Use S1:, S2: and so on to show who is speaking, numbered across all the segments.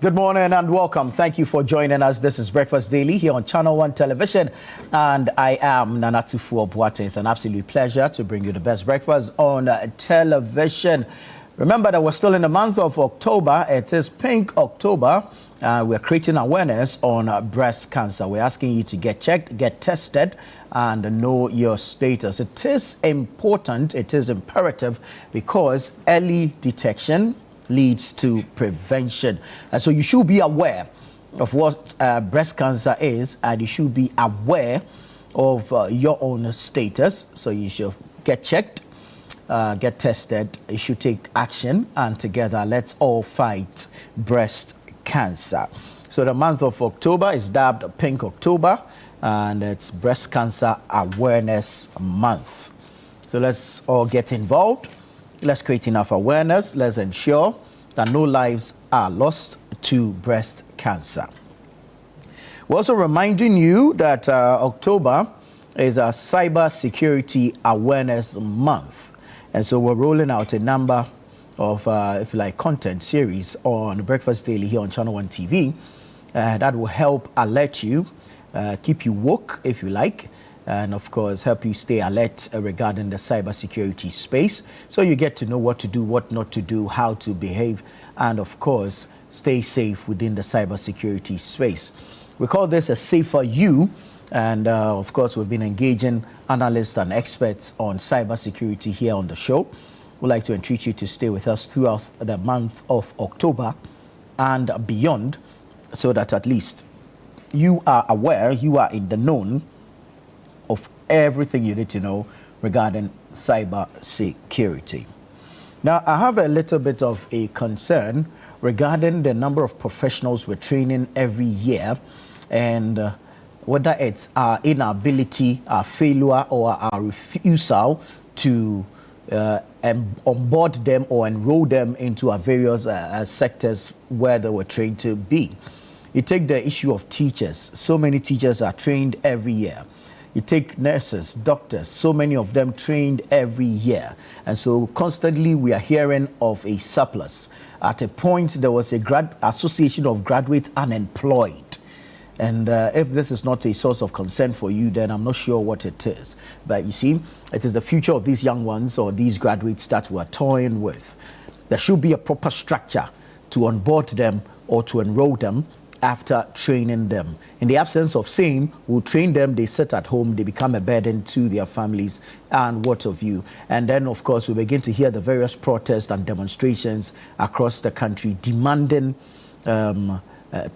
S1: Good morning and welcome. Thank you for joining us. This is Breakfast Daily here on Channel 1 Television, and I am Nanatufu Obuate. It's an absolute pleasure to bring you the best breakfast on television. Remember that we're still in the month of October. It is Pink October. We're creating awareness on breast cancer. We're asking you to get checked, get tested, and know your status. It is important, it is imperative, because early detection leads to prevention. And so you should be aware of what breast cancer is, and you should be aware of your own status. So you should get checked, get tested, you should take action, and together let's all fight breast cancer. So the month of October is dubbed Pink October, and it's Breast Cancer Awareness Month. So let's all get involved. Let's create enough awareness. Let's ensure that no lives are lost to breast cancer. We're also reminding you that October is a Cyber Security Awareness Month. And so we're rolling out a number of, if you like, content series on Breakfast Daily here on Channel 1 TV that will help alert you, keep you woke, if you like, and of course help you stay alert regarding the cybersecurity space, so you get to know what to do, what not to do, how to behave, and of course stay safe within the cybersecurity space. We call this a safer you, and of course we've been engaging analysts and experts on cybersecurity here on the show. We'd like to entreat you to stay with us throughout the month of October and beyond, so that at least you are aware, you are in the known of everything you need to know regarding cyber security. Now, I have a little bit of a concern regarding the number of professionals we're training every year, and whether it's our inability, our failure, or our refusal to onboard them or enroll them into our various sectors where they were trained to be. You take the issue of teachers. So many teachers are trained every year. You take nurses, doctors, so many of them trained every year. And so constantly we are hearing of a surplus. At a point, there was a association of graduates unemployed. And if this is not a source of concern for you, then I'm not sure what it is. But you see, it is the future of these young ones or these graduates that we're toying with. There should be a proper structure to onboard them or to enroll them after training them. In the absence of same, we'll train them, they sit at home, they become a burden to their families, and what of you. And then, of course, we begin to hear the various protests and demonstrations across the country demanding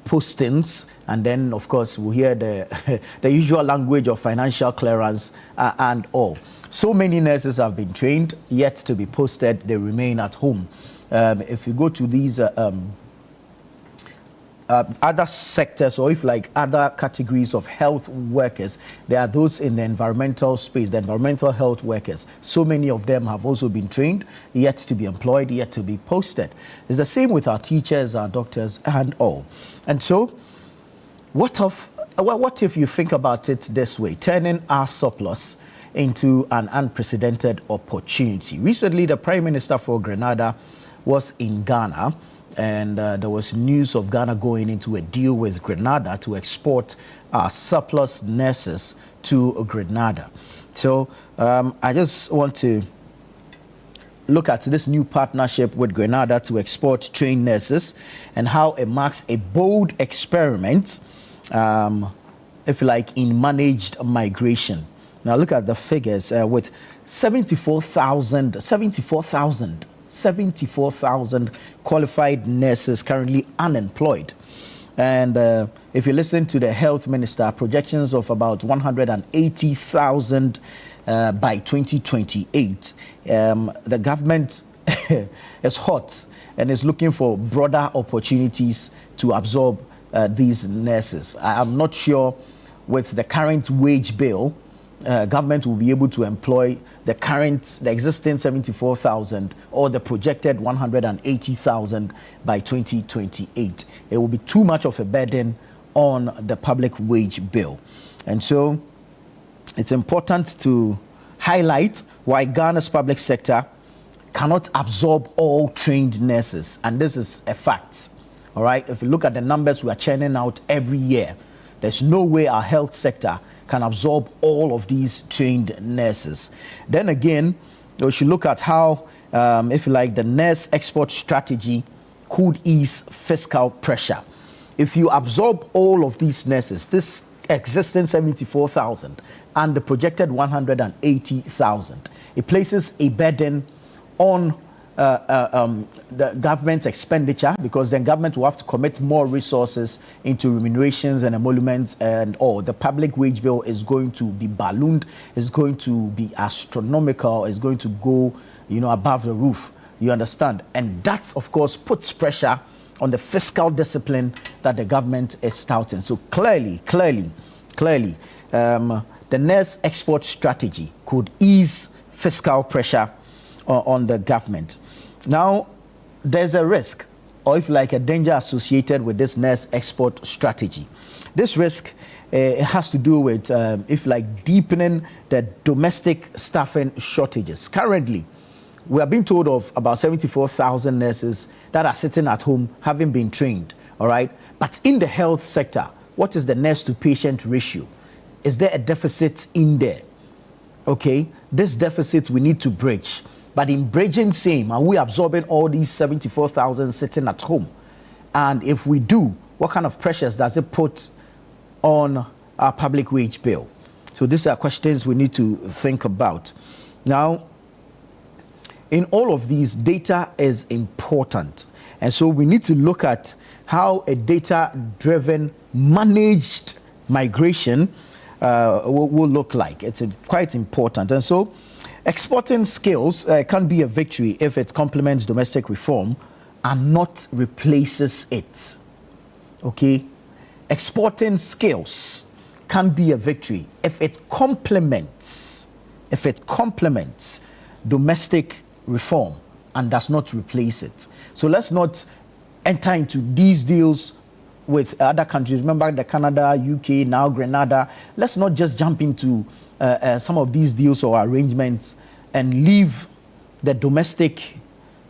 S1: postings, and then, of course, we'll hear the, the usual language of financial clearance and all. So many nurses have been trained, yet to be posted, they remain at home. If you go to these other sectors, or if like other categories of health workers, there are those in the environmental space, the environmental health workers. So many of them have also been trained, yet to be employed, yet to be posted. It's the same with our teachers, our doctors, and all. And so, what if you think about it this way, turning our surplus into an unprecedented opportunity? Recently, the Prime Minister for Grenada was in Ghana, and there was news of Ghana going into a deal with Grenada to export surplus nurses to Grenada. So I just want to look at this new partnership with Grenada to export trained nurses and how it marks a bold experiment, if you like, in managed migration. Now look at the figures with 74,000 qualified nurses currently unemployed. And if you listen to the health minister, projections of about 180,000 by 2028, the government is hot and is looking for broader opportunities to absorb these nurses. I'm not sure with the current wage bill, government will be able to employ the existing 74,000 or the projected 180,000 by 2028. It will be too much of a burden on the public wage bill. And so it's important to highlight why Ghana's public sector cannot absorb all trained nurses. And this is a fact. All right, if you look at the numbers we are churning out every year, there's no way our health sector can absorb all of these trained nurses. Then again, we should look at how, if you like, the nurse export strategy could ease fiscal pressure. If you absorb all of these nurses, this existing 74,000 and the projected 180,000, it places a burden on the government's expenditure, because then government will have to commit more resources into remunerations and emoluments and all. The public wage bill is going to be ballooned, is going to be astronomical, is going to go, above the roof. You understand? And that, of course, puts pressure on the fiscal discipline that the government is touting. So clearly, the nurse export strategy could ease fiscal pressure on the government. Now, there's a risk, or if like a danger associated with this nurse export strategy. This risk it has to do with, if like, deepening the domestic staffing shortages. Currently, we are being told of about 74,000 nurses that are sitting at home having been trained, all right? But in the health sector, what is the nurse to patient ratio? Is there a deficit in there? Okay, this deficit we need to bridge. But in bridging same, are we absorbing all these 74,000 sitting at home? And if we do, what kind of pressures does it put on our public wage bill? So these are questions we need to think about. Now, in all of these, data is important. And so we need to look at how a data-driven, managed migration will look like. It's quite important. And so exporting skills can be a victory if it complements domestic reform and not replaces it. Okay? Exporting skills can be a victory if it complements domestic reform and does not replace it. So let's not enter into these deals with other countries. Remember the Canada, UK, now Grenada. Let's not just jump into some of these deals or arrangements and leave the domestic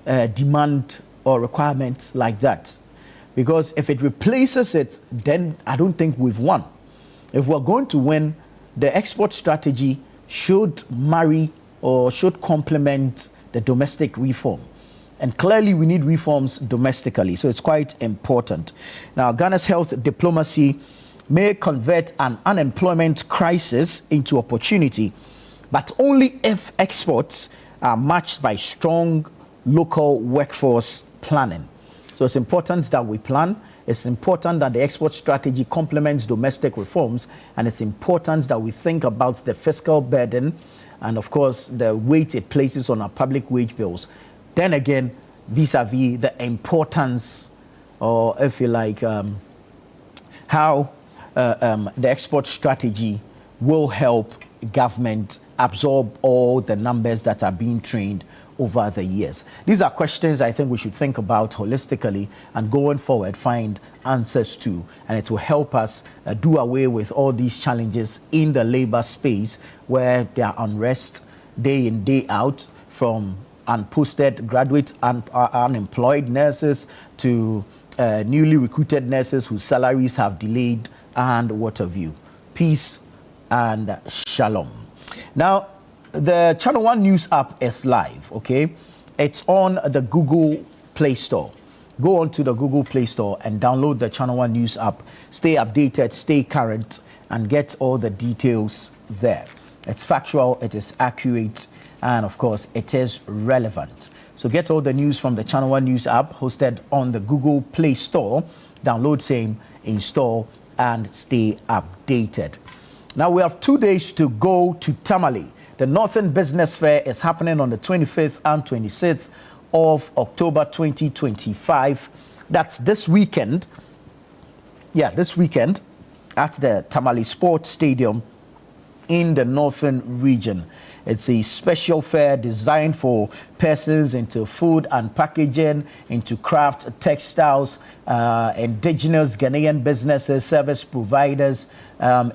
S1: demand or requirements like that. Because if it replaces it, then I don't think we've won. If we're going to win, the export strategy should marry or should complement the domestic reform. And clearly we need reforms domestically, so it's quite important. Now, Ghana's health diplomacy may convert an unemployment crisis into opportunity, but only if exports are matched by strong local workforce planning. So it's important that we plan. It's important that the export strategy complements domestic reforms, and it's important that we think about the fiscal burden and, of course, the weight it places on our public wage bills. Then again, vis-a-vis the importance, or if you like, how the export strategy will help government absorb all the numbers that are being trained over the years. These are questions I think we should think about holistically and going forward find answers to, and it will help us do away with all these challenges in the labor space where there are unrest day in, day out, from unposted graduate and unemployed nurses to newly recruited nurses whose salaries have delayed and what have you. Peace and shalom. Now, the Channel One News app is live, okay? It's on the Google Play Store. Go on to the Google Play Store and download the Channel One News app. Stay updated, stay current, and get all the details there. It's factual, it is accurate, and of course, it is relevant. So get all the news from the Channel One News app hosted on the Google Play Store. Download same, install, and stay updated. Now we have 2 days to go to Tamale. The Northern Business Fair is happening on the 25th and 26th of October 2025. That's this weekend. Yeah, this weekend at the Tamale Sports Stadium in the Northern region. It's a special fair designed for persons into food and packaging, into craft, textiles, indigenous Ghanaian businesses, service providers,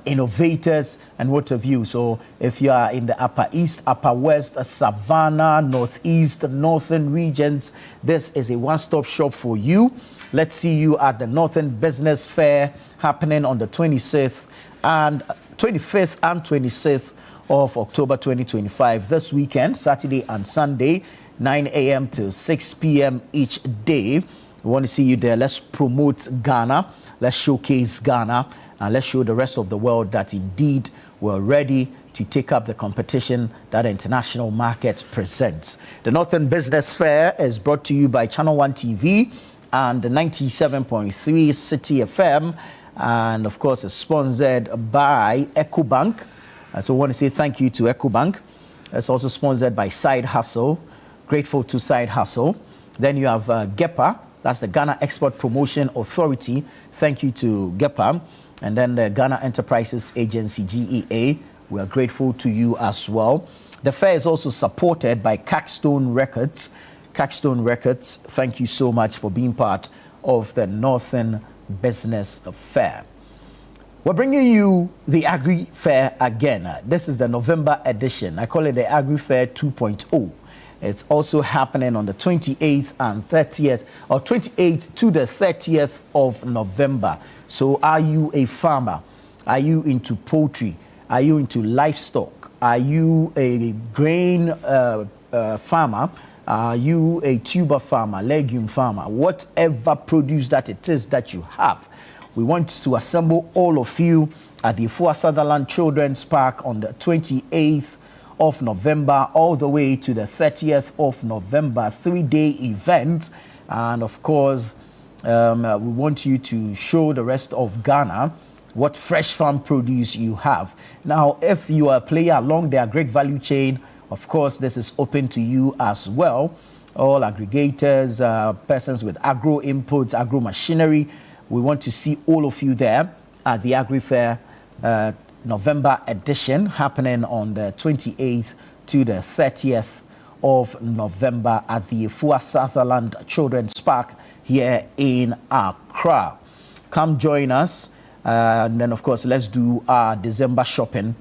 S1: innovators, and what have you. So if you are in the Upper East, Upper West, Savannah, Northeast, Northern regions, this is a one-stop shop for you. Let's see you at the Northern Business Fair happening on the 25th and 26th of October 2025. This weekend, Saturday and Sunday, 9 a.m. till 6 p.m. each day. We want to see you there. Let's promote Ghana. Let's showcase Ghana. And let's show the rest of the world that indeed we're ready to take up the competition that the international market presents. The Northern Business Fair is brought to you by Channel 1 TV and 97.3 City FM. And of course, it's sponsored by EcoBank. So I want to say thank you to EcoBank. It's also sponsored by Side Hustle. Grateful to Side Hustle. Then you have GEPA. That's the Ghana Export Promotion Authority. Thank you to GEPA. And then the Ghana Enterprises Agency, GEA. We are grateful to you as well. The fair is also supported by Cackstone Records. Cackstone Records, thank you so much for being part of the Northern Business Fair. We're bringing you the Agri Fair again. This is the November edition. I call it the Agri Fair 2.0. It's also happening on the 28th and 30th, or 28th to the 30th of November. So are you a farmer? Are you into poultry? Are you into livestock? Are you a grain farmer? Are you a tuber farmer, legume farmer? Whatever produce that it is that you have, we want to assemble all of you at the Afua Sutherland Children's Park on the 28th of November all the way to the 30th of November, 3-day event. And of course, we want you to show the rest of Ghana what fresh farm produce you have. Now, if you are a player along their great value chain, of course, this is open to you as well. All aggregators, persons with agro inputs, agro machinery, we want to see all of you there at the Agri Fair November edition happening on the 28th to the 30th of November at the Afua Sutherland Children's Park here in Accra. Come join us. And then, of course, let's do our December shopping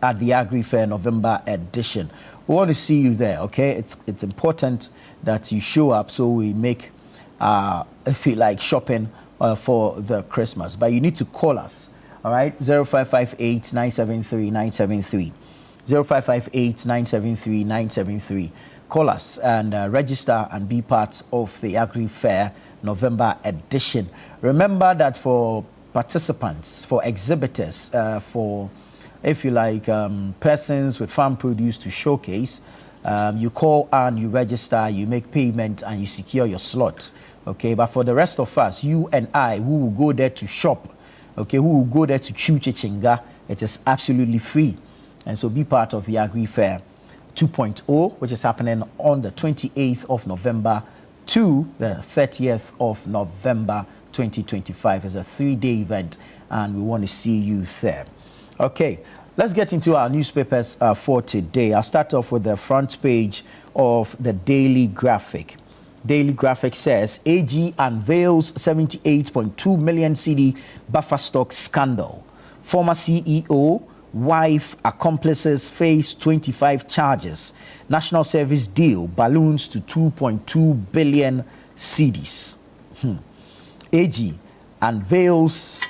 S1: at the Agri Fair November edition. We want to see you there, okay? It's important that you show up so we make feel like shopping for the Christmas. But you need to call us, all right? 0558 973 973. 0558 973 973. Call us and register and be part of the Agri Fair November edition. Remember that for participants, for exhibitors, for, if you like, persons with farm produce to showcase, you call and you register, you make payment and you secure your slot. Okay, but for the rest of us, you and I, who will go there to shop, okay, who will go there to chew chichinga, it is absolutely free. And so be part of the Agri Fair 2.0, which is happening on the 28th of November to the 30th of November 2025. It's a 3-day event and we want to see you there. Okay, let's get into our newspapers for today. I'll start off with the front page of the Daily Graphic. Daily Graphic says, AG unveils 78.2 million cedi buffer stock scandal. Former CEO, wife, accomplices face 25 charges. National service deal balloons to 2.2 billion cedis. AG unveils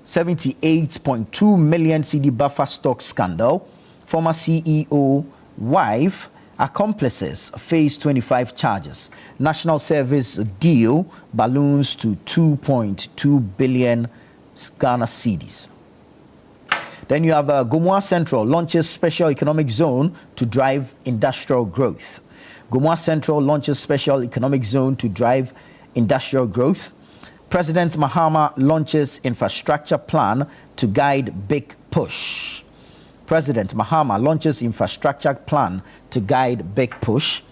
S1: 78.2 million cedi buffer stock scandal. Former CEO, wife, accomplices face 25 charges. National service deal balloons to 2.2 billion Ghana cedis. Then you have Gomoa Central launches special economic zone to drive industrial growth. Gomoa Central launches special economic zone to drive industrial growth. President Mahama launches infrastructure plan to guide big push. President Mahama launches infrastructure plan to guide big push.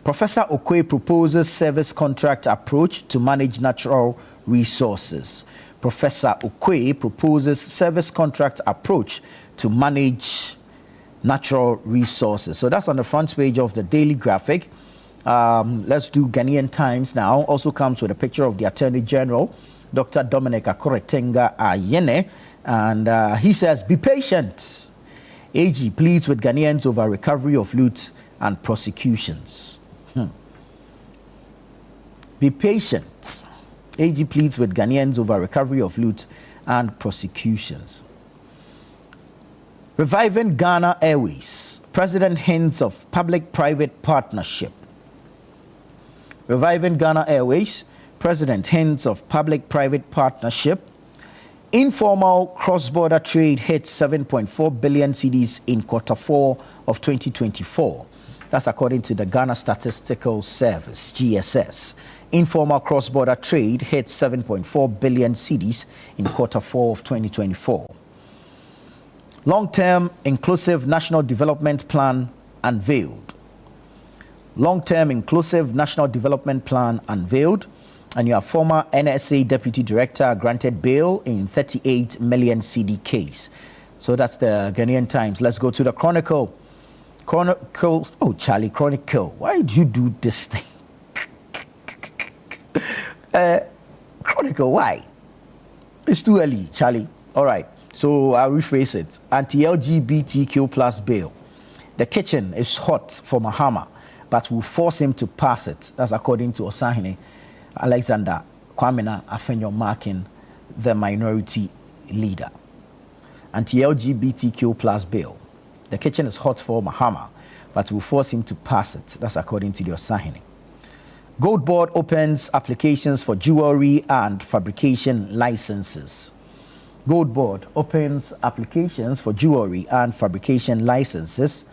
S1: Professor Okoye proposes service contract approach to manage natural resources. Professor Okoye proposes service contract approach to manage natural resources. So that's on the front page of the Daily Graphic. Let's do Ghanaian Times now. Also comes with a picture of the Attorney General, Dr. Dominic Akoretenga Ayene. And he says, be patient. AG pleads with Ghanaians over recovery of loot and prosecutions. Be patient. AG pleads with Ghanaians over recovery of loot and prosecutions. Reviving Ghana Airways. President hints of public-private partnership. Reviving Ghana Airways. President hints of public-private partnership. Informal cross-border trade hit 7.4 billion cedis in Q4 of 2024. That's according to the Ghana Statistical Service, GSS. Informal cross-border trade hit 7.4 billion cedis in Q4 of 2024. Long-term inclusive national development plan unveiled. Long-term inclusive national development plan unveiled. And your former NSA deputy director granted bail in 38 million cedi case. So that's the Ghanaian Times. Let's go to the Chronicle. Oh, Charlie, Chronicle. Why did you do this thing? Chronicle, why? It's too early, Charlie. All right. So I'll rephrase it. Anti-LGBTQ plus bail. The kitchen is hot for Mahama, but will force him to pass it. That's according to Osahene Alexander Kwamena Afenyo marking the minority leader. Anti-LGBTQ plus bill. The kitchen is hot for Mahama, but will force him to pass it. That's according to the Osahene. Gold Board opens applications for jewelry and fabrication licenses. Gold Board opens applications for jewelry and fabrication licenses.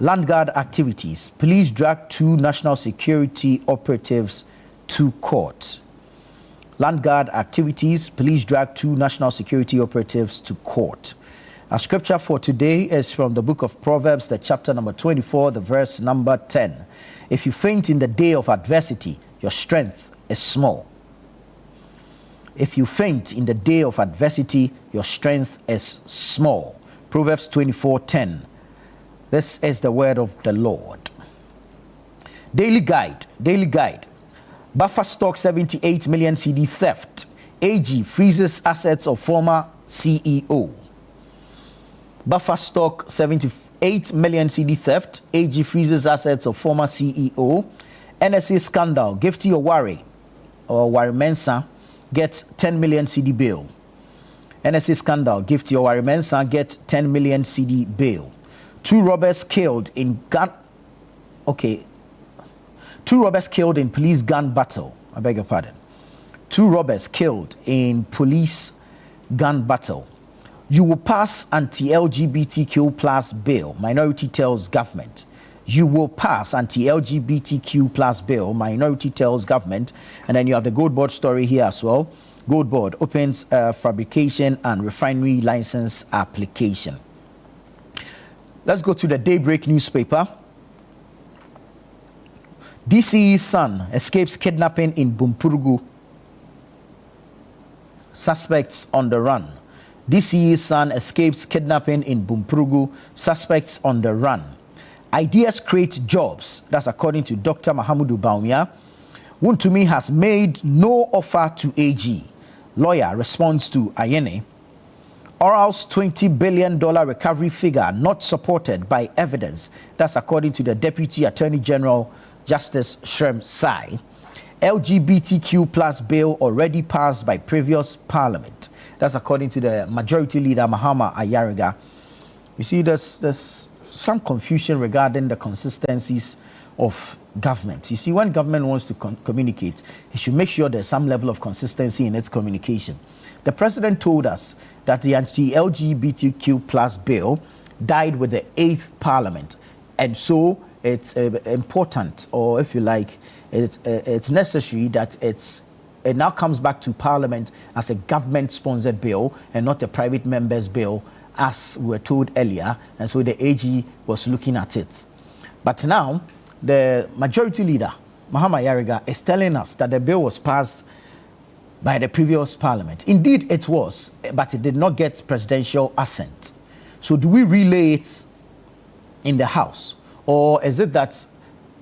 S1: Land Guard activities. Police drag 2 national security operatives to court. Land Guard activities. Police drag 2 national security operatives to court. Our scripture for today is from the book of Proverbs, the chapter number 24, the verse number 10. If you faint in the day of adversity, your strength is small. If you faint in the day of adversity, your strength is small. Proverbs 24:10. This is the word of the Lord. Daily guide. Buffer stock 78 million cedi theft. AG freezes assets of former CEO. Buffer stock 78 million cedi theft. AG freezes assets of former CEO. NSA scandal. Gifty Owari or Wari Mensah gets 10 million cedi bail. NSA scandal. Gifty Owari Mensah gets 10 million cedi bail. 2 robbers killed in gun. Okay. 2 robbers killed in police gun battle. I beg your pardon. 2 robbers killed in police gun battle. You will pass anti-LGBTQ plus bill. Minority tells government. You will pass anti-LGBTQ plus bill. Minority tells government. And then you have the Gold Board story here as well. Gold Board opens fabrication and refinery license application. Let's go to the Daybreak newspaper. DCE's son escapes kidnapping in Bumpurugu. Suspects on the run. DCE's son escapes kidnapping in Bumpurugu. Suspects on the run. Ideas create jobs. That's according to Dr. Mahamudu Baumia. Wontumi has made no offer to AG. Lawyer responds to Ayene. Oral's $20 billion recovery figure not supported by evidence. That's according to the Deputy Attorney General, Justice Shrem Sai. LGBTQ plus bill already passed by previous parliament. That's according to the Majority Leader, Mahama Ayariga. You see, there's some confusion regarding the consistencies of government. You see, when government wants to communicate, it should make sure there's some level of consistency in its communication. The president told us that the anti-LGBTQ plus bill died with the 8th parliament. And so it's important, or if you like, it's necessary that it now comes back to parliament as a government-sponsored bill and not a private member's bill, as we were told earlier. And so the AG was looking at it. But now, the majority leader, Mahama Yariga, is telling us that the bill was passed by the previous parliament. Indeed, it was, but it did not get presidential assent. So do we relay it in the House? Or is it that,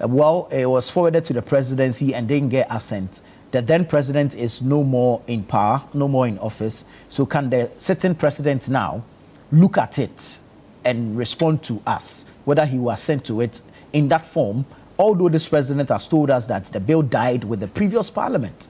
S1: well, it was forwarded to the presidency and didn't get assent? The then president is no more in power, no more in office. So can the sitting president now look at it and respond to us, whether he will assent to it in that form although this president has told us that the bill died with the previous parliament.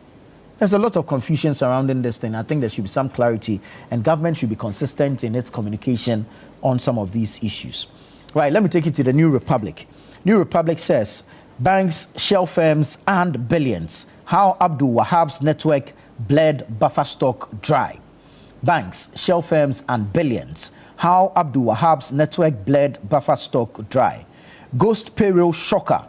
S1: There's a lot of confusion surrounding this thing. I think there should be some clarity, and government should be consistent in its communication on some of these issues. Right, let me take you to the New Republic. New Republic says, banks, shell firms, and billions. How Abdul Wahab's network bled buffer stock dry. Banks, shell firms, and billions. How Abdul Wahab's network bled buffer stock dry. Ghost payroll shocker.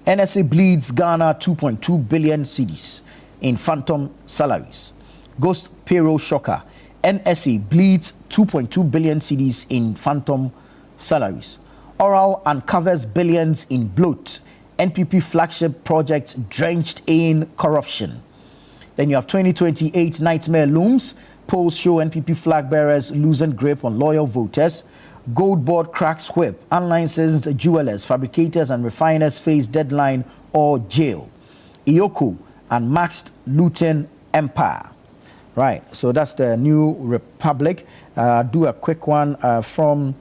S1: NSA bleeds Ghana 2.2 billion cedis in phantom salaries. Ghost payroll shocker. NSA bleeds 2.2 billion cedis in phantom salaries. Oral uncovers billions in bloat. NPP flagship project drenched in corruption. Then you have 2028 nightmare looms. Polls show NPP flag bearers losing grip on loyal voters. Gold board cracks whip. Unlicensed jewelers, fabricators, and refiners face deadline or jail. Iyoko and maxed looting empire. Right, so that's the New Republic. Do a quick one from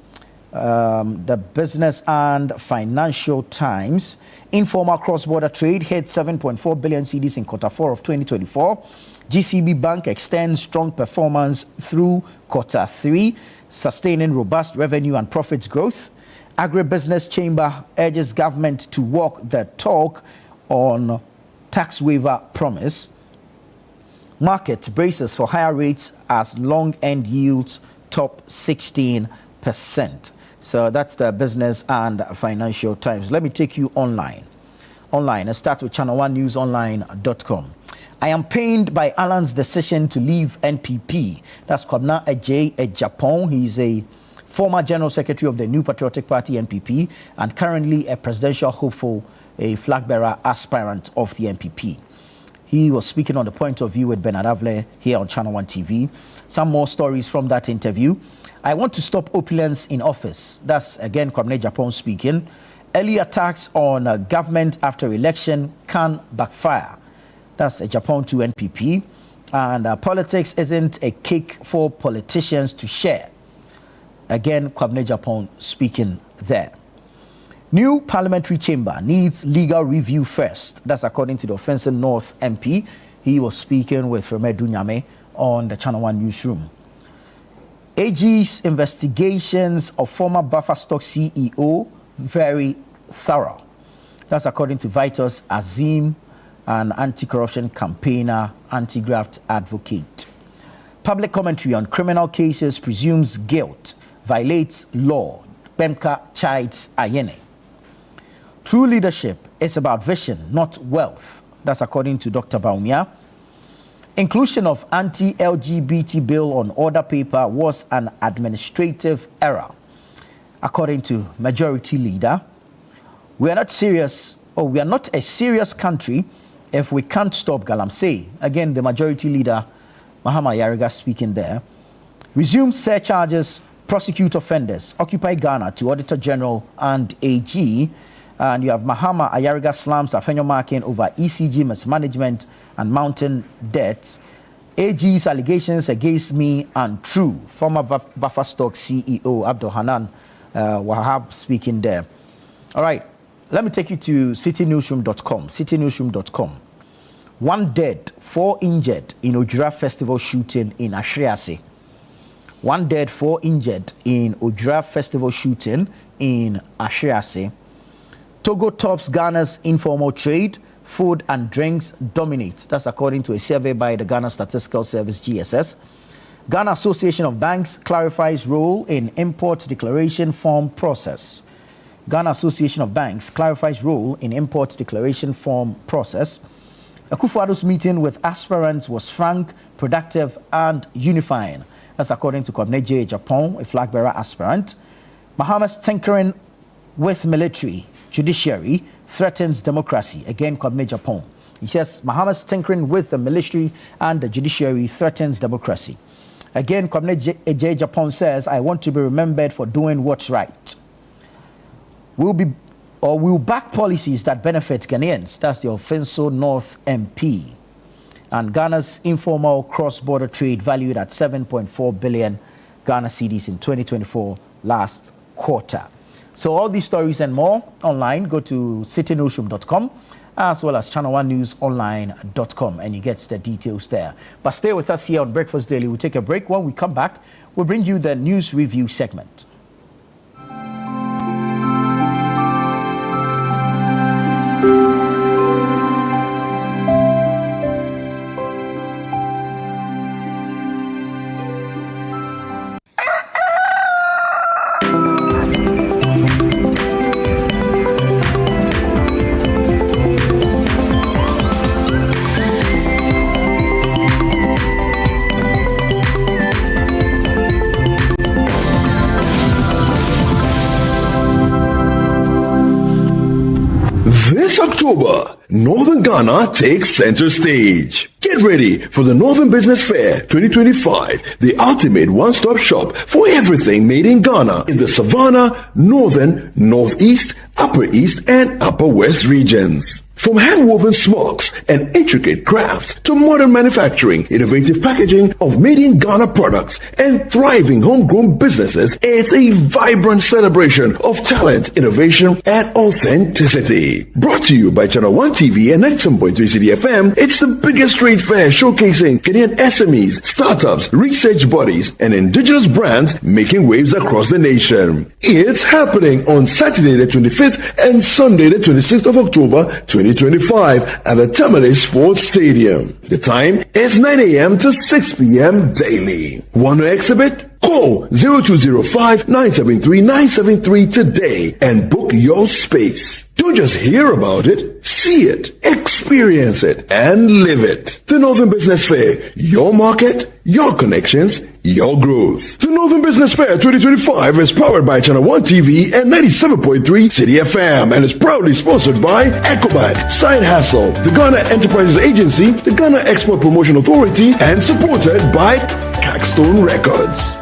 S1: the Business and Financial Times. Informal cross-border trade hit 7.4 billion cedis in quarter 4 of 2024. GCB Bank extends strong performance through quarter 3, sustaining robust revenue and profits growth. Agribusiness Chamber urges government to walk the talk on tax waiver promise. Market braces for higher rates as long end yields top 16%. So that's the Business and Financial Times. Let me take you online. Let's start with channel1newsonline.com. I am pained by Alan's decision to leave NPP. That's Kwabena Edtech. He's a former General Secretary of the New Patriotic Party, NPP, and currently a presidential hopeful, a flag bearer aspirant of the NPP. He was speaking on the point of view with Bernard Avle here on Channel 1 TV. Some more stories from that interview. I want to stop opulence in office. That's again Kwabena Edtech speaking. Early attacks on government after election can backfire. That's a Japan to NPP. And politics isn't a cake for politicians to share. Again, Kwabena Edtech speaking there. New parliamentary chamber needs legal review first. That's according to the Offensive North MP. He was speaking with Remedu Nyame on the Channel 1 newsroom. AG's investigations of former buffer stock CEO very thorough. That's according to Vitus Azim, an anti-corruption campaigner, anti-graft advocate. Public commentary on criminal cases presumes guilt, violates law. Bemka chides Ayene. True leadership is about vision, not wealth. That's according to Dr. Baumia. Inclusion of anti-LGBT bill on order paper was an administrative error. According to majority leader, we are not a serious country if we can't stop Galamsey. Again, the majority leader, Mahama Yariga speaking there. Resume surcharges, prosecute offenders, occupy Ghana to Auditor General and AG. And you have Mahama Ayariga slams Afenyo marking over ECG mismanagement and mountain debts. AG's allegations against me untrue. Former buffer stock CEO Abdul Hanan Wahab speaking there. All right, let me take you to citynewsroom.com. Citynewsroom.com. 1 dead, 4 injured in Ojura Festival shooting in Ashriase. 1 dead, 4 injured in Ojura Festival shooting in Ashriase. Togo tops Ghana's informal trade, food and drinks dominate. That's according to a survey by the Ghana Statistical Service, GSS. Ghana Association of Banks clarifies role in import declaration form process. Ghana Association of Banks clarifies role in import declaration form process. Akufo-Addo's meeting with aspirants was frank, productive, and unifying. That's according to Kwabena Edtech, a flag bearer aspirant. Mahama's tinkering with military, judiciary threatens democracy. Again, Kwabena Edtech. He says Mahama's tinkering with the military and the judiciary threatens democracy. Again, Kwabena Edtech says, I want to be remembered for doing what's right. We'll back policies that benefit Ghanaians. That's the Offensive North MP. And Ghana's informal cross-border trade valued at 7.4 billion Ghana cedis in 2024 last quarter. So all these stories and more online, go to citynewsroom.com as well as channel1newsonline.com, and you get the details there. But stay with us here on Breakfast Daily. We'll take a break. When we come back, we'll bring you the news review segment.
S2: This October, Northern Ghana takes center stage. Get ready for the Northern Business Fair 2025, the ultimate one-stop shop for everything made in Ghana in the Savannah, Northern, Northeast, Upper East, and Upper West regions. From hand-woven smocks and intricate crafts to modern manufacturing, innovative packaging of made-in-Ghana products, and thriving homegrown businesses, it's a vibrant celebration of talent, innovation, and authenticity. Brought to you by Channel 1 TV and 97.3 CDFM, it's the biggest trade fair showcasing Kenyan SMEs, startups, research bodies, and indigenous brands making waves across the nation. It's happening on Saturday the 25th and Sunday the 26th of October 2025 at the Tamale Sports Stadium. The time is 9 a.m. to 6 p.m. daily. Want to exhibit? Call 0205-973-973 today and book your space. Don't just hear about it, see it, experience it, and live it. The Northern Business Fair, your market, your connections, your growth. The Northern Business Fair 2025 is powered by Channel 1 TV and 97.3 City FM and is proudly sponsored by Ecobat, Side Hustle, the Ghana Enterprises Agency, the Ghana Export Promotion Authority, and supported by Cackstone Records.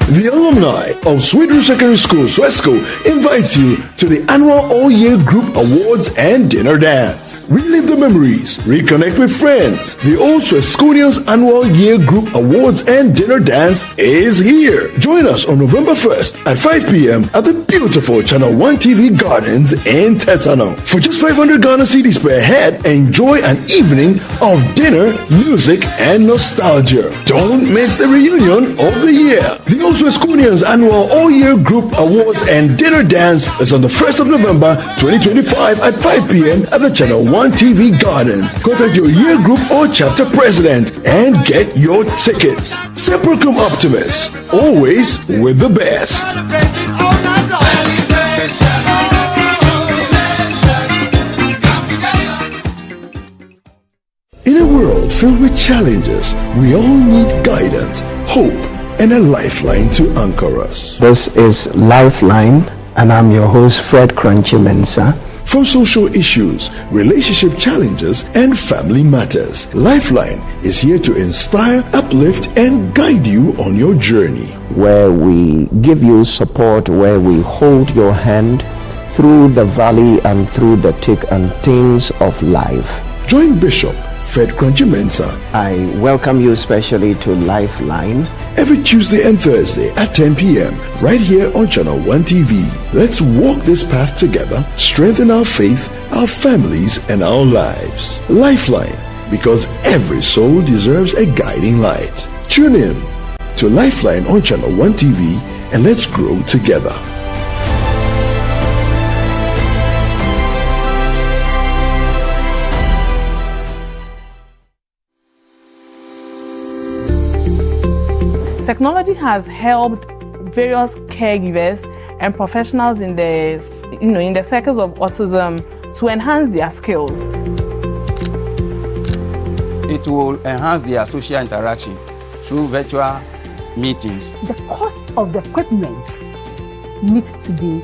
S2: The alumni of Sweetroot Secondary School, Swesco, invites you to the annual All-Year Group Awards and Dinner Dance. Relive the memories, reconnect with friends. The Old Swesconians Annual Year Group Awards and Dinner Dance is here. Join us on November 1st at 5 p.m. at the beautiful Channel 1 TV Gardens in Tesano. For just 500 Ghana cedis per head, enjoy an evening of dinner, music, and nostalgia. Don't miss the reunion of the year. The Old Swesconians Annual All-Year Group Awards and Dinner Dance is on the 1st of November 2025 at 5 p.m. at the Channel 1 TV Gardens. Contact your year group or chapter president and get your tickets. Sepulchrum Optimus, always with the best. In a world filled with challenges, we all need guidance, hope, and a lifeline to anchor us.
S3: This is Lifeline, and I'm your host, Fred Crunchy Mensa.
S2: From social issues, relationship challenges, and family matters, Lifeline is here to inspire, uplift, and guide you on your journey.
S3: Where we give you support, where we hold your hand through the valley and through the thick and thins of life.
S2: Join Bishop Fred Crunchy Mensa.
S3: I welcome you especially to Lifeline.
S2: Every Tuesday and Thursday at 10 p.m. right here on Channel 1 TV. Let's walk this path together, strengthen our faith, our families, and our lives. Lifeline, because every soul deserves a guiding light. Tune in to Lifeline on Channel 1 TV and let's grow together.
S4: Technology has helped various caregivers and professionals in the circles of autism to enhance their skills.
S5: It will enhance their social interaction through virtual meetings.
S6: The cost of the equipment needs to be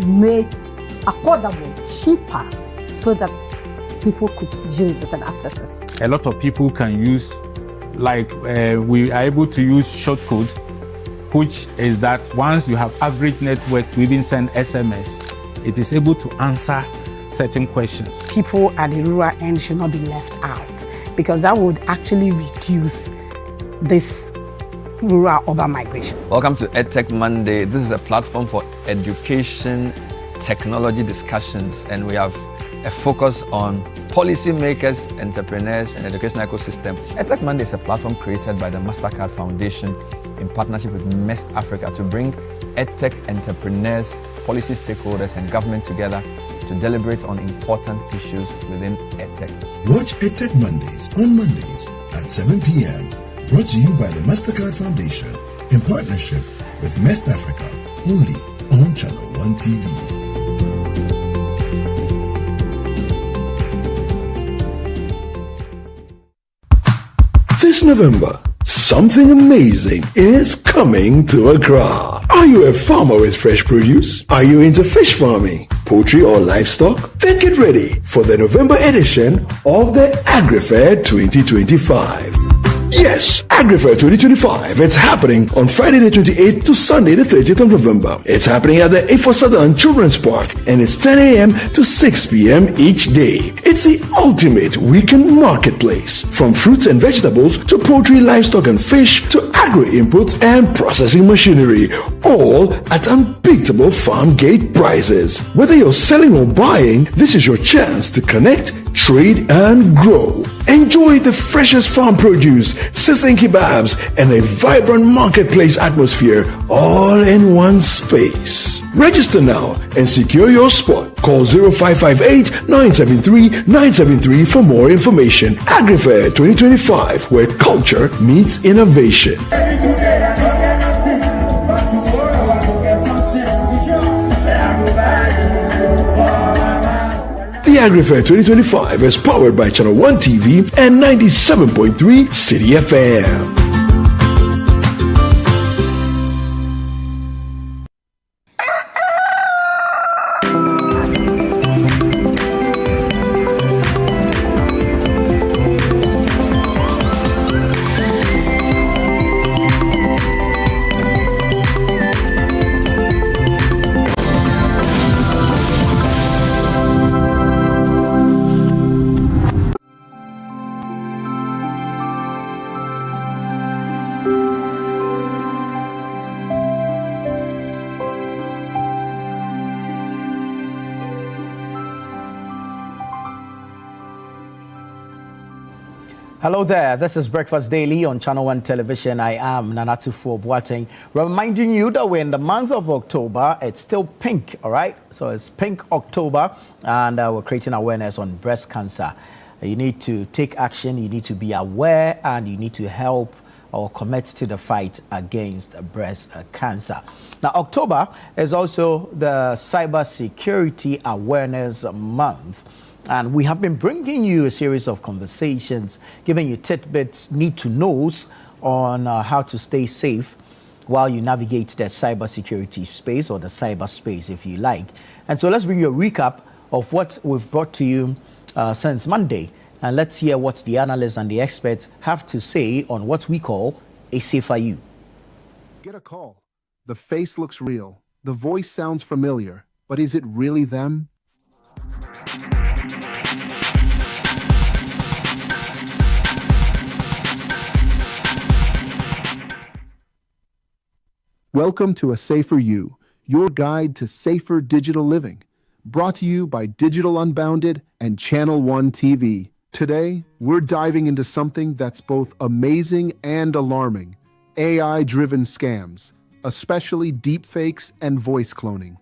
S6: made affordable, cheaper, so that people could use it and access it.
S7: A lot of people can use, we are able to use short code, which is that once you have average network to even send SMS, it is able to answer certain questions.
S6: People at the rural end should not be left out, because that would actually reduce this rural-urban migration.
S8: Welcome to Edtech Monday. This is a platform for education, technology discussions, and we have a focus on policymakers, entrepreneurs, and educational ecosystem. Edtech Monday is a platform created by the MasterCard Foundation in partnership with Mest Africa to bring edtech entrepreneurs, policy stakeholders, and government together to deliberate on important issues within edtech.
S2: Watch Edtech Mondays on Mondays at 7 p.m. Brought to you by the MasterCard Foundation in partnership with Mest Africa, only on Channel 1 TV. This November, something amazing is coming to Accra. Are you a farmer with fresh produce? Are you into fish farming, poultry, or livestock? Then get ready for the November edition of the Agri Fair 2025. Yes, Agri Fair 2025. It's happening on Friday the 28th to Sunday the 30th of November. It's happening at the A4 Southern Children's Park, and it's 10 a.m. to 6 p.m. each day. It's the ultimate weekend marketplace. From fruits and vegetables to poultry, livestock and fish to agri inputs and processing machinery, all at unbeatable farm gate prices. Whether you're selling or buying, this is your chance to connect, trade and grow. Enjoy the freshest farm produce, sizzling kebabs, and a vibrant marketplace atmosphere all in one space. Register now and secure your spot. Call 0558-973-973 for more information. AgriFair 2025, where culture meets innovation. The AgriFair 2025 is powered by Channel 1 TV and 97.3 City FM.
S1: Hello there, this is Breakfast Daily on Channel 1 Television. I am Nanatu Boateng, reminding you that we're in the month of October. It's still pink, all right? So it's Pink October, and we're creating awareness on breast cancer. You need to take action, you need to be aware, and you need to help or commit to the fight against breast cancer. Now, October is also the Cyber Security Awareness Month. And we have been bringing you a series of conversations, giving you tidbits, need-to-knows on how to stay safe while you navigate the cybersecurity space, or the cyberspace, if you like. And so let's bring you a recap of what we've brought to you since Monday. And let's hear what the analysts and the experts have to say on what we call a safer you.
S9: Get a call. The face looks real. The voice sounds familiar. But is it really them? Welcome to A Safer You, your guide to safer digital living. Brought to you by Digital Unbounded and Channel 1 TV. Today, we're diving into something that's both amazing and alarming: AI-driven scams, especially deepfakes and voice cloning.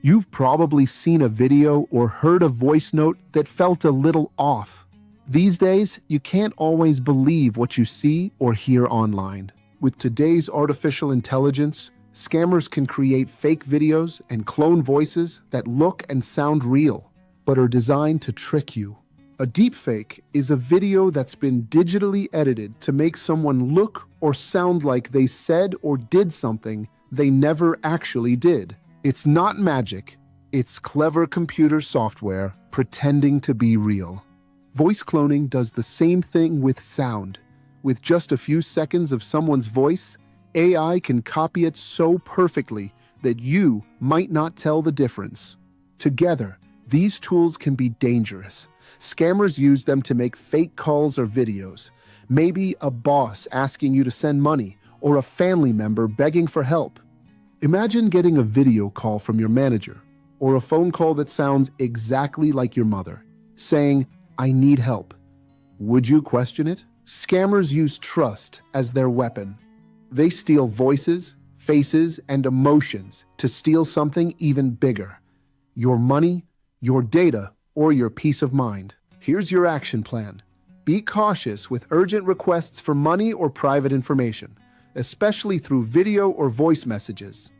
S9: You've probably seen a video or heard a voice note that felt a little off. These days, you can't always believe what you see or hear online. With today's artificial intelligence, scammers can create fake videos and clone voices that look and sound real, but are designed to trick you. A deepfake is a video that's been digitally edited to make someone look or sound like they said or did something they never actually did. It's not magic. It's clever computer software pretending to be real. Voice cloning does the same thing with sound. With just a few seconds of someone's voice, AI can copy it so perfectly that you might not tell the difference. Together, these tools can be dangerous. Scammers use them to make fake calls or videos, Maybe a boss asking you to send money or a family member begging for help. Imagine getting a video call from your manager or a phone call that sounds exactly like your mother, saying, "I need help." Would you question it? Scammers use trust as their weapon. They steal voices, faces, and emotions to steal something even bigger: your money, your data, or your peace of mind. Here's your action plan. Be cautious with urgent requests for money or private information, especially through video or voice messages.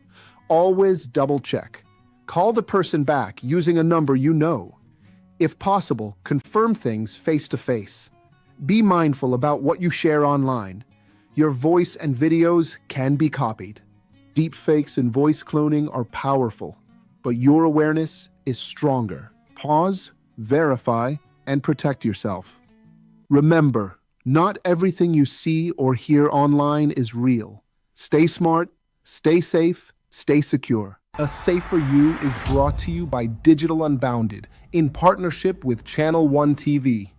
S9: Always double-check. Call the person back using a number you know. If possible, confirm things face-to-face. Be mindful about what you share online. Your voice and videos can be copied. Deepfakes and voice cloning are powerful, but your awareness is stronger. Pause, verify, and protect yourself. Remember, not everything you see or hear online is real. Stay smart, stay safe, stay secure. A Safer You is brought to you by Digital Unbounded in partnership with Channel 1 TV.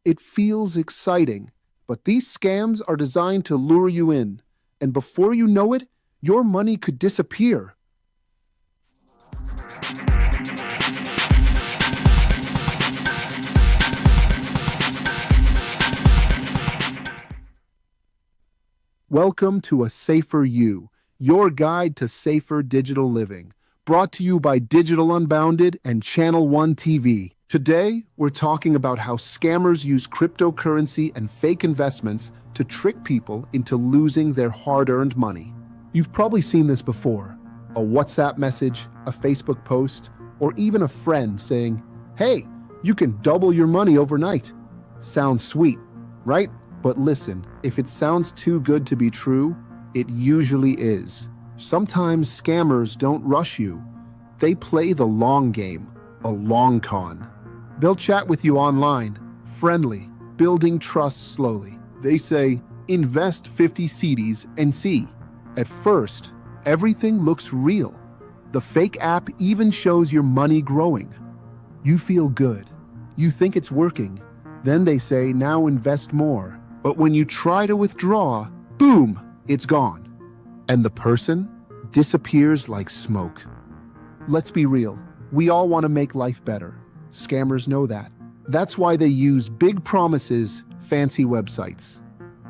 S9: It feels exciting, but these scams are designed to lure you in, and before you know it, your money could disappear. Welcome to A Safer You, your guide to safer digital living, brought to you by Digital Unbounded and Channel 1 TV. Today, we're talking about how scammers use cryptocurrency and fake investments to trick people into losing their hard-earned money. You've probably seen this before: a WhatsApp message, a Facebook post, or even a friend saying, "Hey, you can double your money overnight." Sounds sweet, right? But listen, if it sounds too good to be true, it usually is. Sometimes scammers don't rush you. They play the long game, a long con. They'll chat with you online, friendly, building trust slowly. They say, "Invest 50 cedis and see." At first, everything looks real. The fake app even shows your money growing. You feel good. You think it's working. Then they say, "Now invest more." But when you try to withdraw, boom, it's gone. And the person disappears like smoke. Let's be real. We all want to make life better. Scammers know that. That's why they use big promises, fancy websites,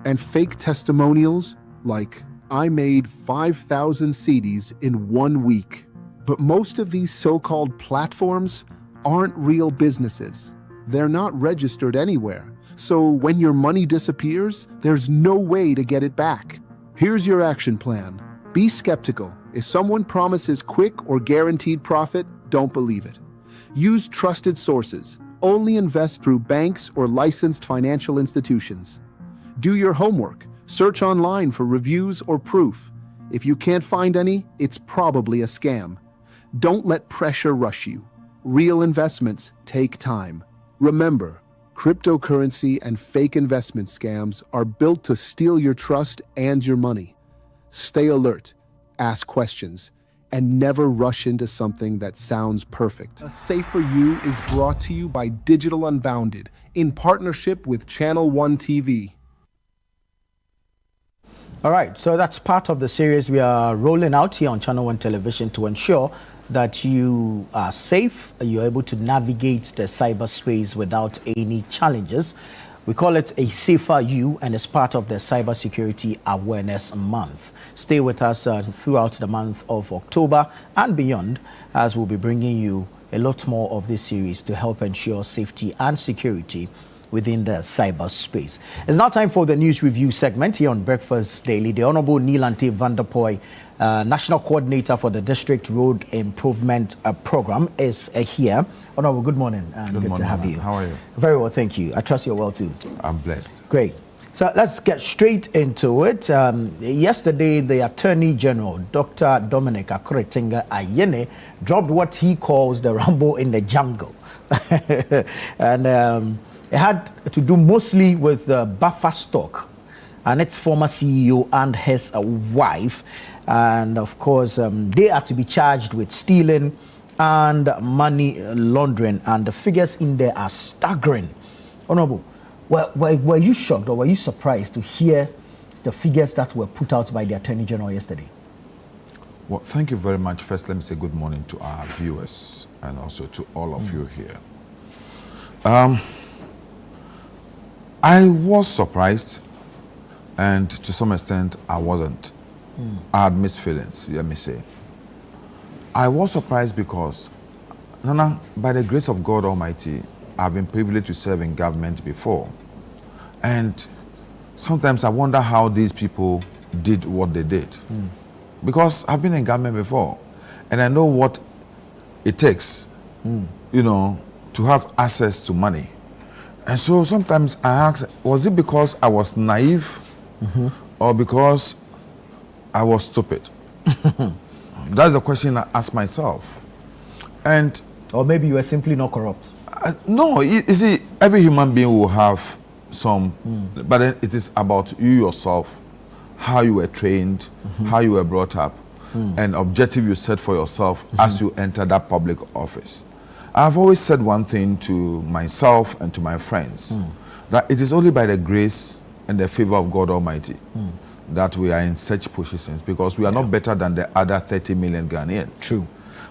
S9: and fake testimonials like, "I made 5,000 cedis in 1 week." But most of these so-called platforms aren't real businesses. They're not registered anywhere. So when your money disappears, there's no way to get it back. Here's your action plan. Be skeptical. If someone promises quick or guaranteed profit, don't believe it. Use trusted sources. Only invest through banks or licensed financial institutions. Do your homework. Search online for reviews or proof. If you can't find any, it's probably a scam. Don't let pressure rush you. Real investments take time. Remember, cryptocurrency and fake investment scams are built to steal your trust and your money. Stay alert, ask questions, and never rush into something that sounds perfect. A Safer You is brought to you by Digital Unbounded in partnership with Channel 1 TV.
S1: All right, so that's part of the series we are rolling out here on Channel 1 Television to ensure that you are safe, you're able to navigate the cyberspace without any challenges. We call it A Safer You, and it's part of the Cybersecurity Awareness Month. Stay with us throughout the month of October and beyond, as we'll be bringing you a lot more of this series to help ensure safety and security within the cyberspace. It's now time for the news review segment here on Breakfast Daily. The Honorable Nilante van der Poy, National Coordinator for the District Road Improvement Program, is here. Honorable, good morning. And good to have you.
S10: How are you?
S1: Very well, thank you. I trust you're well too.
S10: I'm blessed.
S1: Great. So let's get straight into it. Yesterday, the Attorney General, Dr. Dominic Akuretinga Ayene, dropped what he calls the rumble in the jungle. And it had to do mostly with Buffer Stock and its former CEO and his wife. And of course, they are to be charged with stealing and money laundering, and the figures in there are staggering. Honorable, were you shocked or were you surprised to hear the figures that were put out by the Attorney General yesterday?
S10: Well, thank you very much. First, let me say good morning to our viewers and also to all of you here. I was surprised, and to some extent, I wasn't. I had mixed feelings, let me say. I was surprised because, Nana, by the grace of God Almighty, I've been privileged to serve in government before. And sometimes I wonder how these people did what they did. Because I've been in government before, and I know what it takes, you know, to have access to money. And so sometimes I ask, was it because I was naive or because I was stupid? That's the question I ask myself. And
S1: or maybe you were simply not corrupt.
S10: No, you see, every human being will have some, but then it is about you yourself, how you were trained, how you were brought up, and objective you set for yourself as you enter that public office. I've always said one thing to myself and to my friends, that it is only by the grace and the favor of God Almighty that we are in such positions, because we are not better than the other 30 million Ghanaians.
S1: True.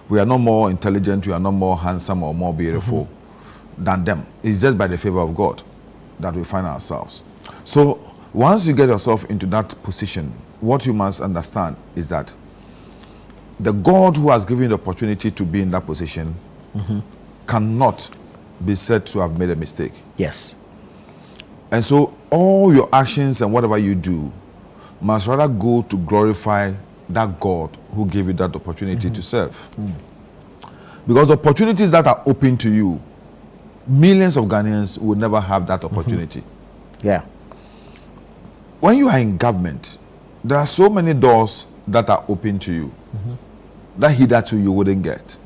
S10: We are not more intelligent, we are not more handsome or more beautiful than them. It's just by the favor of God that we find ourselves. So once you get yourself into that position, what you must understand is that the God who has given you the opportunity to be in that position cannot be said to have made a mistake.
S1: Yes.
S10: And so all your actions and whatever you do must rather go to glorify that God who gave you that opportunity to serve. Because opportunities that are open to you, millions of Ghanaians will never have that opportunity.
S1: Yeah.
S10: When you are in government, there are so many doors that are open to you that hitherto you wouldn't get.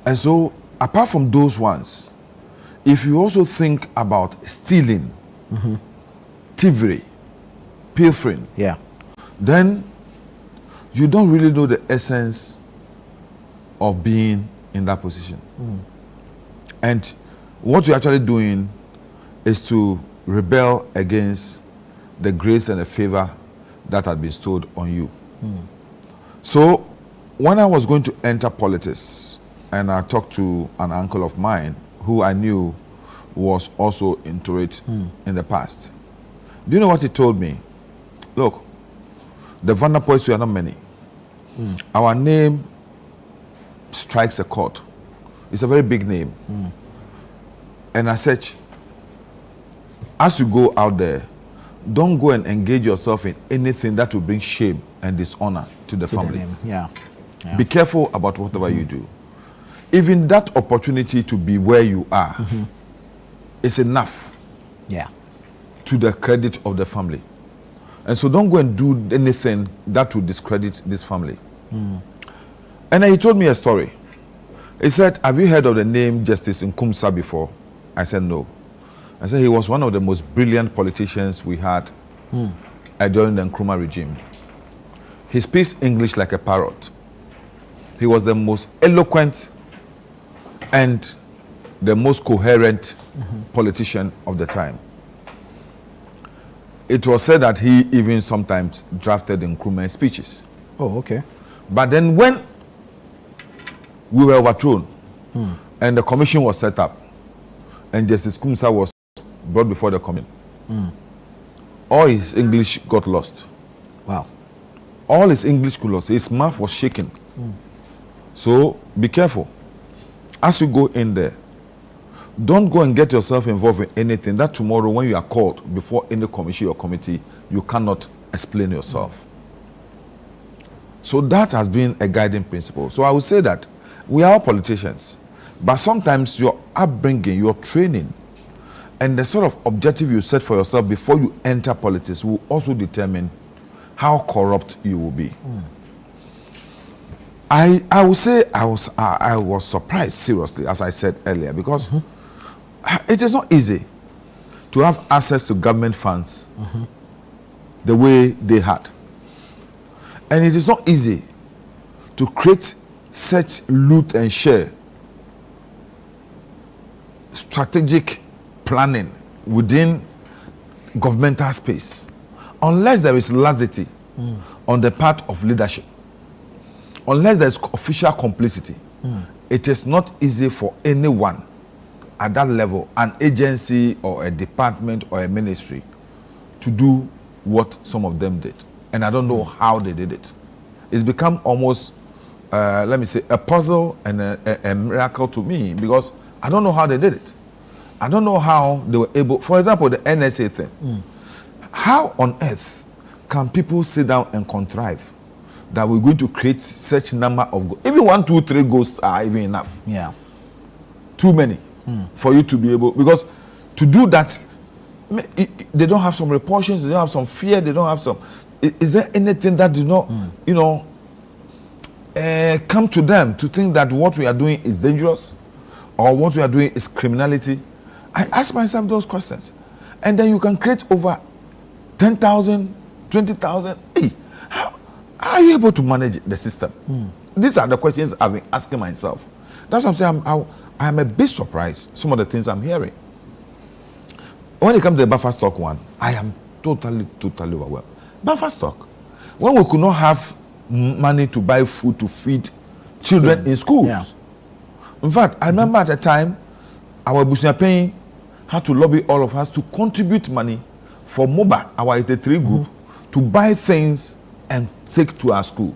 S10: And so, apart from those ones, if you also think about stealing, thievery, pilfering, then you don't really know the essence of being in that position. And what you're actually doing is to rebel against the grace and the favor that had been bestowed on you. So when I was going to enter politics, and I talked to an uncle of mine who I knew was also into it in the past. Do you know what he told me? Look, the Vanderpoys, we are not many. Our name strikes a chord. It's a very big name. And as such, as you go out there, don't go and engage yourself in anything that will bring shame and dishonor to the family. Be careful about whatever you do. Even that opportunity to be where you are is enough to the credit of the family. And so don't go and do anything that will discredit this family. And then he told me a story. He said, have you heard of the name Justice Nkumsa before? I said, no. I said, he was one of the most brilliant politicians we had during the Nkrumah regime. He speaks English like a parrot. He was the most eloquent and the most coherent politician of the time. It was said that he even sometimes drafted Nkrumah speeches.
S1: Oh, okay.
S10: But then when we were overthrown and the commission was set up and Justice Nkumsa was brought before the commission, all his English got lost.
S1: Wow.
S10: All his English got lost. His mouth was shaking. So be careful. As you go in there, don't go and get yourself involved in anything that tomorrow when you are called before any commission or committee, you cannot explain yourself. So that has been a guiding principle. So I would say that we are all politicians, but sometimes your upbringing, your training, and the sort of objective you set for yourself before you enter politics will also determine how corrupt you will be. I would say I was surprised, seriously, as I said earlier, because it is not easy to have access to government funds the way they had. And it is not easy to create such loot and share strategic planning within governmental space, unless there is laxity on the part of leadership, unless there is official complicity, it is not easy for anyone at that level, an agency or a department or a ministry, to do what some of them did. And I don't know how they did it. It's become almost, let me say, a puzzle and a miracle to me, because I don't know how they did it. I don't know how they were able, for example, the NSA thing. How on earth can people sit down and contrive that we're going to create such number of even 1, 2, 3 ghosts are even enough?
S1: Yeah.
S10: Too many for you to be able, because to do that, they don't have some repulsions, they don't have some fear, they don't have some. Is there anything that did not, you know, come to them to think that what we are doing is dangerous or what we are doing is criminality? I ask myself those questions. And then you can create over 10,000, 20,000. Hey, how are you able to manage the system? These are the questions I've been asking myself. That's what I'm saying. I'm a bit surprised, some of the things I'm hearing. When it comes to the buffer stock one, I am totally overwhelmed. Buffer stock. When we could not have money to buy food to feed children in schools.
S1: Yeah.
S10: In fact, I remember at a time, our Busiapaying had to lobby all of us to contribute money for MOBA, our 83 group, to buy things and take to our school,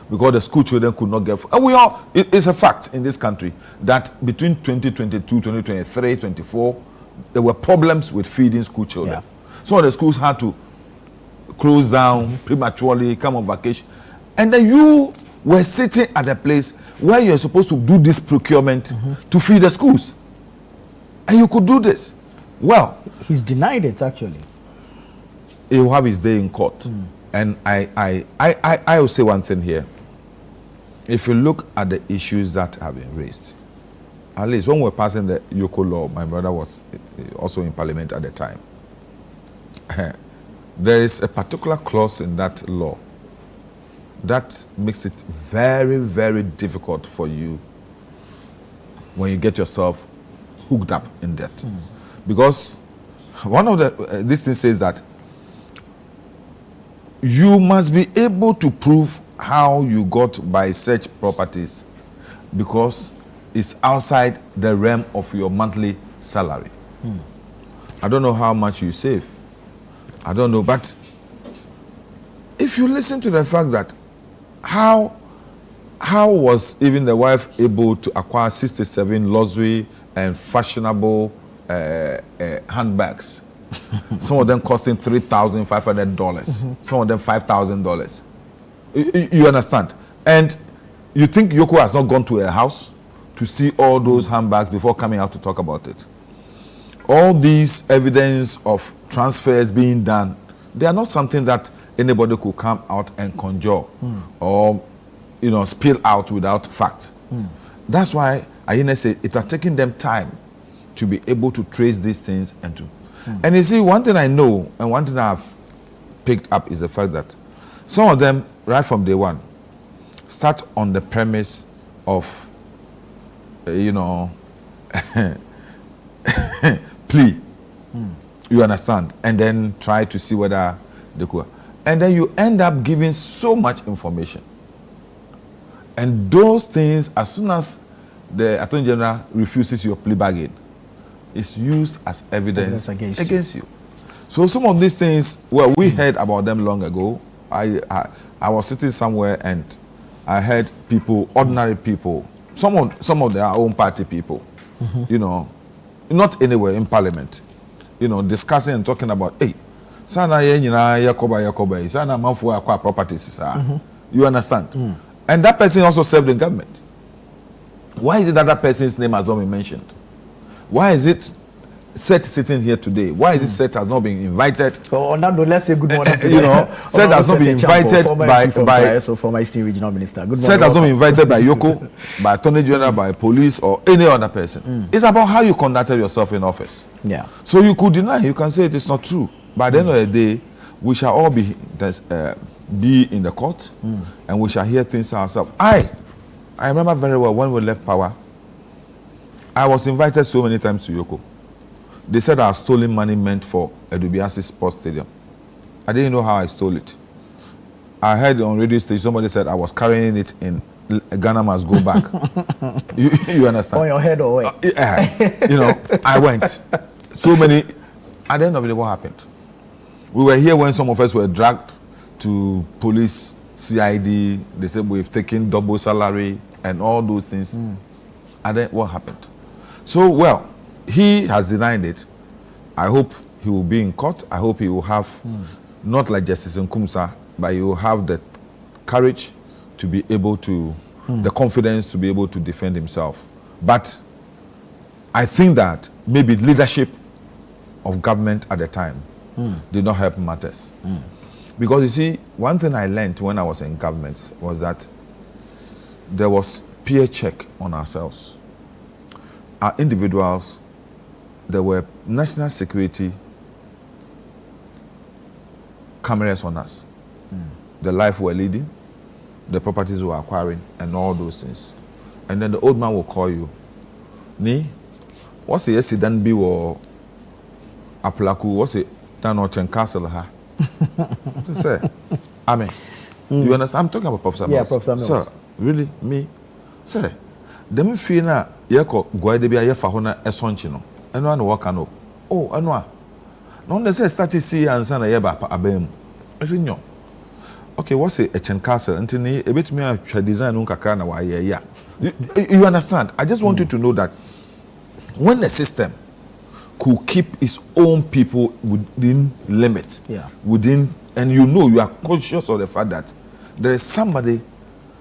S10: because the school children could not get food. And we all, it's a fact in this country that between 2022, 2023, 24, there were problems with feeding school children.
S1: Yeah.
S10: So the schools had to close down prematurely, come on vacation. And then you were sitting at a place where you're supposed to do this procurement to feed the schools. And you could do this. Well,
S1: he's denied it, actually.
S10: He will have his day in court. And I will say one thing here. If you look at the issues that have been raised, at least when we were passing the Yoko law, my brother was also in parliament at the time. There is a particular clause in that law that makes it very, very difficult for you when you get yourself hooked up in debt. Because one of the, this thing says that you must be able to prove how you got by such properties, because it's outside the realm of your monthly salary. I don't know how much you save. I don't know, but if you listen to the fact that how was even the wife able to acquire 67 luxury and fashionable handbags, some of them costing $3,500, some of them $5,000. You understand? And you think Yoko has not gone to a house to see all those handbags before coming out to talk about it? All these evidence of transfers being done, they are not something that anybody could come out and conjure or, you know, spill out without fact. That's why I say it has taken them time to be able to trace these things and to. And you see, one thing I know and one thing I've picked up is the fact that some of them, right from day one, start on the premise of, you know, plea. You understand? And then try to see whether they could. And then you end up giving so much information. And those things, as soon as the Attorney General refuses your plea bargain, it's used as evidence against you. So some of these things, well, we heard about them long ago. I was sitting somewhere and I heard people, ordinary people, some of their own party people, you know, not anywhere in parliament, you know, discussing and talking about, hey, sana yakoba, sana manfu akwa properties, you understand? And that person also served in government. Why is it that person's name has not been mentioned? Why is it Seth sitting here today? Why is it Seth has not been invited?
S1: Oh, Nando, let's say good morning to
S10: you know, Seth has not been invited by
S1: former Eastern Regional Minister. Good morning.
S10: Seth has not been invited by Yoko, by Attorney General, by police, or any other person. It's about how you conducted yourself in office.
S1: Yeah.
S10: So you could deny, you can say it is not true. By the end of the day, we shall all be in the court, and we shall hear things ourselves. I remember very well when we left power, I was invited so many times to Yoko. They said our stolen money meant for Edubiasi Sports Stadium. I didn't know how I stole it. I heard on radio station somebody said I was carrying it in Ghana must go back. you understand?
S1: On your head or what?
S10: You know, I went. So many. At the end of the day, what happened? We were here when some of us were dragged to police, CID. They said we've taken double salary and all those things. And then what happened? So, well, he has denied it. I hope he will be in court. I hope he will have, not like Justice Nkumsa, but he will have the courage to be able to, the confidence to be able to defend himself. But I think that maybe leadership of government at the time did not help matters. Because you see, one thing I learned when I was in government was that there was peer check on ourselves. Our individuals, there were national security cameras on us. The life we're leading, the properties we're acquiring, and all those things. And then the old man will call you. Ni, what's the accident be or Apulaku, what's it down on Castle? Ha? To say, I mean, you understand? I'm talking about Professor Mills.
S1: Yeah, Professor Mills.
S10: Sir, really, me? Sir, them feel na yeko guaidebia ye fahona esonchino. And one work no. Oh, anwa. No, they say start to see and sana yeba abem. I say no. Okay, what's a Castle? Until ni a bit me a design unkakra na wa yeah. You understand? I just want you to know that when the system could keep its own people within limits, and you are conscious of the fact that there is somebody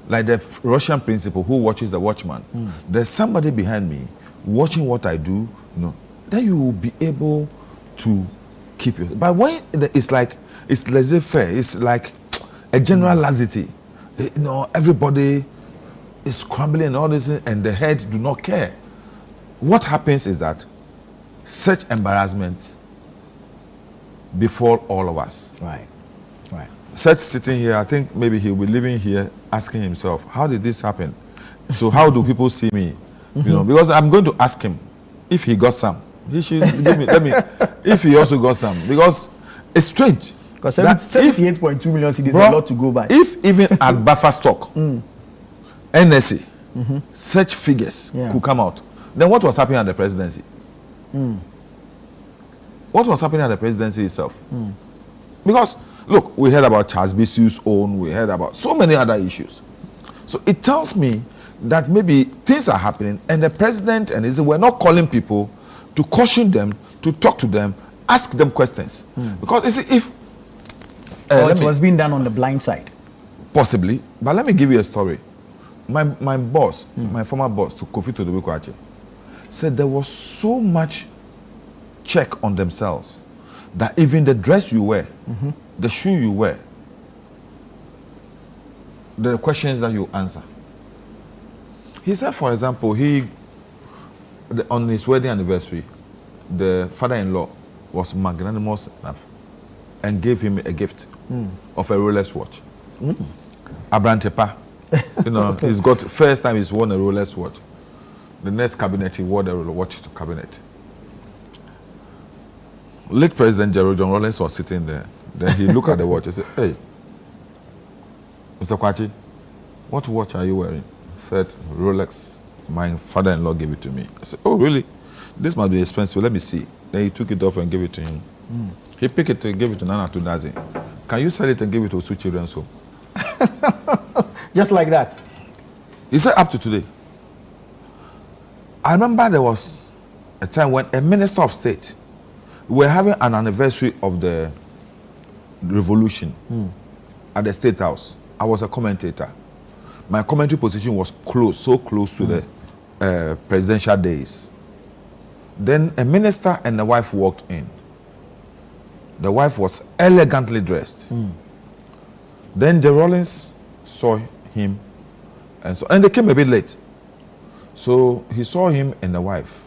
S10: like the Russian principle who watches the watchman. There's somebody behind me watching what I do, then you will be able to keep it. But when it's like, it's laissez-faire, it's like a general laxity. Everybody is scrambling and all this, and the heads do not care. What happens is that such embarrassments befall all of us.
S1: Right.
S10: Such sitting here, I think maybe he'll be living here asking himself, how did this happen? So how do people see me? Because I'm going to ask him if he got some. He should give me, if he also got some. Because it's strange.
S1: Because 78.2 million cedis is a lot to go by.
S10: If even at buffer stock, NSA, such figures could come out, then what was happening at the presidency? What was happening at the presidency itself? Because, look, we heard about Charles Bisu's own, we heard about so many other issues. So it tells me that maybe things are happening and the president and his were not calling people to caution them, to talk to them, ask them questions. Because you see, if...
S1: it was being done on the blind side.
S10: Possibly. But let me give you a story. My boss, my former boss, Kofi Todobiko, said there was so much check on themselves that even the dress you wear, the shoe you wear, the questions that you answer. He said, for example, on his wedding anniversary, the father-in-law was magnanimous enough and gave him a gift of a Rolex watch. Abrantepa, he's got first time he's worn a Rolex watch. The next cabinet he wore the watch to cabinet. Late President Gerald John Rawlings was sitting there. Then he looked at the watch and said, "Hey, Mr. Kwachi, what watch are you wearing?" He said, "Rolex. My father-in-law gave it to me." I said, "Oh, really? This must be expensive. Let me see." Then he took it off and gave it to him. He picked it and gave it to Nana Tudazi. "Can you sell it and give it to Osu Children's Home?"
S1: Just like that.
S10: He said, "Up to today." I remember there was a time when a minister of state, we were having an anniversary of the revolution at the State House. I was a commentator. My commentary position was so close to the presidential days. Then a minister and the wife walked in. The wife was elegantly dressed. Then the Rawlings saw him, and they came a bit late. So he saw him and the wife.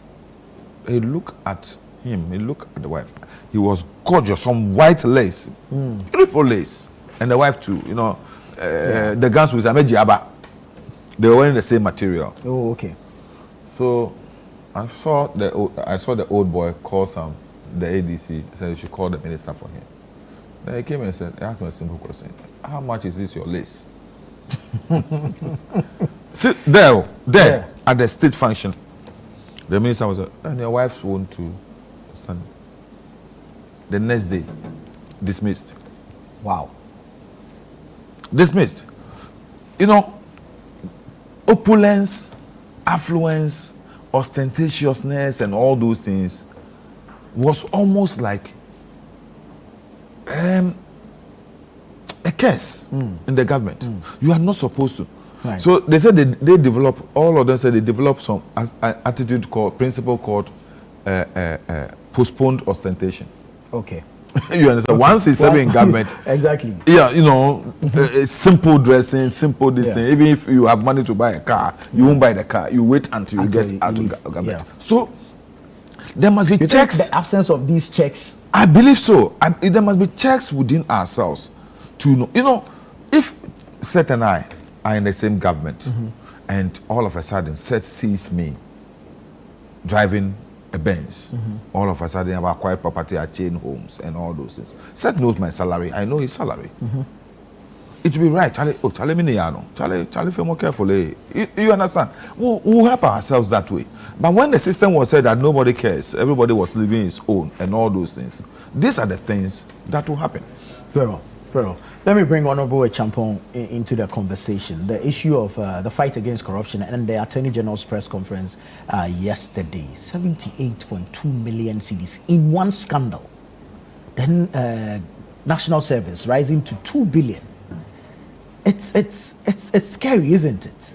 S10: He looked at him, he looked at the wife. He was gorgeous, some white lace, beautiful lace. And the wife too, the guns with Ameji Abba. They were wearing the same material.
S1: Oh, okay.
S10: So I saw the old boy call the ADC, said you should call the minister for him. Then he came and said, asked him a simple question: how much is this your lace? Sit there at the state function. The minister was like, and your wife want to stand. The next day, dismissed.
S1: Wow.
S10: Dismissed. You know, opulence, affluence, ostentatiousness, and all those things was almost like a curse in the government. You are not supposed to.
S1: Right.
S10: So they said they develop, all of them said they developed some attitude principle called postponed ostentation.
S1: Okay.
S10: You understand? Once he's serving in government,
S1: exactly.
S10: Yeah, you know, simple dressing, simple this thing. Even if you have money to buy a car, you won't buy the car. You wait until you get out of government. Yeah. So there must be checks.
S1: The absence of these checks.
S10: I believe so. There must be checks within ourselves to know. You know, if Seth and I are in the same government, and all of a sudden Seth sees me driving a Benz, all of a sudden I've acquired property at chain homes and all those things. Seth knows my salary. I know his salary. It will be right. Charlie, be more carefully. You understand? We'll help ourselves that way. But when the system was said that nobody cares, everybody was living his own and all those things, these are the things that will happen.
S1: Very well. Let me bring Honorable Champon into the conversation. The issue of the fight against corruption and the Attorney General's press conference yesterday. 78.2 million cedis in one scandal. Then national service rising to 2 billion. It's scary, isn't it?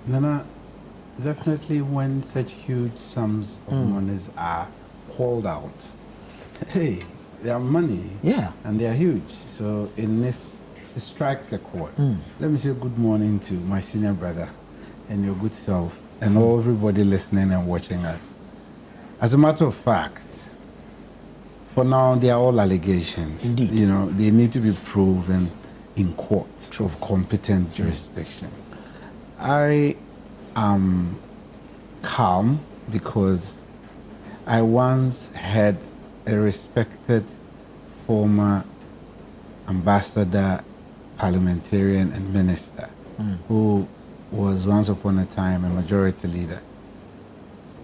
S11: Nana, definitely when such huge sums of monies are called out, hey, they are money, and they are huge. So in this, it strikes a chord. Let me say good morning to my senior brother and your good self and everybody listening and watching us. As a matter of fact, for now, they are all allegations.
S1: Indeed.
S11: You know, they need to be proven in court of competent jurisdiction. I am calm because I once had a respected former ambassador, parliamentarian, and minister who was once upon a time a majority leader,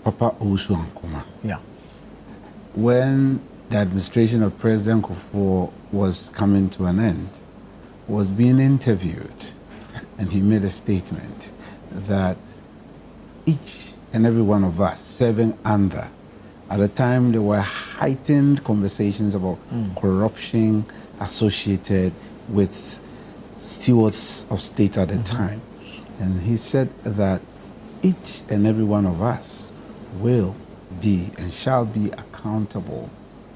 S11: Papa Owusu Ankuma.
S1: Yeah.
S11: When the administration of President Kufuor was coming to an end, was being interviewed, and he made a statement that each and every one of us serving under, at the time there were heightened conversations about corruption associated with stewards of state at the time. And he said that each and every one of us will be and shall be accountable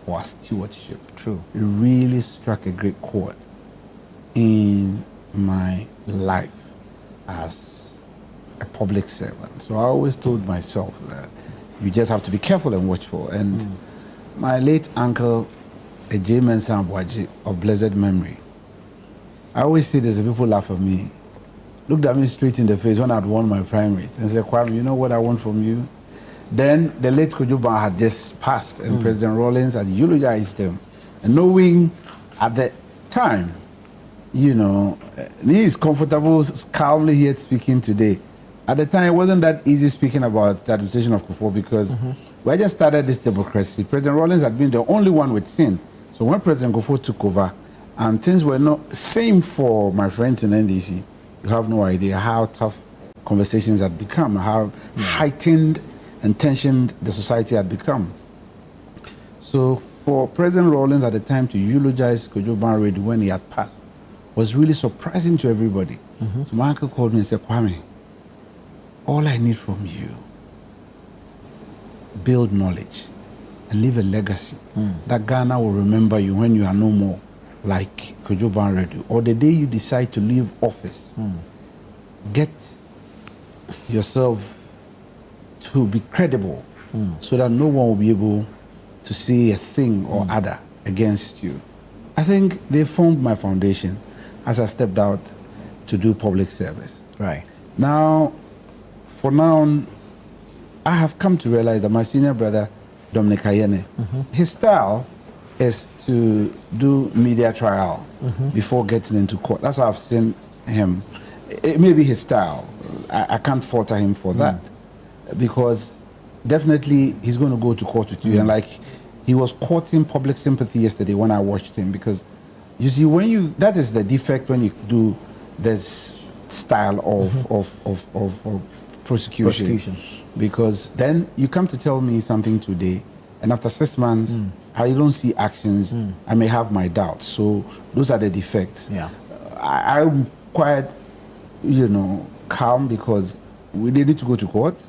S11: for our stewardship.
S1: True.
S11: It really struck a great chord in my life as a public servant. So I always told myself that you just have to be careful and watchful. And my late uncle, J. Mensah Abwaji, of blessed memory, I always see this, people laugh at me, looked at me straight in the face when I'd won my primaries and said, Kwame, you know what I want from you? Then the late Kojuban had just passed and President Rawlings had eulogized him. And knowing at the time, you know, he is comfortable, calmly here speaking today. At the time, it wasn't that easy speaking about the administration of Kufuor because we just started this democracy. President Rawlings had been the only one with sin. So when President Kufuor took over, and things were not same for my friends in NDC, you have no idea how tough conversations had become, how heightened and tensioned the society had become. So for President Rawlings at the time to eulogize Kojo Banred when he had passed was really surprising to everybody. So my uncle called me and said, Kwame, all I need from you, build knowledge and leave a legacy that Ghana will remember you when you are no more like Kojo Banred, or the day you decide to leave office. Get yourself to be credible so that no one will be able to say a thing or other against you. I think they formed my foundation as I stepped out to do public service.
S1: Right.
S11: Now, for now, I have come to realize that my senior brother, Dominic Ayene, his style is to do media trial before getting into court. That's how I've seen him. It may be his style. I can't faulter him for that, because definitely he's going to go to court with you. And like, he was courting public sympathy yesterday when I watched him, because you see, that is the defect when you do this style of prosecution. Because then you come to tell me something today, and after 6 months, I don't see actions. I may have my doubts. So those are the defects.
S1: Yeah.
S11: I'm quite, calm, because we need to go to court.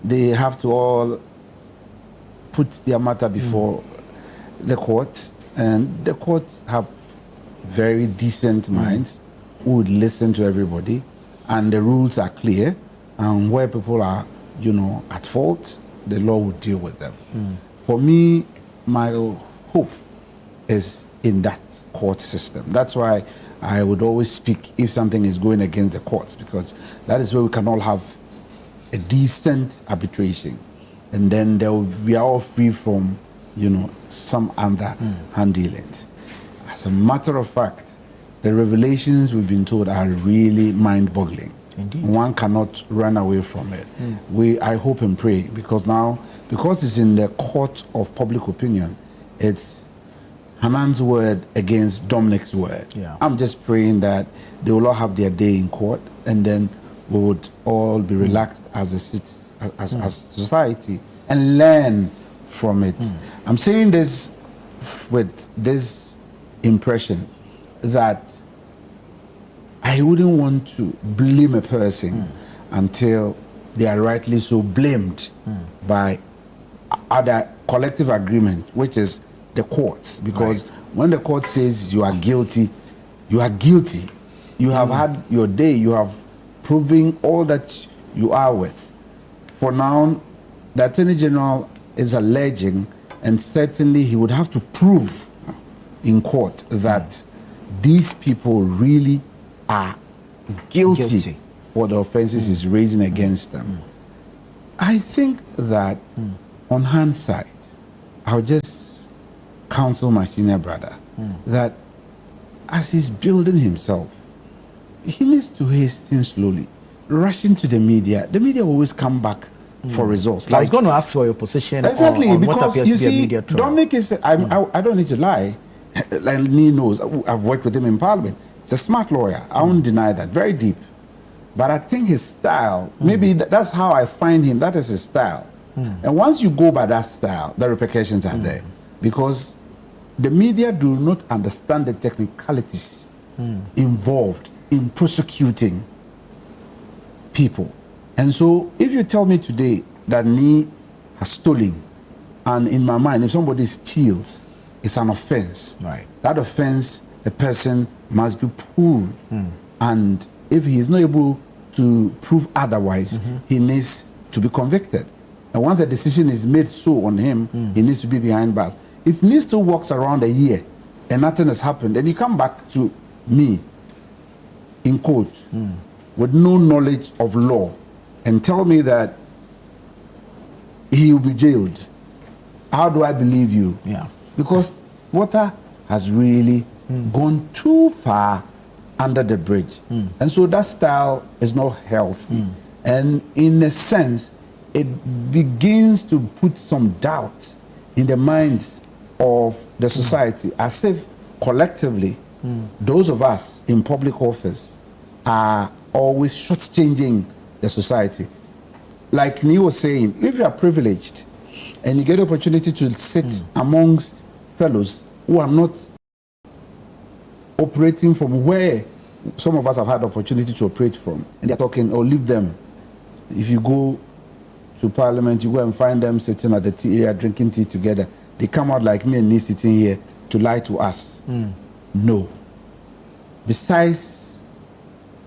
S11: They have to all put their matter before the court, and the courts have very decent minds who would listen to everybody, and the rules are clear, and where people are, at fault, the law will deal with them. For me, my hope is in that court system. That's why I would always speak if something is going against the courts, because that is where we can all have a decent arbitration, and then we are all free from, some underhand dealings. As a matter of fact, the revelations we've been told are really mind-boggling.
S1: Indeed.
S11: One cannot run away from it. I hope and pray, because it's in the court of public opinion, it's Hanan's word against Dominic's word.
S1: Yeah.
S11: I'm just praying that they will all have their day in court, and then we would all be relaxed as a society and learn from it. I'm saying this with this impression that I wouldn't want to blame a person until they are rightly so blamed by other collective agreement, which is the courts. Because when the court says you are guilty, you are guilty. You have had your day. You have proven all that you are with. For now, the Attorney General is alleging, and certainly he would have to prove in court that these people really are guilty for the offenses he's raising against them. I think that on hindsight, I'll just counsel my senior brother that as he's building himself, he needs to hasten slowly. Rushing to the media will always come back for results.
S1: I was going to ask for your position
S11: exactly,
S1: on
S11: because
S1: what appears
S11: you
S1: to be a
S11: see,
S1: media trial.
S11: Dominic is, I don't need to lie, like he knows, I've worked with him in Parliament. He's a smart lawyer, I won't deny that, very deep. But I think his style, maybe that's how I find him, that is his style. And once you go by that style, the repercussions are there. Because the media do not understand the technicalities involved in prosecuting people. And so if you tell me today that Ni has stolen, and in my mind, if somebody steals, it's an offense.
S1: Right.
S11: That offense, the person must be pulled. And if he is not able to prove otherwise, he needs to be convicted. And once a decision is made so on him, he needs to be behind bars. If Ni still walks around a year and nothing has happened, and you come back to me in court with no knowledge of law and tell me that he will be jailed, how do I believe you?
S1: Yeah.
S11: Because water has really gone too far under the bridge. And so that style is not healthy. And in a sense, it begins to put some doubt in the minds of the society, as if collectively, those of us in public office are always shortchanging the society. Like Ni was saying, if you are privileged and you get the opportunity to sit amongst fellows who are not operating from where some of us have had the opportunity to operate from, and they're talking, oh, leave them. If you go to Parliament, you go and find them sitting at the tea area drinking tea together. They come out like me and Ni sitting here to lie to us. No. Besides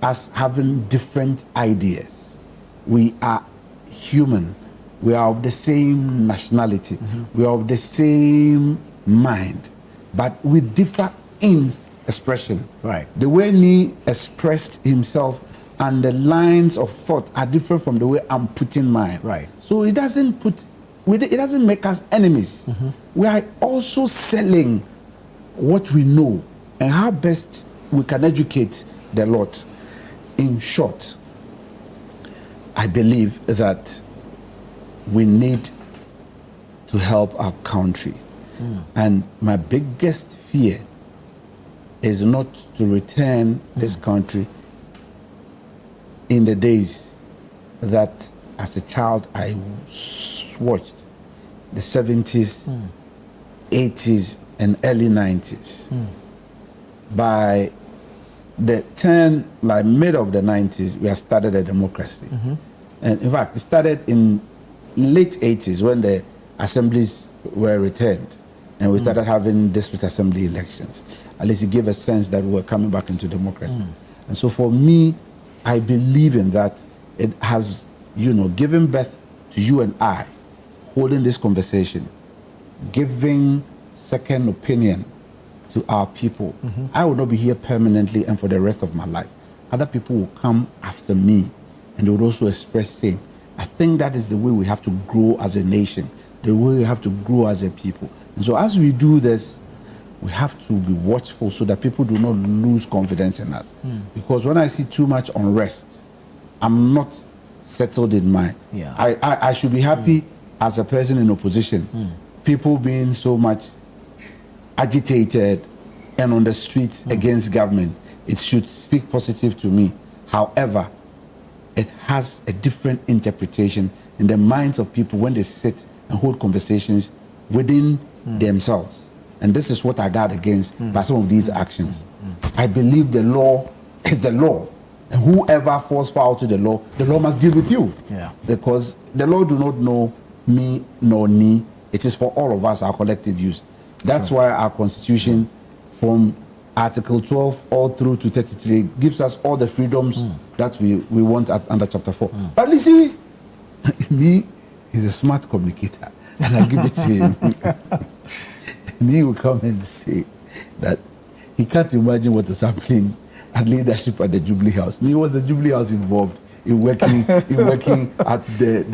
S11: us having different ideas, we are human. We are of the same nationality. We are of the same mind. But we differ in expression.
S1: Right.
S11: The way Ni expressed himself and the lines of thought are different from the way I'm putting mine.
S1: Right.
S11: So it doesn't make us enemies. We are also selling what we know and how best we can educate the lot. In short, I believe that we need to help our country. And my biggest fear is not to return this country in the days that as a child I watched, the 70s, 80s, and early 90s. By the mid of the 90s, we had started a democracy. And in fact, it started in late 80s when the assemblies were returned and we started having district assembly elections. At least it gave a sense that we were coming back into democracy. And so for me, I believe in that. It has, given birth to you and I, holding this conversation, giving second opinion to our people. I will not be here permanently and for the rest of my life. Other people will come after me and they will also express same. I think that is the way we have to grow as a nation, the way we have to grow as a people. And so as we do this, we have to be watchful so that people do not lose confidence in us. Because when I see too much unrest, I'm not settled in mind. I should be happy as a person in opposition. People being so much agitated and on the streets against government, it should speak positive to me. However, it has a different interpretation in the minds of people when they sit and hold conversations within themselves. And this is what I guard against by some of these actions. I believe the law is the law. And whoever falls foul to the law must deal with you. Because the law do not know me nor me. It is for all of us, our collective use. That's why our constitution, from Article 12 all through to 33, gives us all the freedoms that we want under Chapter 4. But you see, me is a smart communicator, and I give it to him. Me will come and say that he can't imagine what was happening at leadership at the Jubilee House. Me, was the Jubilee House involved in working at the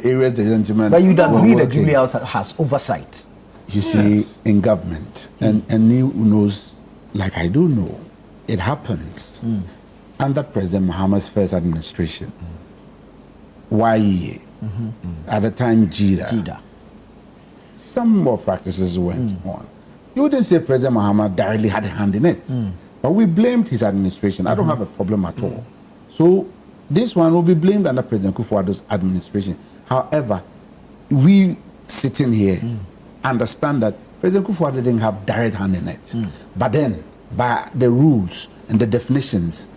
S11: areas the gentlemen.
S1: But you don't agree the Jubilee House has oversight.
S11: You see, in government, and he knows, like I do know, it happens under President Mahama's first administration. YEA, at the time JIDA. Some more practices went on. You wouldn't say President Mahama directly had a hand in it, but we blamed his administration. I don't have a problem at all. So this one will be blamed under President Kufuor's administration. However, we sitting here understand that President Kufuor didn't have direct hand in it. But then, by the rules and the definitions,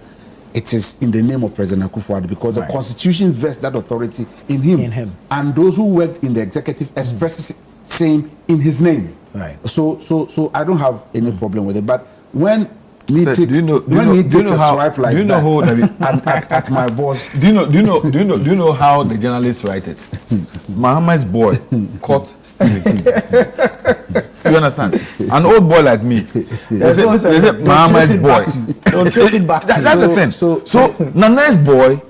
S11: it is in the name of President Kufuor because the Constitution vests that authority in him. And those who worked in the executive express same in his name. So I don't have any problem with it. But when me takes a swipe like that at my boss.
S10: Do you know how the journalists write it? Mahama's boy caught stealing. You understand? An old boy like me. They say Mahama's boy.
S1: Don't trace it back.
S10: That's the thing. So Nana's boy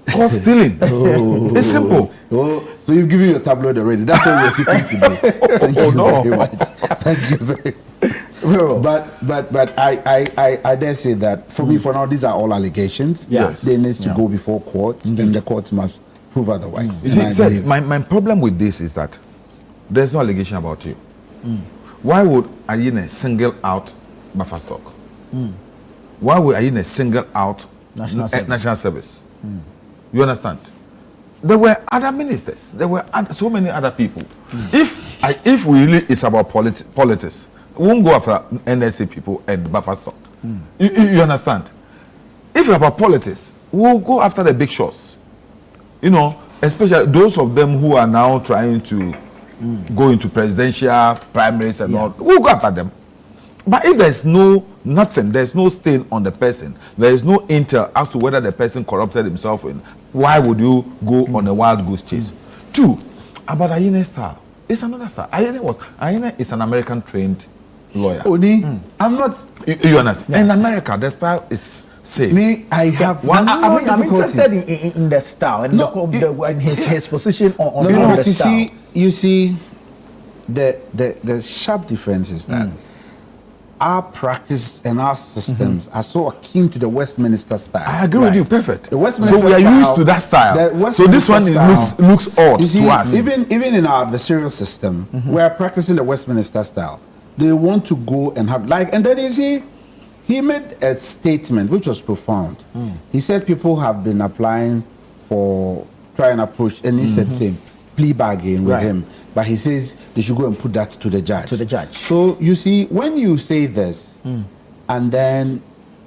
S10: caught stealing. It's simple.
S11: So you've given your tabloid already. That's what we're seeking today. Thank you very much. Thank you very much. But I dare say that for me, for now, these are all allegations. They need to go before court, and the court must prove otherwise.
S10: My problem with this is that there's no allegation about you. Why would Ayine single out buffer stock? Why would Ayine single out national service? You understand? There were other ministers. There were so many other people. If really it's about politics, we won't go after NSA people and buffer stock. You understand? If it's about politics, we'll go after the big shots. Especially those of them who are now trying to go into presidential primaries and all. We'll go after them. But if there's nothing, there's no stain on the person, there is no intel as to whether the person corrupted himself, why would you go on a wild goose chase? Two, about Ayene's style. It's another style. Ayene is an American trained lawyer.
S11: Oni, I'm not.
S10: You understand? In America, the style is safe.
S11: Me, I have
S1: Well,
S11: one.
S1: I'm interested in the style and and his position on
S11: No,
S1: the style.
S11: you see, the sharp difference is that our practice and our systems are so akin to the Westminster style.
S10: I agree with you, perfect.
S11: The Westminster
S10: so we are
S11: style,
S10: used to that style. So this one looks odd
S11: you see,
S10: to us.
S11: Even in our adversarial system, we are practicing the Westminster style. They want to go and have and then you see, he made a statement which was profound. He said people have been applying for try and approach, and he said same plea bargain with him. But he says they should go and put that to the judge. So you see, when you say this, and then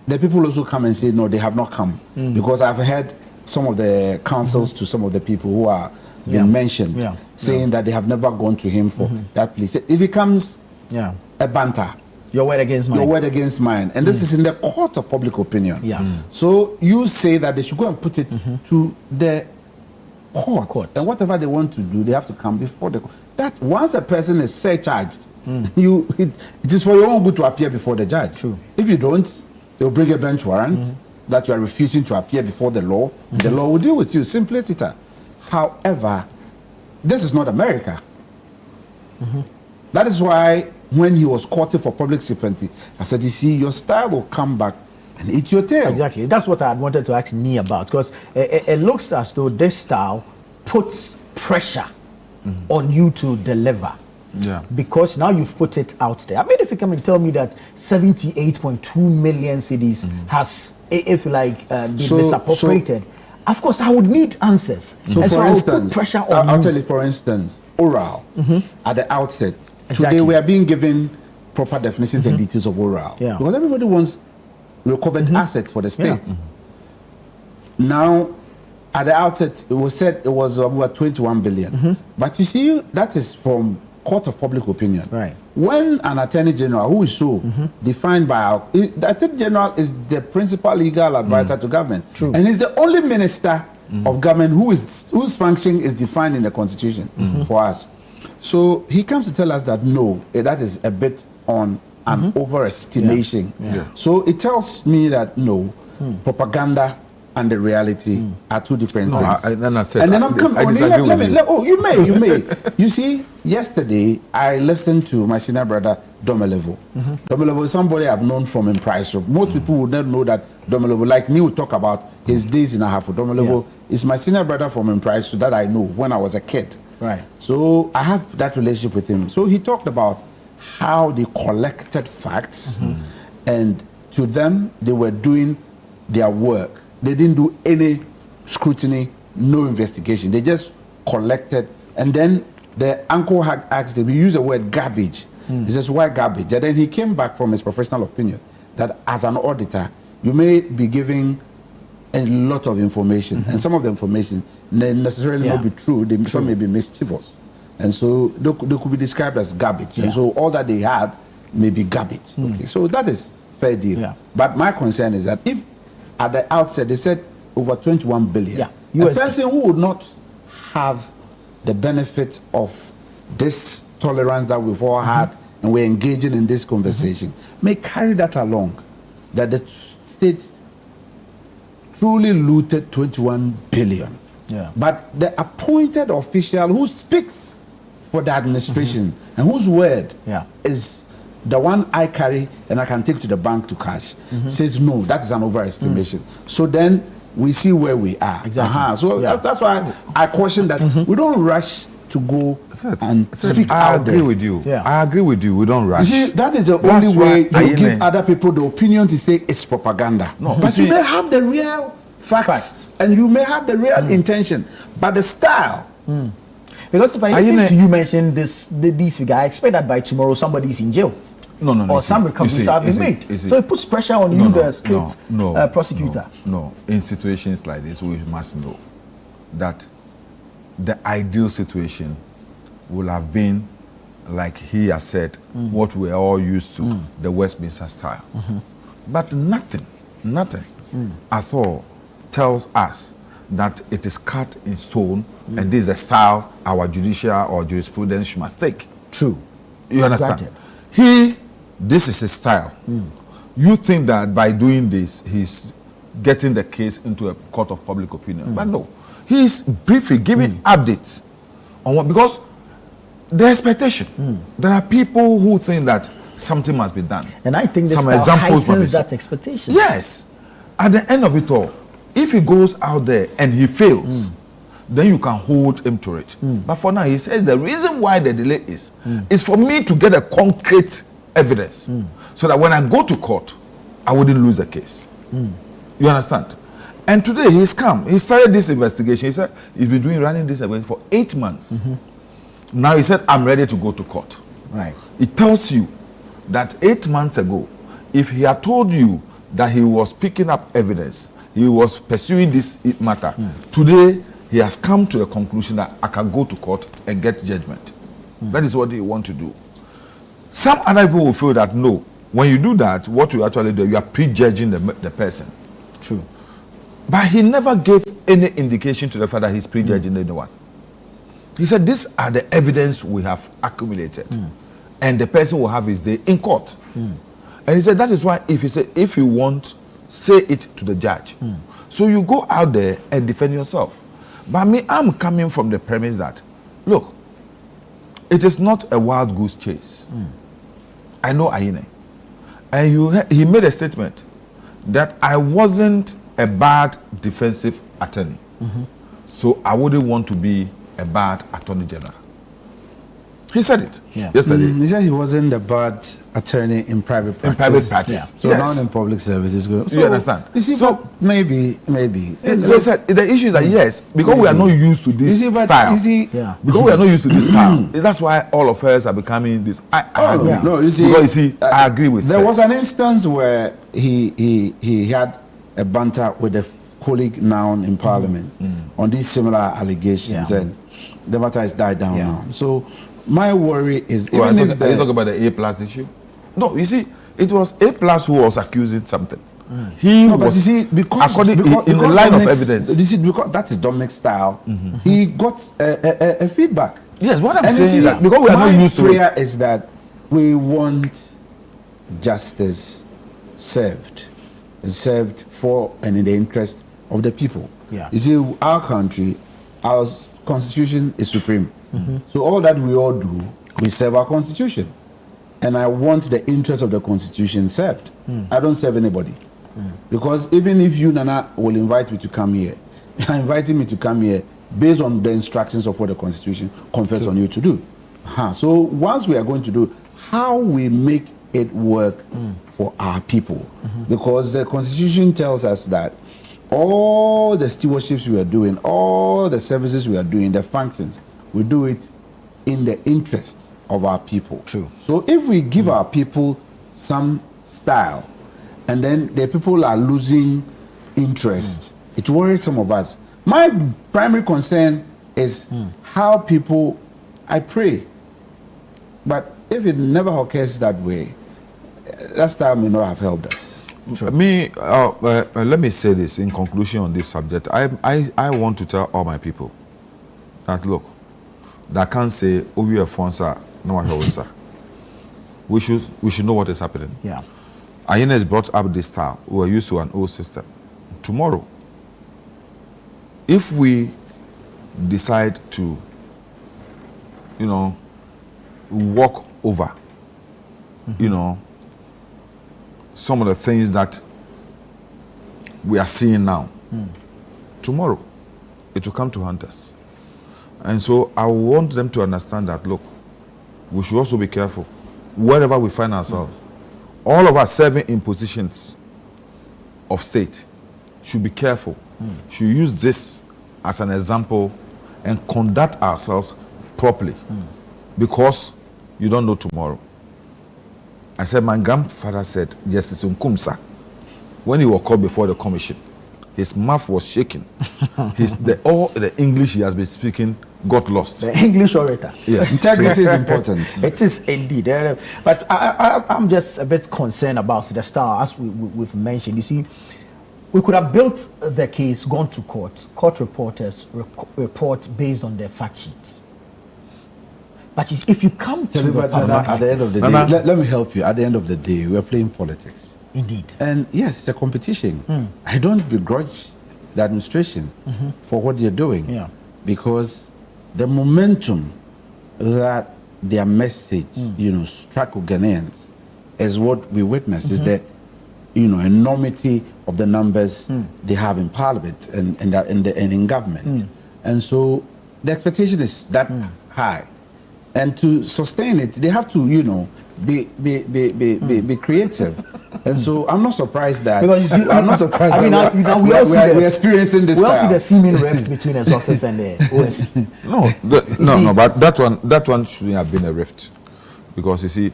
S11: the people also come and say, no, they have not come. Because I've heard some of the counsels to some of the people who are being mentioned, saying that they have never gone to him for that plea. It becomes a banter.
S1: Your word against mine.
S11: Your word against mine. And this is in the court of public opinion. So you say that they should go and put it to the court. And whatever they want to do, they have to come before the court. That once a person is surcharged, it is for your own good to appear before the judge.
S1: True.
S11: If you don't, they'll bring a bench warrant that you are refusing to appear before the law. The law will deal with you. Simpliciter. However, this is not America. That is why when he was courted for public sympathy, I said, you see, your style will come back and eat your tail.
S1: Exactly. That's what I wanted to ask me about, because it looks as though this style puts pressure on you to deliver. Because now you've put it out there. I mean, if you come and tell me that 78.2 million cedis has, if you like, been misappropriated, of course, I would need answers.
S11: So,
S1: and
S11: for instance,
S1: put pressure on
S11: I'll tell you, for instance, oral at the outset. Today, we are being given proper definitions and details of oral. Because everybody wants recovered assets for the state. Now, at the outset, it was said it was about 21 billion. But you see, that is from court of public opinion. When an attorney general who is so defined by our, the attorney general is the principal legal advisor to government, and he's the only minister of government whose function is defined in the constitution for us. So he comes to tell us that no, that is a bit on an overestimation. So it tells me that no, propaganda and the reality are two different things. And then I'm coming. You may. You see, yesterday I listened to my senior brother Domelevo. Domelevo is somebody I've known from Price. Most people would not know that Domelevo, like me, would talk about his days in Ahafo. Domelevo is my senior brother from Price that I know when I was a kid. So I have that relationship with him. So he talked about how they collected facts, and to them they were doing their work. They didn't do any scrutiny, no investigation. They just collected, and then the uncle had asked him, he used the word garbage. He says, why garbage? And then he came back from his professional opinion that as an auditor, you may be giving a lot of information, and some of the information may necessarily not be true. Some may be mischievous, and so they could be described as garbage. And so all that they had may be garbage. Okay, so that is fair deal. But my concern is that if at the outset they said over 21 billion, a person who would not have the benefit of this tolerance that we've all had and we're engaging in this conversation may carry that along, that the state truly looted 21 billion. But the appointed official who speaks for the administration and whose word is the one I carry and I can take to the bank to cash, says no, that is an overestimation. So then we see where we are. So that's why I caution that we don't rush to go and speak out there.
S10: I agree with you. I agree with you. We don't rush.
S11: You see, that is the only way you give other people the opinion to say it's propaganda. But you may have the real facts and you may have the real intention, but the style.
S1: Because if I listen to you mention these figures, I expect that by tomorrow somebody is in jail. Or some recoveries have been made. So it puts pressure on you, the state prosecutor.
S10: No, in situations like this, we must know that the ideal situation will have been, like he has said, what we're all used to, the Westminster style. But nothing at all tells us that it is cut in stone and this is a style our judicial or jurisprudence must take.
S1: True.
S10: You understand? He this is his style. You think that by doing this, he's getting the case into a court of public opinion. But no, he's briefly giving updates on what, because the expectation. There are people who think that something must be done.
S1: And I think this
S10: some examples must be
S1: that expectation.
S10: Yes. At the end of it all, if he goes out there and he fails, then you can hold him to it. But for now, he says the reason why the delay is for me to get a concrete evidence so that when I go to court, I wouldn't lose the case. You understand? And today he's come. He started this investigation. He said he's been running this event for 8 months. Now he said, I'm ready to go to court.
S1: Right.
S10: It tells you that 8 months ago, if he had told you that he was picking up evidence, he was pursuing this matter, today he has come to a conclusion that I can go to court and get judgment. That is what they want to do. Some other people will feel that no, when you do that, what you actually do, you are prejudging the person.
S1: True.
S10: But he never gave any indication to the fact that he's prejudging anyone. He said, these are the evidence we have accumulated. And the person will have his day in court. And he said, that is why if you want, say it to the judge. So you go out there and defend yourself. But me, I'm coming from the premise that, look, it is not a wild goose chase. I know Ayine. And he made a statement that I wasn't a bad defensive attorney. So I wouldn't want to be a bad attorney general. He said it yesterday.
S11: He said he wasn't a bad attorney in private practice.
S10: In private practice.
S11: So now in public services. So
S10: you understand?
S11: You see, so maybe.
S10: So he said the issue is that yes, because we are not used to this style. Because we are not used to this style. That's why all of us are becoming this. I agree.
S11: No, you see,
S10: because you see, I agree with.
S11: There was an instance where he had a banter with a colleague now in Parliament on these similar allegations, and the matter has died down now. So my worry is,
S10: are you talking about the A+ issue? No, you see, it was A+ who was accusing something. He was,
S11: but you see, because
S10: in the line of evidence.
S11: You see, because that is Dominic's style, he got a feedback.
S10: Yes, what I'm saying is that because we are not used to it.
S11: My prayer is that we want justice served for and in the interest of the people. You see, our country, our constitution is supreme. So all that we all do, we serve our constitution. And I want the interest of the constitution served. I don't serve anybody. Because even if you, Nana, will invite me to come here, you're inviting me to come here based on the instructions of what the constitution confers on you to do. So once we are going to do, how we make it work for our people. Because the constitution tells us that all the stewardships we are doing, all the services we are doing, the functions, we do it in the interest of our people.
S1: True.
S11: So if we give our people some style, and then the people are losing interest, it worries some of us. My primary concern is how people, I pray, but if it never occurs that way, that style may not have helped us.
S10: Sure. Let me say this in conclusion on this subject. I want to tell all my people that look, that can't say Obi Afonso no one. We should know what is happening. Ayine has brought up this style. We are used to an old system. Tomorrow, if we decide to, walk over, some of the things that we are seeing now, tomorrow, it will come to haunt us. And so I want them to understand that, look, we should also be careful wherever we find ourselves. All of us serving in positions of state should be careful. Should use this as an example and conduct ourselves properly. Because you don't know tomorrow. I said, my grandfather said, Justice Nkumsa, when he was called before the commission, his mouth was shaking. All the English he has been speaking got lost.
S1: The English orator.
S10: Yes.
S11: Integrity is important.
S1: It is indeed. But I'm just a bit concerned about the style, as we've mentioned. You see, we could have built the case, gone to court. Court reporters report based on their fact sheets. But if you come to the public
S11: at the end of the day, let me help you. At the end of the day, we're playing politics.
S1: Indeed.
S11: And yes, it's a competition. I don't begrudge the administration for what they're doing, because the momentum that their message, struck Ghanaians is what we witness, is the enormity of the numbers they have in parliament and in government. And so the expectation is that high. And to sustain it, they have to, be creative. And so I'm not surprised that.
S1: Because you see,
S11: I'm not surprised.
S1: I mean, we're
S11: experiencing this.
S1: We all see the seeming rift between his office and the OSP.
S10: No, but that one shouldn't have been a rift, because you see,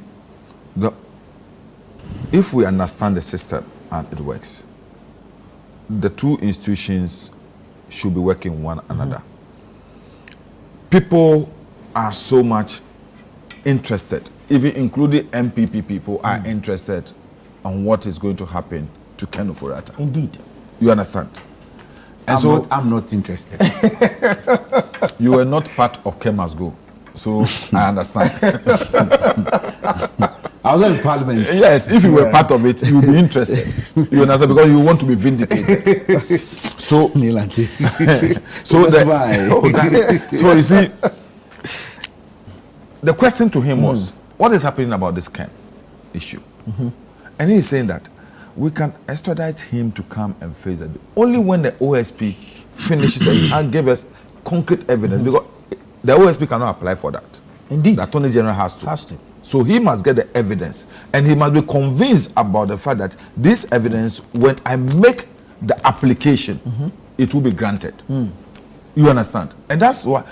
S10: if we understand the system and it works, the two institutions should be working one another. People are so much interested, even including MPP people are interested on what is going to happen to Ken Ofori-Atta.
S1: Indeed.
S10: You understand? And
S11: I'm not interested.
S10: You were not part of Ken Must Go, so I understand.
S11: I was in Parliament.
S10: Yes, if you were part of it, you would be interested. You understand? Because you want to be vindicated. So,
S11: that's why.
S10: So you see, the question to him was, what is happening about this Ken issue? And he's saying that we can extradite him to come and face it only when the OSP finishes and give us concrete evidence, because the OSP cannot apply for that.
S1: Indeed.
S10: The Attorney General has to. So he must get the evidence, and he must be convinced about the fact that this evidence, when I make the application, it will be granted. You understand? And that's why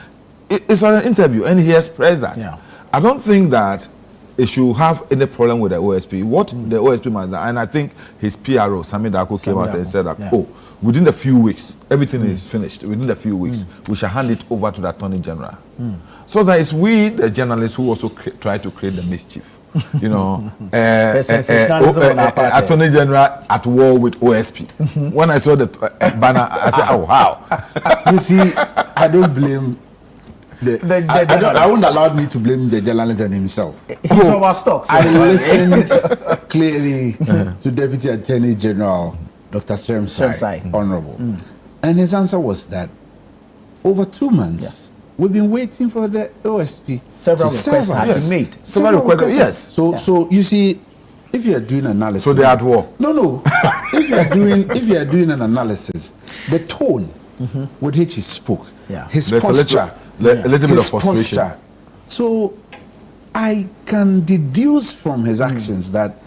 S10: it's an interview, and he expressed that.
S1: Yeah.
S10: I don't think that it should have any problem with the OSP. What the OSP must do, and I think his PRO, Sami Dako, came out and said that, within a few weeks, everything is finished. Within a few weeks, we shall hand it over to the Attorney General. So that is we, the journalists, who also try to create the mischief. Attorney General at war with OSP. When I saw the banner, I said, oh, how?
S11: You see, I don't blame I wouldn't allow me to blame the journalist and himself.
S1: He's from our stocks.
S11: I listened clearly to Deputy Attorney General Dr. Seremsai, Honorable. And his answer was that over 2 months, we've been waiting for the OSP.
S1: Several requests have been made.
S10: Several requests, yes.
S11: So you see, if you are doing analysis.
S10: So they are at war.
S11: No. if you are doing an analysis, the tone with which he spoke, his posture.
S10: A little bit of frustration.
S11: Posture. So I can deduce from his actions that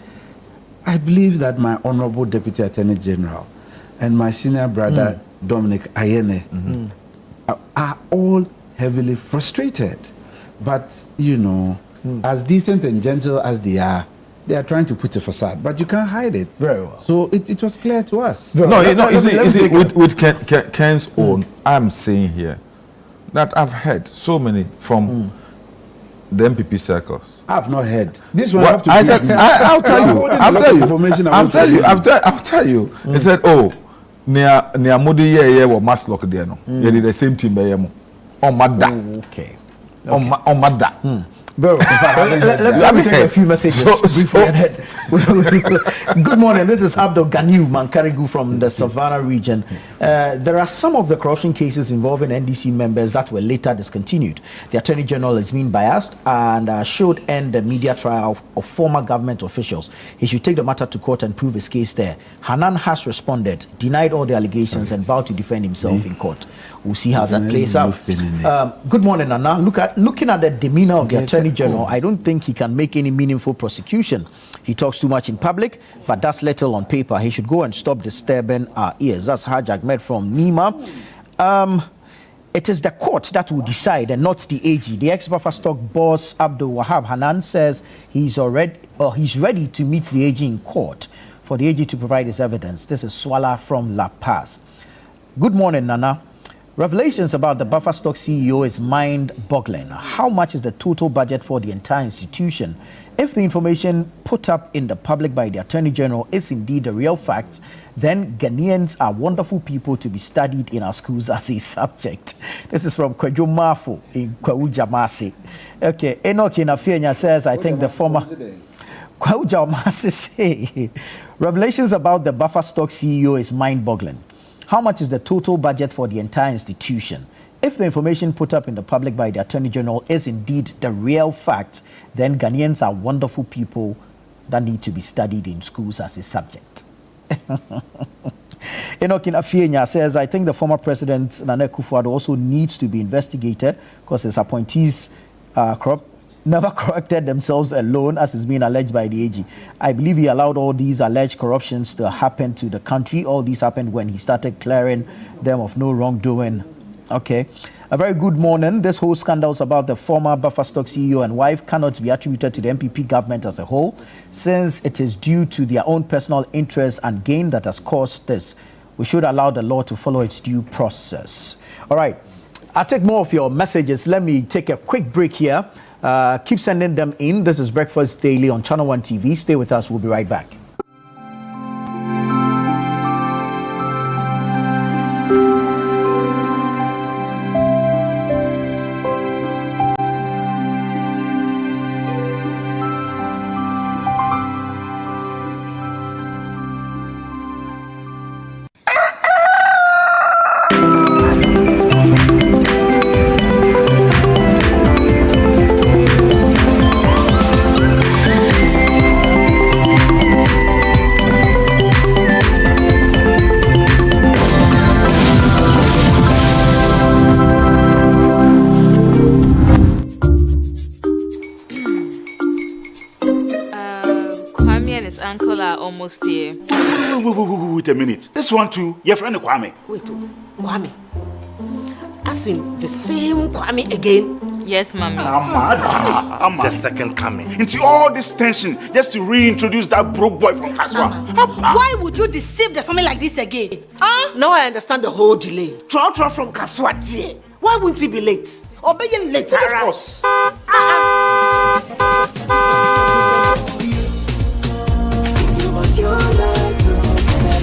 S11: I believe that my Honorable Deputy Attorney General and my senior brother Dominic Ayene are all heavily frustrated. But, as decent and gentle as they are trying to put a facade, but you can't hide it.
S1: Very well.
S11: So it was clear to us.
S10: You see, with Ken's own, I'm saying here that I've heard so many from the MPP circles.
S11: I've not heard. This one
S10: I'll tell you. He said, oh, near Modi ye was mass lock there no. You did the same team by on Mada.
S1: Okay.
S10: On Mada.
S1: Very well. Let me take a few messages briefly ahead. Good morning. This is Abdul Ganiu Mankarigu from the Savannah region. There are some of the corruption cases involving NDC members that were later discontinued. The Attorney General is being biased and should end the media trial of former government officials. He should take the matter to court and prove his case there. Hanan has responded, denied all the allegations, and vowed to defend himself in court. We'll see how that plays out. Good morning, Nana. Looking at the demeanor of the Attorney General, I don't think he can make any meaningful prosecution. He talks too much in public, but does little on paper. He should go and stop disturbing our ears. That's Haj Ahmed from Nima. It is the court that will decide and not the AG. The ex-Buffer stock boss Abdul Wahab Hanan says he's ready to meet the AG in court for the AG to provide his evidence. This is Swala from La Paz. Good morning, Nana. Revelations about the Buffer Stock CEO is mind-boggling. How much is the total budget for the entire institution? If the information put up in the public by the Attorney General is indeed the real facts, then Ghanaians are wonderful people to be studied in our schools as a subject. This is from Kwadwo Mafo in Kwawu Jamase. Okay, Enoch Inafienya says, I think the former... Kwawu Jamase say, revelations about the Buffer Stock CEO is mind-boggling. How much is the total budget for the entire institution? If the information put up in the public by the Attorney General is indeed the real fact, then Ghanaians are wonderful people that need to be studied in schools as a subject. Enoch Inafienya says, I think the former president, Nana Akufo-Addo, also needs to be investigated because his appointees never corrected themselves alone, as is being alleged by the AG. I believe he allowed all these alleged corruptions to happen to the country. All these happened when he started clearing them of no wrongdoing. Okay. A very good morning. This whole scandals about the former Buffer Stock CEO and wife cannot be attributed to the MPP government as a whole, since it is due to their own personal interest and gain that has caused this. We should allow the law to follow its due process. All right. I'll take more of your messages. Let me take a quick break here. Keep sending them in. This is Breakfast Daily on Channel 1 TV. Stay with us. We'll be right back.
S12: Almost here.
S13: Wait a minute. This one too, your friend Kwame.
S14: Wait, Kwame. As in the same Kwame again?
S12: Yes, Mommy.
S13: I'm the second coming. Into all this tension just to reintroduce that broke boy from Kaswa.
S15: Why would you deceive the family like this again?
S14: Now I understand the whole delay. Troll from Kaswa dear. Why wouldn't he be late? Or be late?
S13: Of course.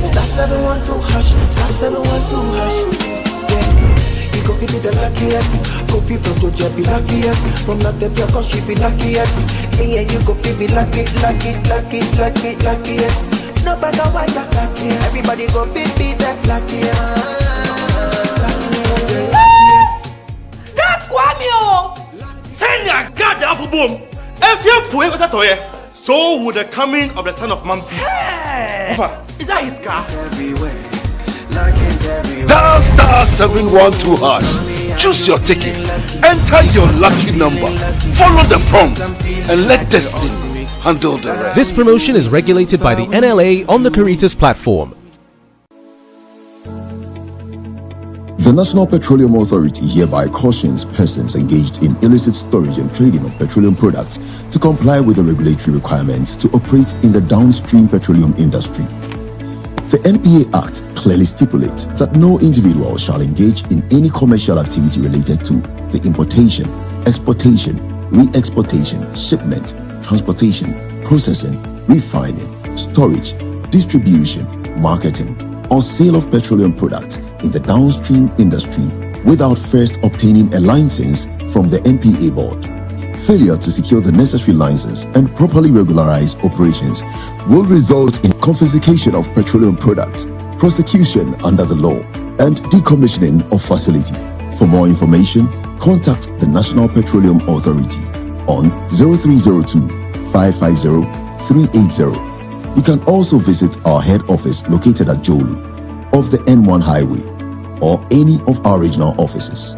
S16: Star 712 hash, star 712 hash. Yeah, you go be the luckiest. Copy from Georgia be luckiest. From not the cause she be luckiest. Yeah, you go be luckiest. No matter what you're luckiest. Everybody go be the luckiest.
S15: That's Kwame!
S13: Send your God the apple boom. If you put it toy, so would the coming of the Son of Man be. Is that his car?
S2: Dial star 712 hash. Choose your ticket. Enter your lucky number. Follow the prompts and let destiny handle the rest.
S17: This promotion is regulated by the NLA on the Caritas platform.
S18: The National Petroleum Authority hereby cautions persons engaged in illicit storage and trading of petroleum products to comply with the regulatory requirements to operate in the downstream petroleum industry. The NPA Act clearly stipulates that no individual shall engage in any commercial activity related to the importation, exportation, re-exportation, shipment, transportation, processing, refining, storage, distribution, marketing, or sale of petroleum products in the downstream industry without first obtaining a license from the NPA board. Failure to secure the necessary license and properly regularize operations will result in confiscation of petroleum products, prosecution under the law, and decommissioning of facility. For more information, contact the National Petroleum Authority on 0302 550 380. You can also visit our head office located at Jolu off the N1 highway or any of our regional offices.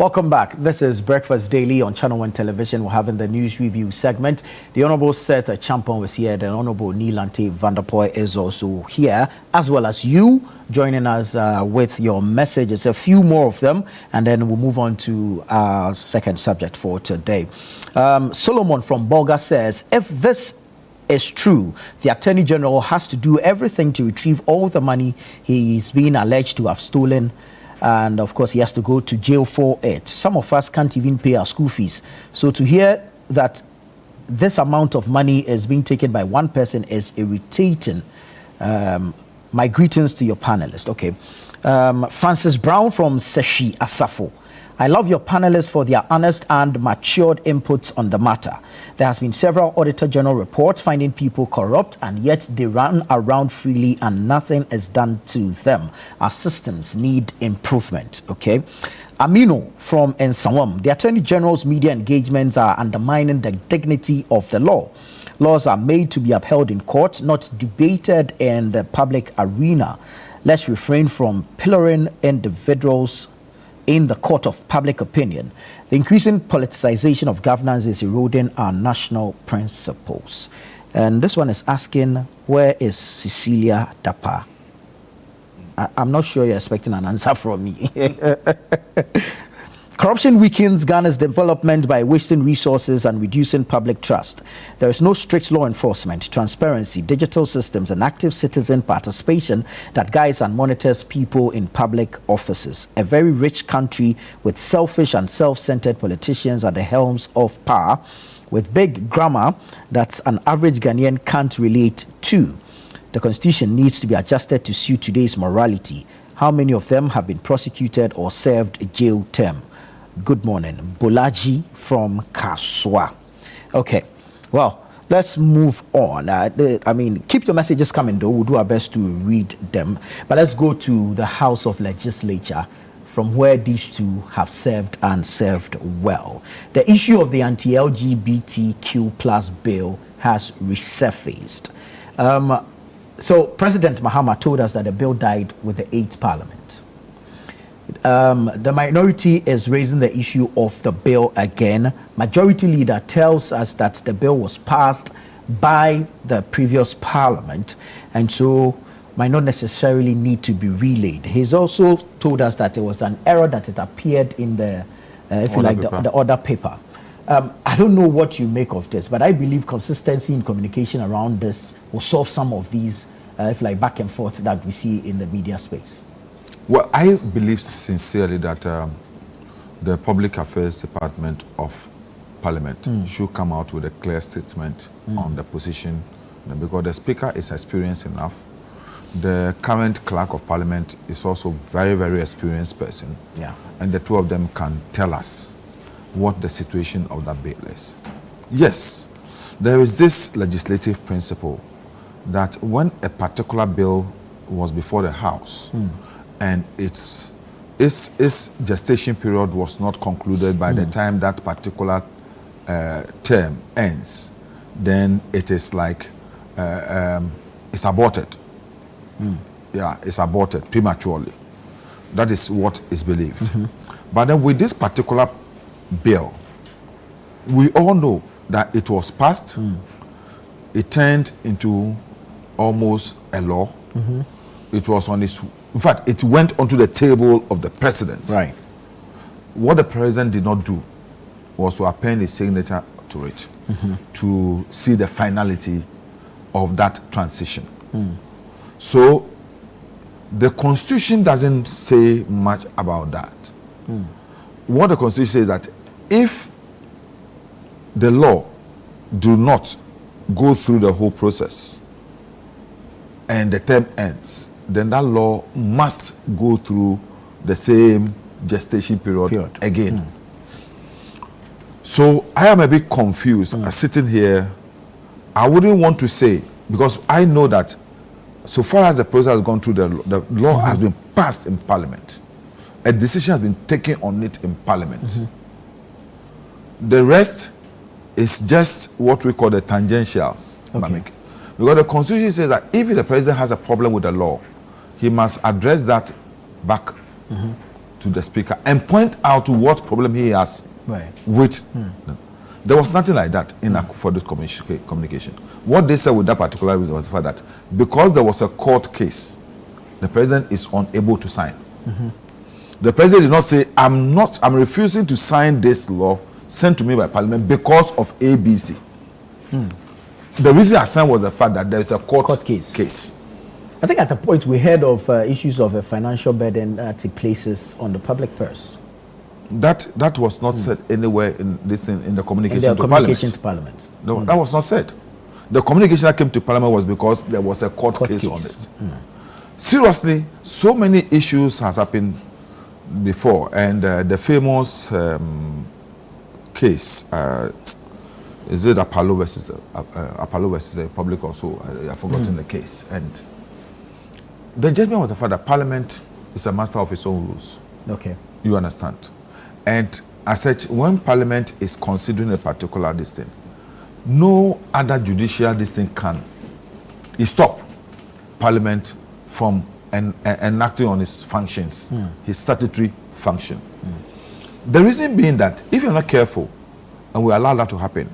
S1: Welcome back. This is Breakfast Daily on Channel 1 Television. We're having the news review segment. The Honorable Seth Champon was here. The Honorable Neelante Vanderpoy is also here, as well as you joining us with your messages. A few more of them, and then we'll move on to our second subject for today. Solomon from Bolga says, if this is true, the Attorney General has to do everything to retrieve all the money he is being alleged to have stolen. And of course, he has to go to jail for it. Some of us can't even pay our school fees. So to hear that this amount of money is being taken by one person is irritating. My greetings to your panelists. Okay. Francis Brown from Seshi Asafo. I love your panelists for their honest and matured inputs on the matter. There has been several Auditor General reports finding people corrupt, and yet they run around freely and nothing is done to them. Our systems need improvement. Okay. Amino from Ensawam. The Attorney General's media engagements are undermining the dignity of the law. Laws are made to be upheld in court, not debated in the public arena. Let's refrain from pillaring individuals in the court of public opinion. The increasing politicization of governance is eroding our national principles. And this one is asking, where is Cecilia Dapa? I'm not sure you're expecting an answer from me. Corruption weakens Ghana's development by wasting resources and reducing public trust. There is no strict law enforcement, transparency, digital systems, and active citizen participation that guides and monitors people in public offices. A very rich country with selfish and self-centered politicians at the helms of power, with big grammar that an average Ghanaian can't relate to. The constitution needs to be adjusted to suit today's morality. How many of them have been prosecuted or served a jail term? Good morning. Bolaji from Kaswa. Okay, well, let's move on. Keep your messages coming though. We'll do our best to read them. But let's go to the House of Legislature, from where these two have served and served well. The issue of the anti-LGBTQ plus bill has resurfaced. So President Mahama told us that the bill died with the 8th Parliament. The minority is raising the issue of the bill again. Majority leader tells us that the bill was passed by the previous Parliament and so might not necessarily need to be relayed. He's also told us that it was an error that it appeared in the, the order paper. I don't know what you make of this, but I believe consistency in communication around this will solve some of these, back and forth that we see in the media space.
S10: Well, I believe sincerely that the Public Affairs Department of Parliament should come out with a clear statement on the position, because the Speaker is experienced enough. The current Clerk of Parliament is also very, very experienced person.
S1: Yeah.
S10: And the two of them can tell us what the situation of that bill is. Yes, there is this legislative principle that when a particular bill was before the House, and its gestation period was not concluded by the time that particular term ends, then it is like it's aborted. Yeah, it's aborted prematurely. That is what is believed. But then with this particular bill, we all know that it was passed. It turned into almost a law. It was on its, in fact, it went onto the table of the president.
S1: Right.
S10: What the president did not do was to append his signature to it to see the finality of that transition. So the Constitution doesn't say much about that. What the Constitution says is that if the law do not go through the whole process and the term ends, then that law must go through the same gestation period again. So I am a bit confused. Sitting here, I wouldn't want to say, because I know that so far as the process has gone through, the law has been passed in Parliament. A decision has been taken on it in Parliament. The rest is just what we call the tangentials. Because the Constitution says that if the president has a problem with the law, he must address that back to the speaker and point out what problem he has with. There was nothing like that in for this communication. What they said with that particular reason was the fact that because there was a court case, the president is unable to sign. The president did not say, I'm refusing to sign this law sent to me by Parliament because of ABC. The reason I signed was the fact that there is a court case.
S1: I think at the point we heard of issues of a financial burden that it places on the public purse.
S10: That was not said anywhere in this thing, in the communication,
S1: to Parliament.
S10: No, that was not said. The communication that came to Parliament was because there was a court case on it. Seriously, so many issues has happened before, and the famous case, is it Apollo versus the Republic or so? I've forgotten the case. And the judgment was the fact that Parliament is a master of its own rules.
S1: Okay.
S10: You understand? And as such, when Parliament is considering a particular thing, no other judicial thing can stop Parliament from enacting on its functions, his statutory function. The reason being that if you're not careful and we allow that to happen,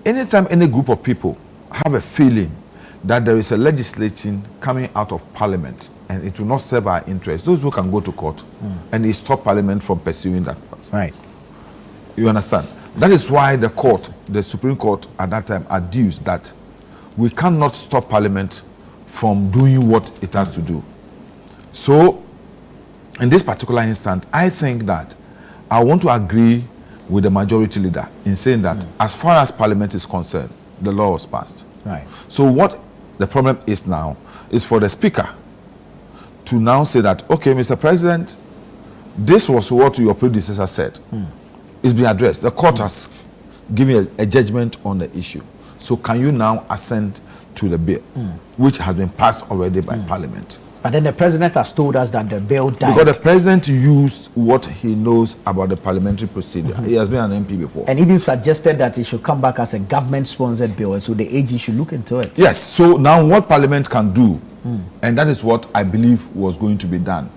S10: anytime any group of people have a feeling that there is a legislation coming out of Parliament and it will not serve our interests, those who can go to court and they stop Parliament from pursuing that.
S1: Right.
S10: You understand? That is why the court, the Supreme Court at that time, adduced that we cannot stop Parliament from doing what it has to do. So, in this particular instance, I think that I want to agree with the majority leader in saying that as far as Parliament is concerned, the law was passed.
S1: Right.
S10: So what the problem is now is for the Speaker to now say that, okay, Mr. President, this was what your predecessor said. It's been addressed. The court has given a judgment on the issue. So can you now assent to the bill, which has been passed already by Parliament?
S1: But then the president has told us that the bill died.
S10: Because the president used what he knows about the parliamentary procedure. He has been an MP before.
S1: And even suggested that it should come back as a government-sponsored bill, and so the AG should look into it.
S10: Yes, so now what Parliament can do, and that is what I believe was going to be done.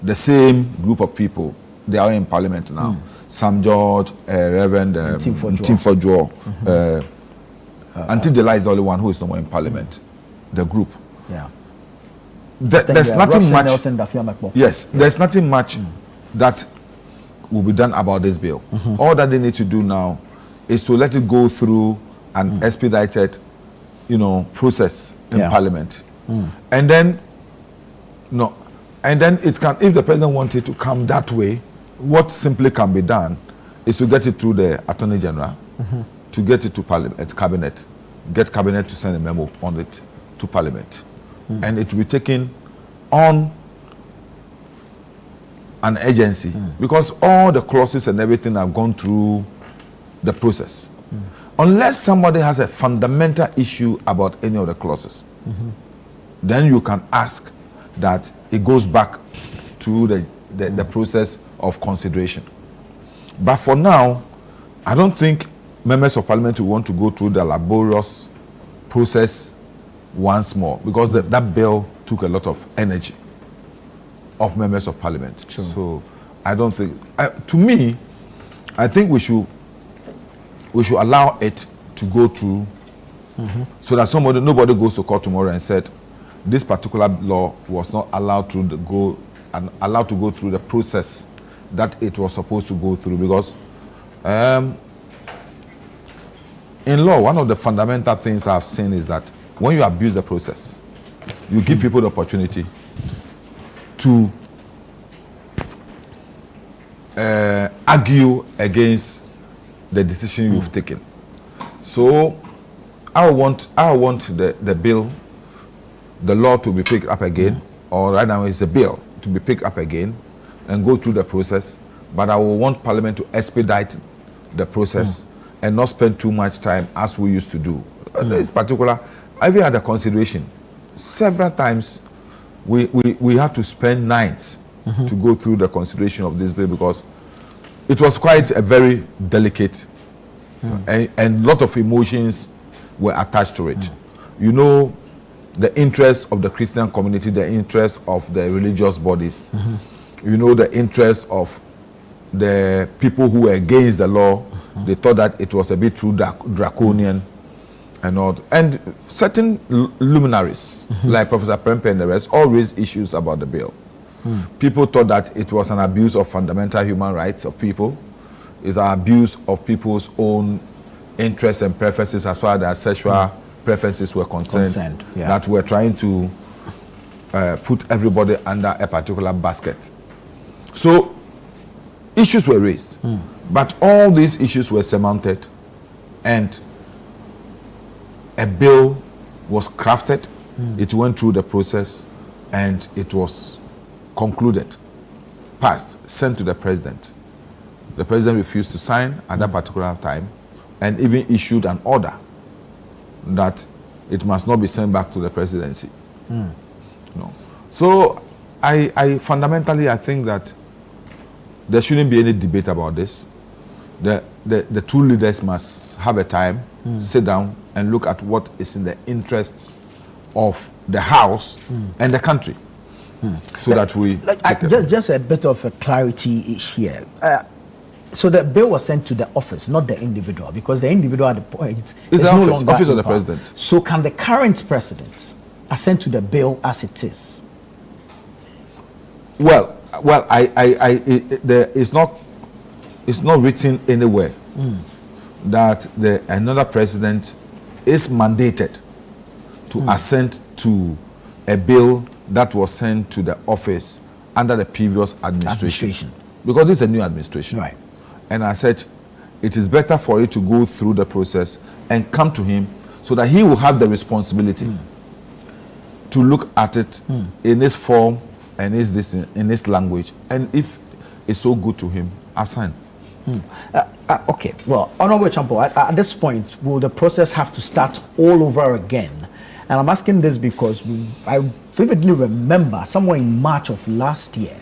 S10: The same group of people, they are in Parliament now. Sam George, Reverend Tim Fodjo, until Dela is the only one who is no more in Parliament. The group.
S1: Yeah.
S10: There's nothing much. Yes, there's nothing much that will be done about this bill. All that they need to do now is to let it go through an expedited, process in Parliament, and then it can. If the president wanted to come that way, what simply can be done is to get it to the Attorney General, to get it to Parliament, Cabinet, get Cabinet to send a memo on it to Parliament. And it will be taken on an agency because all the clauses and everything have gone through the process. Unless somebody has a fundamental issue about any of the clauses, then you can ask that it goes back to the process of consideration. But for now, I don't think members of Parliament will want to go through the laborious process once more, because that bill took a lot of energy of members of Parliament. True. So I don't think, to me, I think we should allow it to go through, so that nobody goes to court tomorrow and said this particular law was not allowed to go through the process that it was supposed to go through. Because in law, one of the fundamental things I've seen is that when you abuse the process, you give people the opportunity to argue against the decision you've taken. So I want the bill, the law to be picked up again, or right now it's a bill to be picked up again and go through the process. But I will want Parliament to expedite the process and not spend too much time as we used to do. This particular, I've had a consideration. Several times we had to spend nights to go through the consideration of this bill because it was quite a very delicate and a lot of emotions were attached to it. The interest of the Christian community, the interest of the religious bodies, the interest of the people who were against the law. They thought that it was a bit too draconian and all. And certain luminaries, like Professor Prempe and the rest, all raised issues about the bill. People thought that it was an abuse of fundamental human rights of people. It's an abuse of people's own interests and preferences as far as their sexual preferences were concerned. That we're trying to put everybody under a particular basket. So issues were raised, but all these issues were surmounted, and a bill was crafted. It went through the process, and it was concluded, passed, sent to the president. The president refused to sign at that particular time, and even issued an order that it must not be sent back to the presidency. No. So I fundamentally, I think that there shouldn't be any debate about this. The two leaders must have a time, sit down and look at what is in the interest of the House and the country. So that we...
S1: just a bit of a clarity here. So the bill was sent to the office, not the individual, because the individual at the point
S10: is
S1: no
S10: the
S1: longer
S10: office of the president.
S1: So can the current president assent to the bill as it is?
S10: Well, it's not written anywhere that another president is mandated to assent to a bill that was sent to the office under the previous administration. Because this is a new administration.
S1: Right.
S10: And I said, it is better for it to go through the process and come to him so that he will have the responsibility to look at it in this form and in this language. And if it's so good to him, assign.
S1: Okay, well, Honorable Champo, at this point, will the process have to start all over again? And I'm asking this because I vividly remember somewhere in March of last year,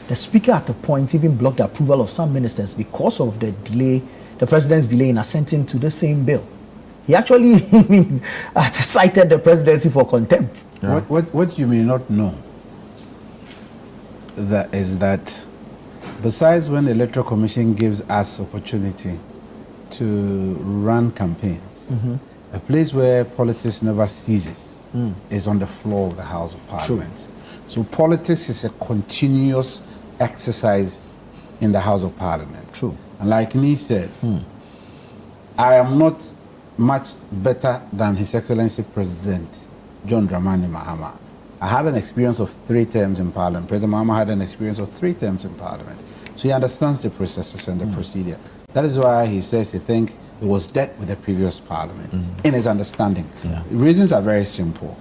S1: the speaker at the point even blocked the approval of some ministers because of the delay, the president's delay in assenting to the same bill. He actually cited the presidency for contempt.
S11: Yeah. What you may not know is that besides when the Electoral Commission gives us opportunity to run campaigns, a place where politics never ceases is on the floor of the House of Parliament. True. So politics is a continuous exercise in the House of Parliament.
S1: True.
S11: And like Nee said, I am not much better than His Excellency President John Dramani Mahama. I had an experience of 3 terms in Parliament. President Mahama had an experience of 3 terms in Parliament. So he understands the processes and the procedure. That is why he says he thinks it was dead with the previous Parliament, in his understanding. The reasons are very simple.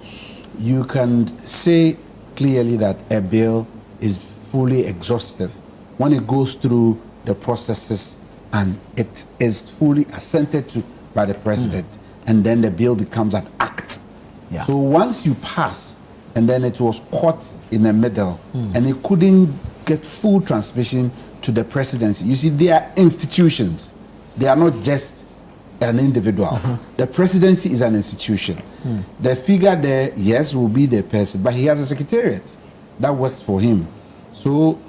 S11: You can say clearly that a bill is fully exhaustive when it goes through the processes and it is fully assented to by the president, and then the bill becomes an act. So once you pass, and then it was caught in the middle, and it couldn't get full transmission to the presidency. You see, they are institutions. They are not just an individual. The presidency is an institution. The figure there, yes, will be the person, but he has a secretariat that works for him. So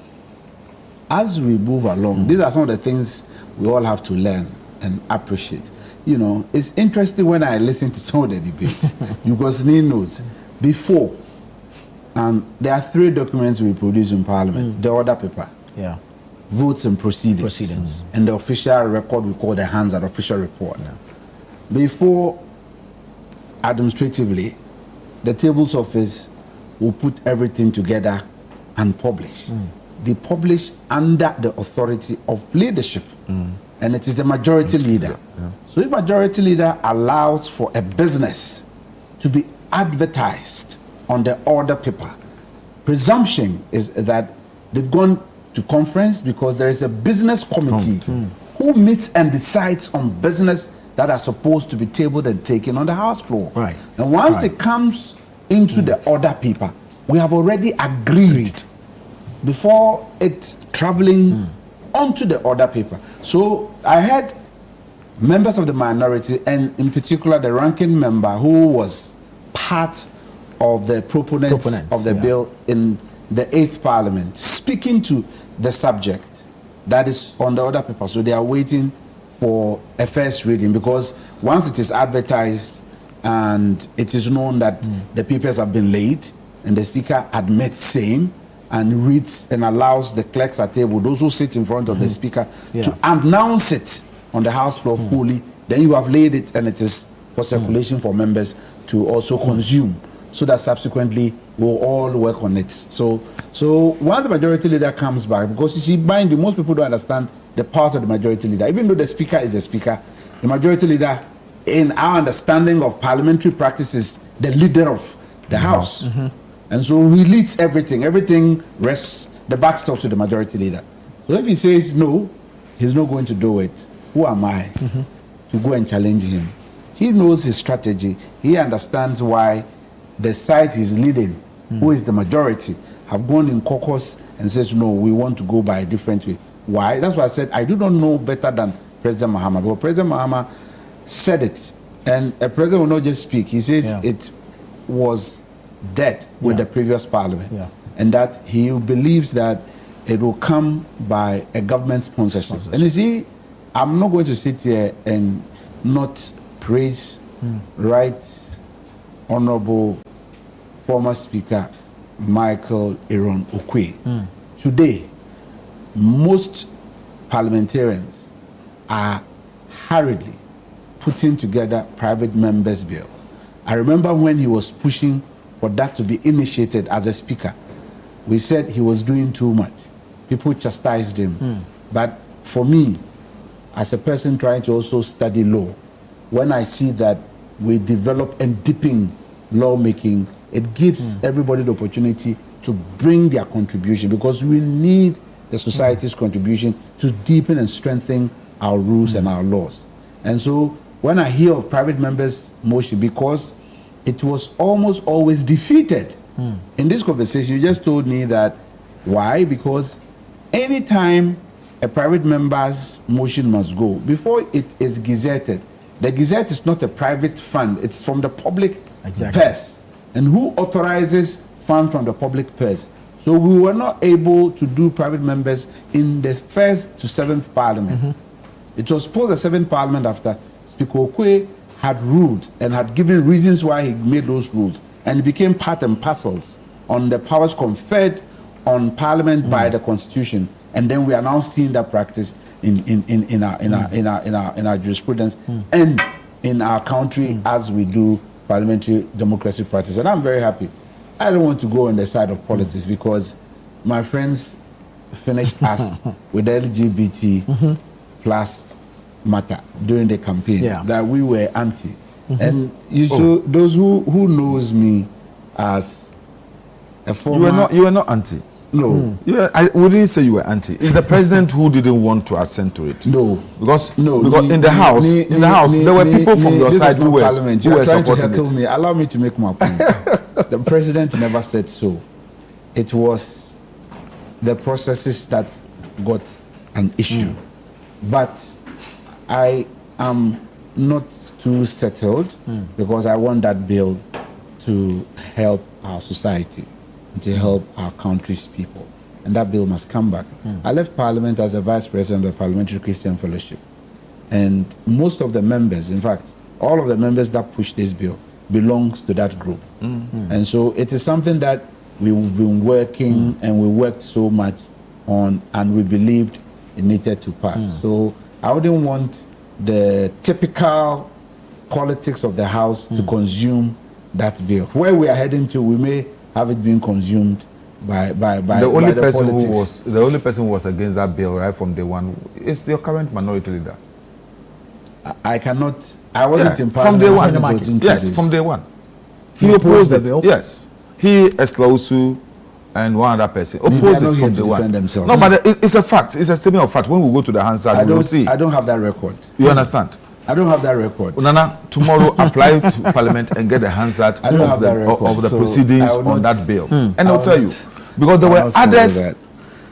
S11: as we move along, these are some of the things we all have to learn and appreciate. You know, it's interesting when I listen to some of the debates, because Nee knows, before, there are 3 documents we produce in Parliament. The order paper, votes and proceedings, and the official record we call the Hansard official report. Before, administratively, the tables office will put everything together and publish. They publish under the authority of leadership, and it is the majority leader. So if majority leader allows for a business to be advertised on the order paper, presumption is that they've gone to conference, because there is a business committee who meets and decides on business that are supposed to be tabled and taken on the House floor. And once it comes into the order paper, we have already agreed before it traveling onto the order paper. So I had members of the minority, and in particular the ranking member who was part of the proponents of the bill in the 8th Parliament, speaking to the subject that is on the other paper. So they are waiting for a first reading, because once it is advertised and it is known that the papers have been laid and the speaker admits same and reads and allows the clerks at table, those who sit in front of the speaker, to announce it on the House floor fully, then you have laid it and it is for circulation for members to also consume, so that subsequently we'll all work on it. So once the majority leader comes back, because you see, mind you, most people don't understand the powers of the majority leader. Even though the speaker is the speaker, the majority leader, in our understanding of parliamentary practice, is the leader of the House. And so he leads everything. Everything rests, the back stops to the majority leader. So if he says no, he's not going to do it, who am I to go and challenge him? He knows his strategy. He understands why the side he's leading, who is the majority, have gone in caucus and says, no, we want to go by a different way. Why? That's why I said I do not know better than President Mahama. But President Mahama said it, and a president will not just speak. He says it was dead with the previous parliament, and that he believes that it will come by a government sponsorship. And you see, I'm not going to sit here and not praise Right Honorable former Speaker Michael Aaron Okwe. Today, most parliamentarians are hurriedly putting together private members' bill. I remember when he was pushing for that to be initiated as a speaker, we said he was doing too much. People chastised him. But for me, as a person trying to also study law, when I see that we develop and deepen lawmaking, it gives everybody the opportunity to bring their contribution, because we need the society's contribution to deepen and strengthen our rules and our laws. And so when I hear of private members' motion, because it was almost always defeated. In this conversation, you just told me that, why? Because anytime a private member's motion must go, before it is gazetted, the gazette is not a private fund, it's from the public purse. And who authorizes funds from the public purse? So we were not able to do private members in the 1st to 7th parliament. It was post the 7th parliament after Speaker Okwe had ruled and had given reasons why he made those rules, and it became part and parcels on the powers conferred on Parliament by the Constitution. And then we are now seeing that practice in our jurisprudence and in our country as we do parliamentary democracy practice. And I'm very happy. I don't want to go on the side of politics, because my friends finished us with the LGBT plus matter during the campaign, that we were anti. And you so those who knows me as a former...
S10: You were not anti.
S11: No.
S10: I wouldn't say you were anti. It's the president who didn't want to assent to it.
S11: No.
S10: Because in the house, there were people from your side who were supporting
S11: to heckle me. Allow me to make my point. The president never said so. It was the processes that got an issue. But I am not too settled, because I want that bill to help our society, to help our country's people. And that bill must come back. I left Parliament as the Vice President of the Parliamentary Christian Fellowship. And most of the members, in fact, all of the members that pushed this bill belongs to that group. And so it is something that we've been working and we worked so much on, and we believed it needed to pass. So I wouldn't want the typical politics of the House to consume that bill. Where we are heading to, we may have it being consumed by the
S10: only
S11: by
S10: person
S11: politics.
S10: the only person who was against that bill right from day one is your current minority leader.
S11: I cannot. I wasn't in
S10: from
S11: Parliament.
S10: day one. Yes, from day one. He opposed the bill. Yes, he, Eslausu, and one other person opposed it from day one.
S11: Themselves.
S10: No, but it's a fact. It's a statement of fact. When we go to the Hansard, we will see.
S11: I don't have that record.
S10: You understand?
S11: I don't have that record.
S10: Nana, tomorrow apply to Parliament and get the Hansard of the proceedings on that bill. And I'll tell you, because there were others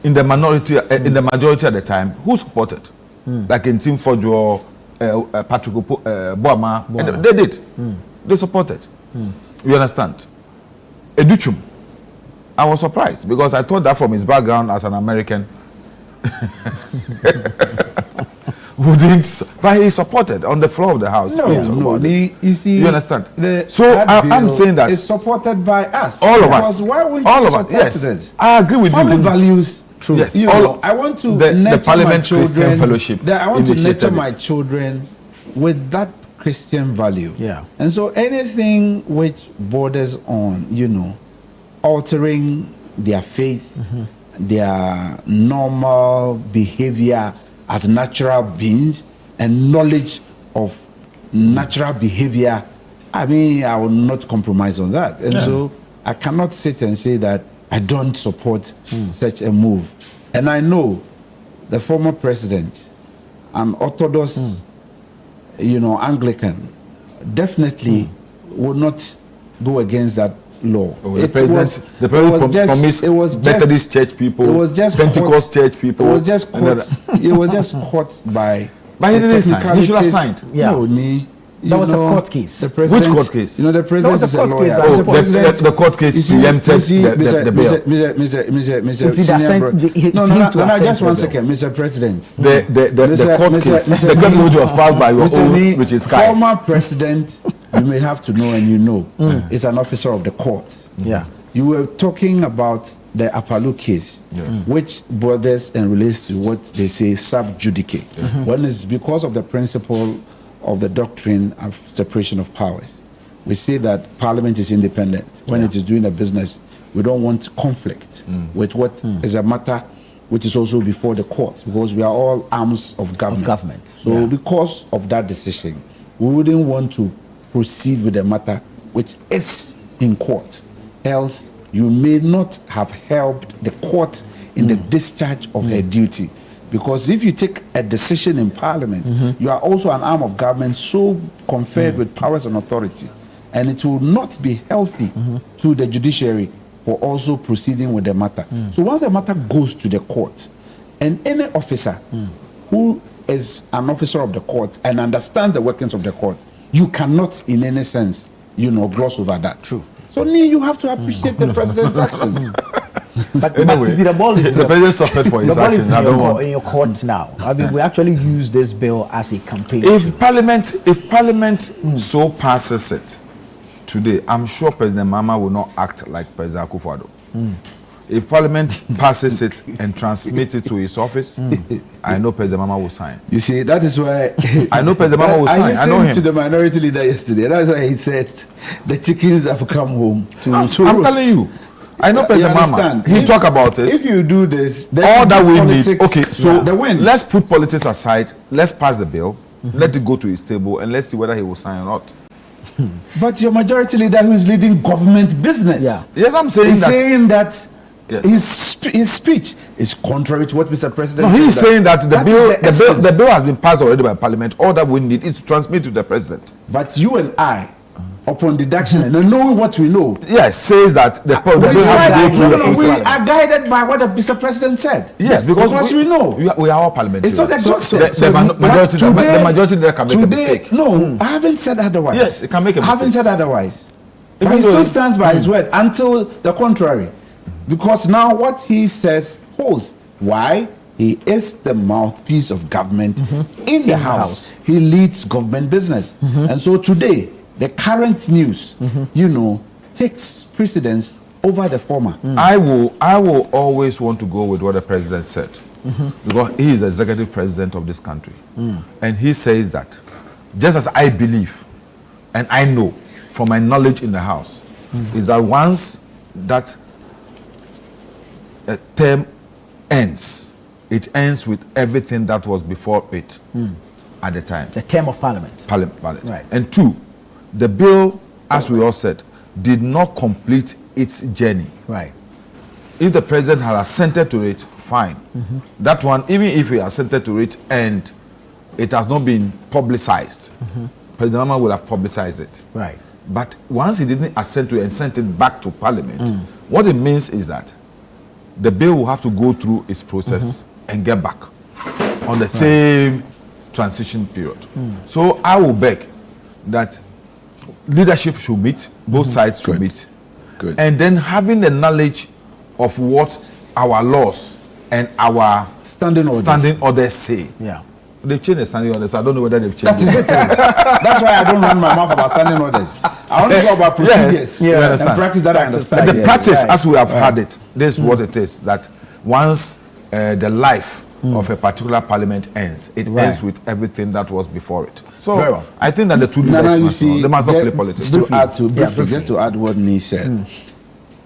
S10: in the minority, in the majority at the time who supported, like in Team Fojo, Patrick Boama, they did. They supported. You understand? Educhum I was surprised because I thought that from his background as an American, wouldn't, but he supported on the floor of the House.
S11: No, you see,
S10: you understand?
S11: So
S10: I'm saying that
S11: it's supported by us.
S10: All of us.
S11: Why wouldn't
S10: all
S11: you
S10: of us.
S11: support
S10: Yes,
S11: this?
S10: I agree with
S11: Family
S10: you.
S11: values.
S10: True. Yes.
S11: You know, I want to
S10: the Parliament Christian Fellowship.
S11: I want to nurture
S10: it.
S11: my children with that Christian value.
S1: Yeah.
S11: And so anything which borders on, altering their faith, their normal behavior as natural beings and knowledge of natural behavior, I will not compromise on that. And so I cannot sit and say that I don't support such a move. And I know the former president, an Orthodox, Anglican, definitely would not go against that law.
S10: The president promised Methodist church people,
S11: it was just
S10: Pentecost church people.
S11: It was just caught by.
S10: But he didn't sign. He should have signed.
S1: Yeah.
S11: No,
S1: that was a court case.
S11: The president,
S10: which court case?
S11: The president is a lawyer.
S10: The court case preempted the bill.
S11: No, just 1 second, Mr. President.
S10: The court case, the case which was filed by your own, which is Sky.
S11: Former president, you may have to know, and is an officer of the courts.
S1: Yeah.
S11: You were talking about the Apalu case, which borders and relates to what they say sub judice. When it's because of the principle of the doctrine of separation of powers. We say that Parliament is independent. When it is doing a business, we don't want conflict with what is a matter which is also before the court, because we are all arms of government. So because of that decision, we wouldn't want to proceed with a matter which is in court. Else, you may not have helped the court in the discharge of her duty. Because if you take a decision in Parliament, you are also an arm of government so conferred with powers and authority. And it will not be healthy to the judiciary for also proceeding with the matter. So once the matter goes to the court, and any officer who is an officer of the court and understands the workings of the court, you cannot in any sense, gloss over that.
S1: True.
S11: So you have to appreciate the president's actions.
S1: But anyway, the ball is
S10: the president suffered for his actions.
S1: In your court now. We actually use this bill as a campaign.
S10: If Parliament so passes it today, I'm sure President Mahama will not act like President Akufo-Addo. If Parliament passes it and transmits it to his office, I know President Mahama will sign.
S11: You see, that is why
S10: I know President Mahama will sign. I know him.
S11: To the minority leader yesterday. That's why he said the chickens have come home to
S10: I'm telling you. I know President Mahama. He talk about it.
S11: If you do this, then
S10: all that we need. Okay, so
S11: let's
S10: put politics aside. Let's pass the bill. Let it go to his table, and let's see whether he will sign or not.
S11: But your majority leader, who is leading government business,
S10: yes, I'm saying
S11: that his speech is contrary to what Mr. President.
S10: No, he's saying that the bill has been passed already by Parliament. All that we need is to transmit to the President.
S11: But you and I, upon deduction and knowing what we know,
S10: yes, says that the bill has to go through the
S11: we are guided by what Mr. President said.
S10: Yes, because
S11: we know
S10: we are all parliamentarians.
S11: It's not exhausted.
S10: The majority leader can make a mistake.
S11: No, I haven't said otherwise.
S10: Yes, it can make a mistake.
S11: I haven't said otherwise. But he still stands by his word until the contrary. Because now what he says holds. Why? He is the mouthpiece of government in the House. He leads government business. And so today, the current news, takes precedence over the former.
S10: I will always want to go with what the president said, because he is the executive president of this country, and he says that, just as I believe, and I know from my knowledge in the House, is that once that a term ends, it ends with everything that was before it at the time.
S1: The term of Parliament.
S10: Parliament.
S1: Right.
S10: And two, the bill, as we all said, did not complete its journey.
S1: Right.
S10: If the president had assented to it, fine. That one, even if he assented to it and it has not been publicized, President Mahama would have publicized it.
S1: Right.
S10: But once he didn't assent to it and sent it back to Parliament, what it means is that the bill will have to go through its process and get back on the same transition period. So I will beg that leadership should meet, both sides should meet, and then having the knowledge of what our laws and our
S11: standing
S10: orders say.
S1: Yeah.
S10: They've changed the standing orders. I don't know whether they've changed.
S11: That is it. That's why I don't run my mouth about standing orders. I only go about procedures and practice that I understand.
S10: The practice, as we have had it, this is what it is, that once the life of a particular parliament ends, it ends with everything that was before it. So I think that the two leaders they must not play politics.
S11: Just to add what Nee said,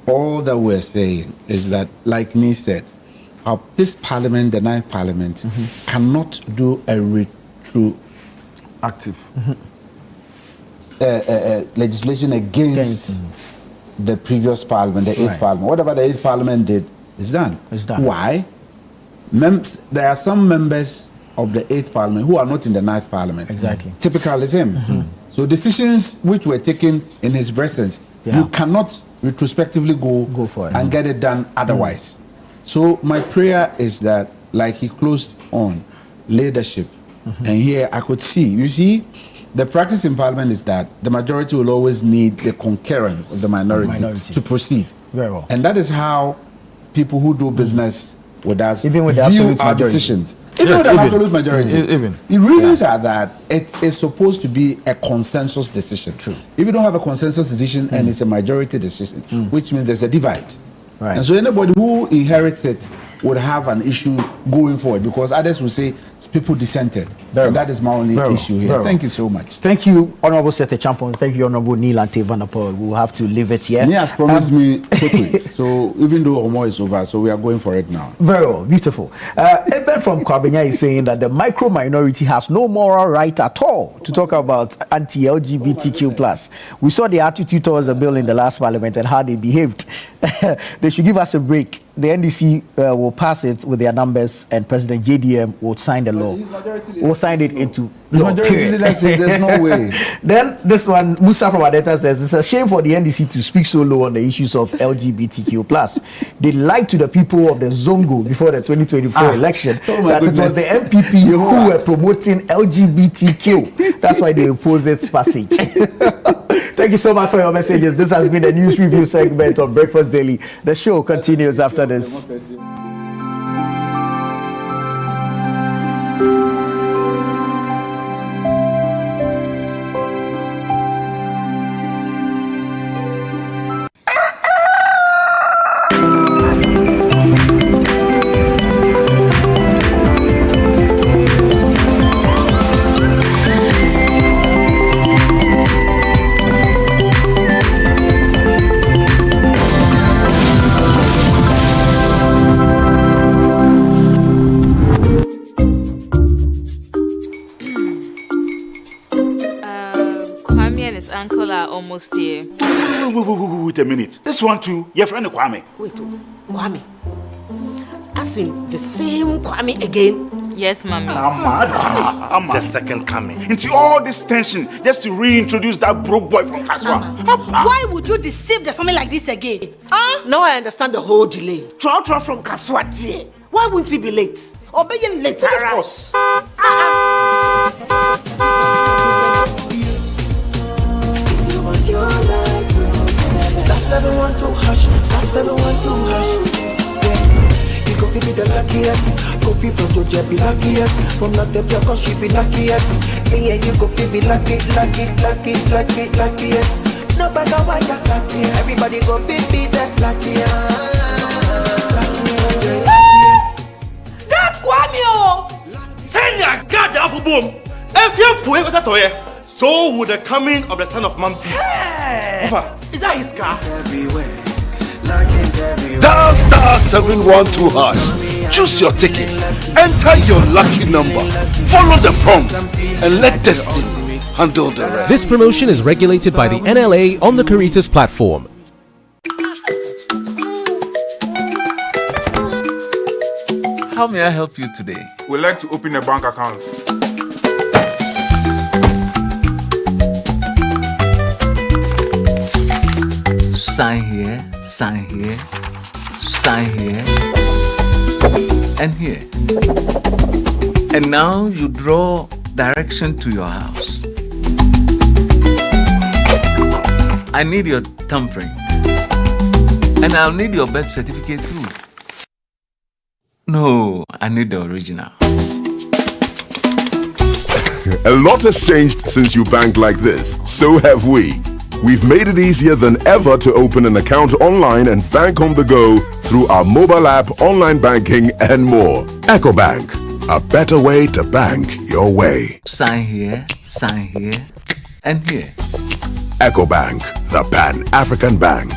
S11: all that we're saying is that, like Nee said, this parliament, the ninth parliament, cannot do a
S10: retroactive
S11: legislation against the previous parliament, the eighth parliament. Whatever the eighth parliament did is done.
S1: It's done.
S11: Why? There are some members of the eighth parliament who are not in the ninth parliament.
S1: Exactly.
S11: Typical is him. So decisions which were taken in his presence, you cannot retrospectively go for it and get it done otherwise. So my prayer is that, like he closed on leadership, and here I could see, you see, the practice in parliament is that the majority will always need the concurrence of the minority to proceed.
S1: Very well.
S11: And that is how people who do business with us
S1: even with the
S11: view
S1: absolute
S11: our
S1: majority.
S11: Decisions. Even with an absolute majority. The reasons are that it is supposed to be a consensus decision.
S1: True.
S11: If you don't have a consensus decision and it's a majority decision, which means there's a divide.
S1: Right.
S11: And so anybody who inherits it would have an issue going forward, because others will say people dissented. And that is my only issue here. Thank you so much.
S1: Thank you, Honorable Sete Champon. Thank you, Honorable Neil and Vanderpool. We'll have to leave it here.
S11: He has promised me quickly. So even though Omo is over, so we are going for it now.
S1: Very well, beautiful. Eben from Kwabenya is saying that the micro minority has no moral right at all to talk about anti-LGBTQ plus. We saw the attitude towards the bill in the last parliament and how they behaved. They should give us a break. The NDC will pass it with their numbers, and President JDM will sign the law. Will sign it into law.
S11: There's no way.
S1: Then this one, Musa from Adeta says, it's a shame for the NDC to speak so low on the issues of LGBTQ plus. They lied to the people of the Zongo before the 2024 election that it was the MPP who were promoting LGBTQ. That's why they opposed its passage. Thank you so much for your messages. This has been a news review segment of Breakfast Daily. The show continues after this.
S12: Almost here.
S13: Wait a minute. This one too, your friend Kwame.
S14: Wait, Kwame. As in the same Kwame again?
S12: Yes, mommy.
S13: The second coming. Into all this tension just to reintroduce that broke boy from Kaswa.
S15: Why would you deceive the family like this again?
S14: Now I understand the whole delay. Trot from Kaswa. Why wouldn't he be late? Or be late? Of course.
S16: Star 712 hash, star 712 hash. Yeah, you go be the luckiest. Go be from Georgia, be luckiest. From not the block, she be luckiest. Yeah, you go be luckiest. No matter what you're luckiest. Everybody go be that luckiest.
S15: God, Kwame!
S13: Send your God the apple boom. If you're poor, what's that? So would the coming of the son of man be. Is that his car?
S2: Dial star 712 hash. Choose your ticket. Enter your lucky number. Follow the prompts and let destiny handle the rest.
S17: This promotion is regulated by the NLA on the Caritas platform.
S19: How may I help you today?
S20: We'd like to open a bank account.
S19: Sign here, sign here, sign here, and here. And now you draw direction to your house. I need your thumbprint. And I'll need your birth certificate too. No, I need the original.
S18: A lot has changed since you banked like this. So have we. We've made it easier than ever to open an account online and bank on the go through our mobile app, online banking, and more. EcoBank, a better way to bank your way.
S19: Sign here, and here.
S18: EcoBank, the Pan-African Bank.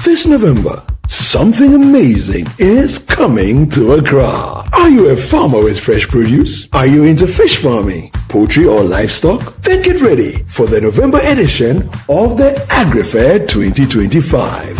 S2: This November, something amazing is coming to Accra. Are you a farmer with fresh produce? Are you into fish farming, poultry, or livestock? Then get ready for the November edition of the Agri Fair 2025.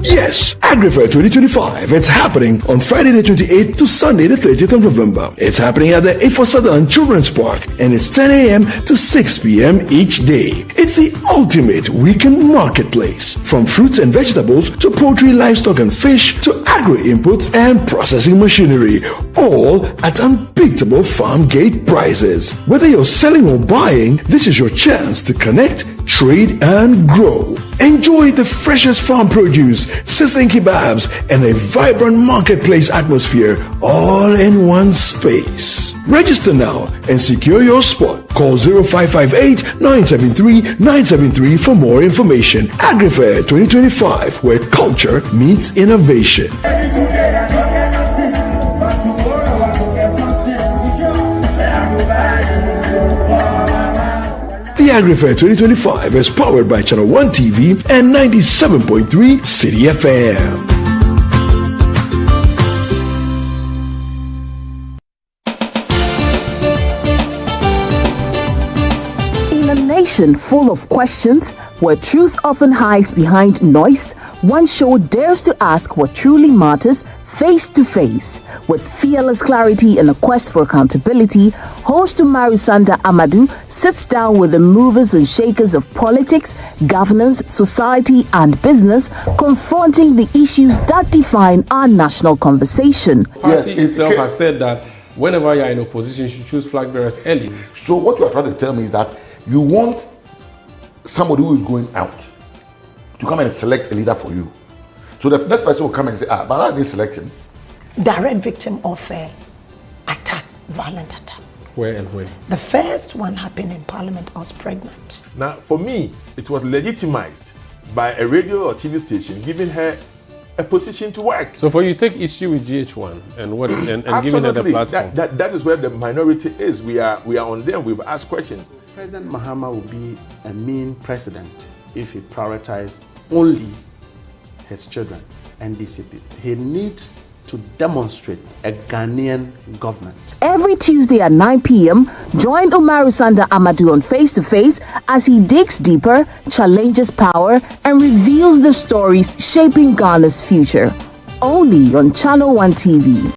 S2: Yes, Agri Fair 2025. It's happening on Friday the 28th to Sunday the 30th of November. It's happening at the A4 Southern Children's Park, and it's 10 a.m. to 6 p.m. each day. It's the ultimate weekend marketplace. From fruits and vegetables to poultry, livestock and fish to agri inputs and processing machinery, all at unbeatable farm gate prices. Whether you're selling or buying, this is your chance to connect, trade and grow. Enjoy the freshest farm produce, sizzling kebabs, and a vibrant marketplace atmosphere all in one space. Register now and secure your spot. Call 0558-973-973 for more information. AgriFair 2025, where culture meets innovation. The AgriFair 2025 is powered by Channel 1 TV and 97.3 City FM.
S21: In a nation full of questions, where truth often hides behind noise, one show dares to ask what truly matters face to face. With fearless clarity and a quest for accountability, host Umaru Sanda Amadou sits down with the movers and shakers of politics, governance, society, and business, confronting the issues that define our national conversation.
S22: The party itself has said that whenever you're in opposition, you should choose flag bearers early.
S23: So what you are trying to tell me is that you want somebody who is going out to come and select a leader for you. So the next person will come and say, but I didn't select him.
S14: Direct victim of attack, violent attack.
S22: Where and when?
S14: The first one happened in Parliament. I was pregnant.
S24: Now, for me, it was legitimized by a radio or TV station giving her a position to work.
S22: So for you, take issue with GH1 and what and giving her the platform.
S24: That is where the minority is. We are on them. We've asked questions.
S25: President Mahama will be a mean president if he prioritized only his children and DCP. He needs to demonstrate a Ghanaian government.
S21: Every Tuesday at 9 p.m., join Umaru Sanda Amadou on Face to Face as he digs deeper, challenges power, and reveals the stories shaping Ghana's future. Only on Channel 1 TV.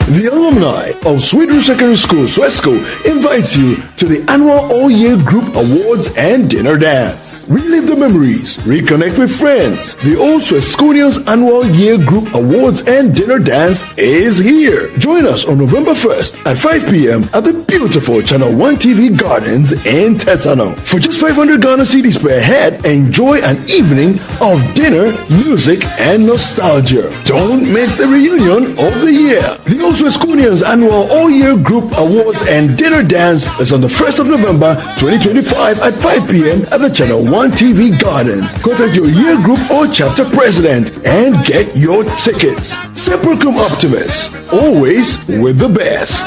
S2: The alumni of Sweetroot Secondary School, Swesco, invites you to the annual All-Year Group Awards and Dinner Dance. Relive the memories, reconnect with friends. The Old Swesconians Annual Year Group Awards and Dinner Dance is here. Join us on November 1st at 5 p.m. at the beautiful Channel 1 TV Gardens in Tesano. For just 500 Ghana cedis per head, enjoy an evening of dinner, music, and nostalgia. Don't miss the reunion of the year. The Old Swesconians Annual All-Year Group Awards and Dinner Dance is on the 1st of November 2025 at 5 p.m. at the Channel 1 TV Gardens. Contact your year group or chapter president and get your tickets. Sepulchrum Optimus, always with the best.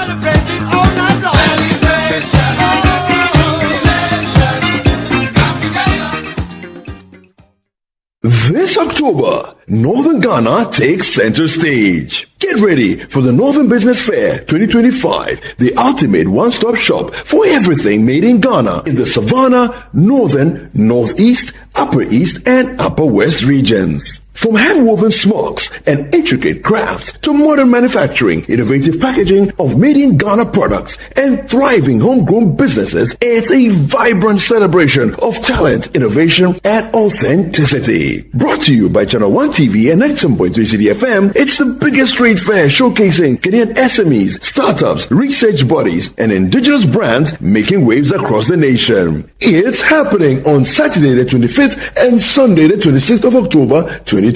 S2: This October, Northern Ghana takes center stage. Get ready for the Northern Business Fair 2025, the ultimate one-stop shop for everything made in Ghana in the Savannah, Northern, Northeast, Upper East, and Upper West regions. From hand-woven smocks and intricate crafts to modern manufacturing, innovative packaging of made-in-Ghana products, and thriving homegrown businesses, it's a vibrant celebration of talent, innovation, and authenticity. Brought to you by Channel 1 TV and 97.3 CDFM, it's the biggest trade fair showcasing Kenyan SMEs, startups, research bodies, and indigenous brands making waves across the nation. It's happening on Saturday the 25th and Sunday the 26th of October 2025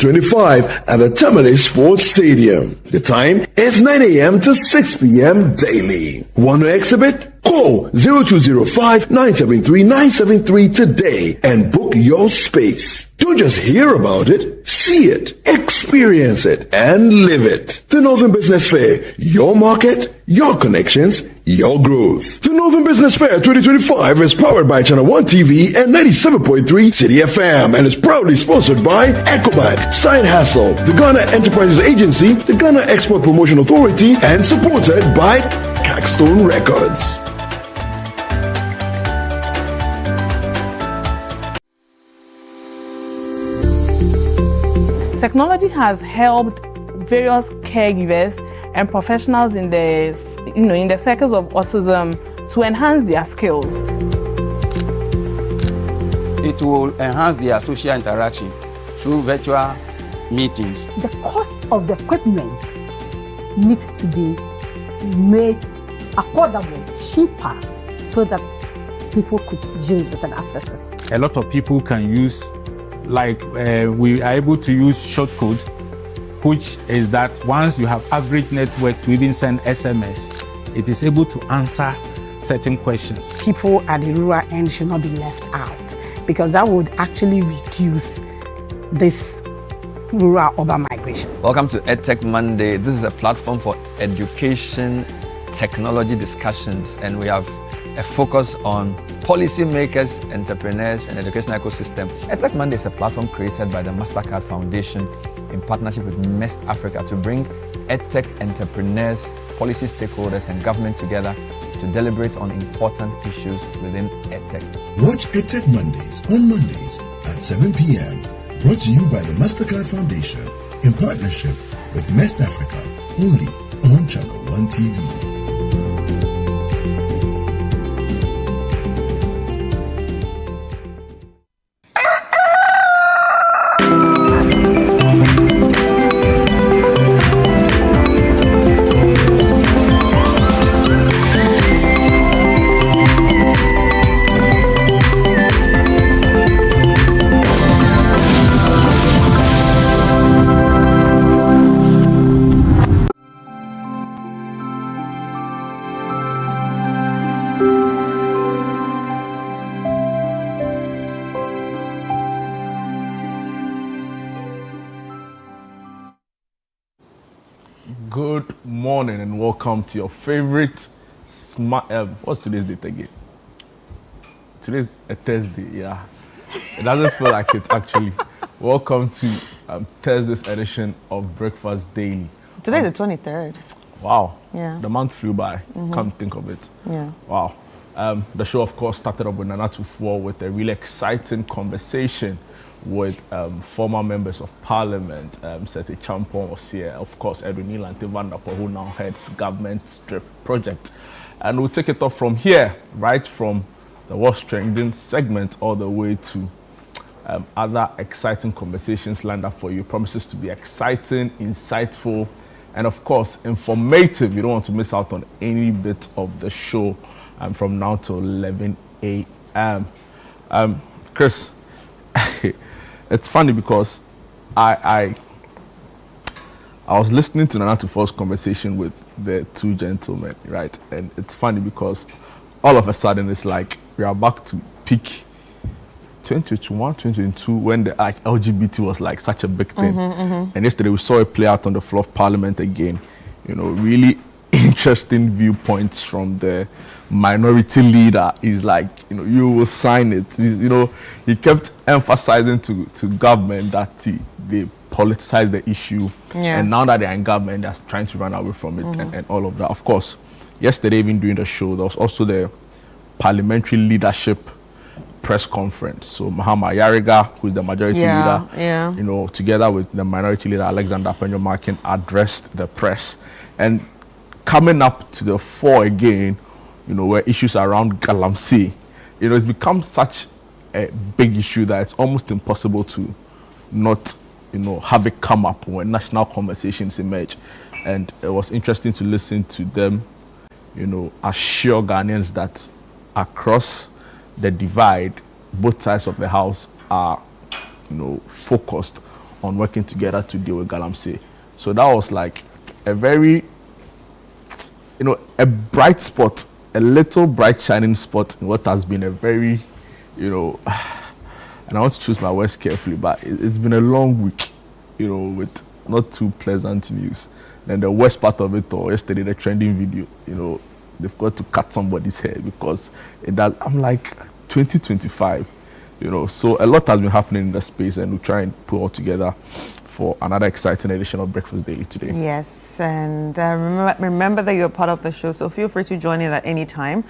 S2: at the Terminus Sports Stadium. The time is 9 a.m. to 6 p.m. daily. Want to exhibit? Call 0205-973-973 today and book your space. Don't just hear about it, see it, experience it, and live it. The Northern Business Fair, your market, your connections, your growth. The Northern Business Fair 2025 is powered by Channel 1 TV and 97.3 City FM and is proudly sponsored by Ecobank, Side Hustle, the Ghana Enterprises Agency, the Ghana Export Promotion Authority, and supported by Caxstone Records.
S3: Technology has helped various caregivers and professionals in the circles of autism to enhance their skills.
S4: It will enhance their social interaction through virtual meetings.
S5: The cost of the equipment needs to be made affordable, cheaper, so that people could use it and access it.
S6: A lot of people can use, we are able to use shortcode, which is that once you have average network to even send SMS, it is able to answer certain questions.
S14: People at the rural end should not be left out, because that would actually reduce this rural-urban migration.
S8: Welcome to Edtech Monday. This is a platform for education, technology discussions, and we have a focus on policymakers, entrepreneurs, and educational ecosystem. Edtech Monday is a platform created by the MasterCard Foundation in partnership with Mest Africa to bring edtech entrepreneurs, policy stakeholders, and government together to deliberate on important issues within edtech.
S18: Watch Edtech Mondays on Mondays at 7 p.m. Brought to you by the MasterCard Foundation in partnership with Mest Africa, only on Channel 1 TV.
S24: Good morning and welcome to your favorite smart. What's today's date again? Today's a Thursday, yeah. It doesn't feel like it actually. Welcome to Thursday's edition of Breakfast Daily.
S7: Today's the 23rd.
S24: Wow.
S7: Yeah.
S24: The month flew by.
S7: Mhm.
S24: Come think of it.
S7: Yeah.
S24: Wow. The show, of course, started up with Nana Tufo with a really exciting conversation with former members of parliament. Sete Champon was here, of course, Edwin Nilante Vanderpool, who now heads government strip project. And we'll take it off from here, right from the What's Trending segment all the way to other exciting conversations lined up for you. Promises to be exciting, insightful, and of course, informative. You don't want to miss out on any bit of the show from now till 11 a.m. Chris, it's funny because I was listening to Nana Tufo's conversation with the two gentlemen, right? And it's funny because all of a sudden it's like we are back to peak 2021, 2022, when the LGBT was like such a big thing. And yesterday we saw it play out on the floor of Parliament again. You know, really interesting viewpoints from the minority leader. Is like, you know, you will sign it. He kept emphasizing to government that they politicize the issue.
S7: Yeah.
S24: And now that they're in government, they're trying to run away from it and all of that. Of course, yesterday, even during the show, there was also the parliamentary leadership press conference. So Mahama Yariga, who is the majority leader, you know, together with the minority leader Alexander Penyomakin, addressed the press. And coming up to the fore again, you know, where issues around Galamsey, you know, it's become such a big issue that it's almost impossible to not, you know, have it come up when national conversations emerge. And it was interesting to listen to them, you know, assure Ghanaians that across the divide, both sides of the house are, you know, focused on working together to deal with Galamsey. So that was like a very, you know, a bright spot, a little bright shining spot in what has been a very, you know, and I want to choose my words carefully, but it's been a long week, you know, with not too pleasant news. And the worst part of it all, yesterday, the trending video, you know, they've got to cut somebody's hair because it does. I'm like 2025, you know, so a lot has been happening in the space, and we'll try and put all together for another exciting edition of Breakfast Daily today.
S1: Yes, and remember that you're part of the show, so feel free to join in at any time.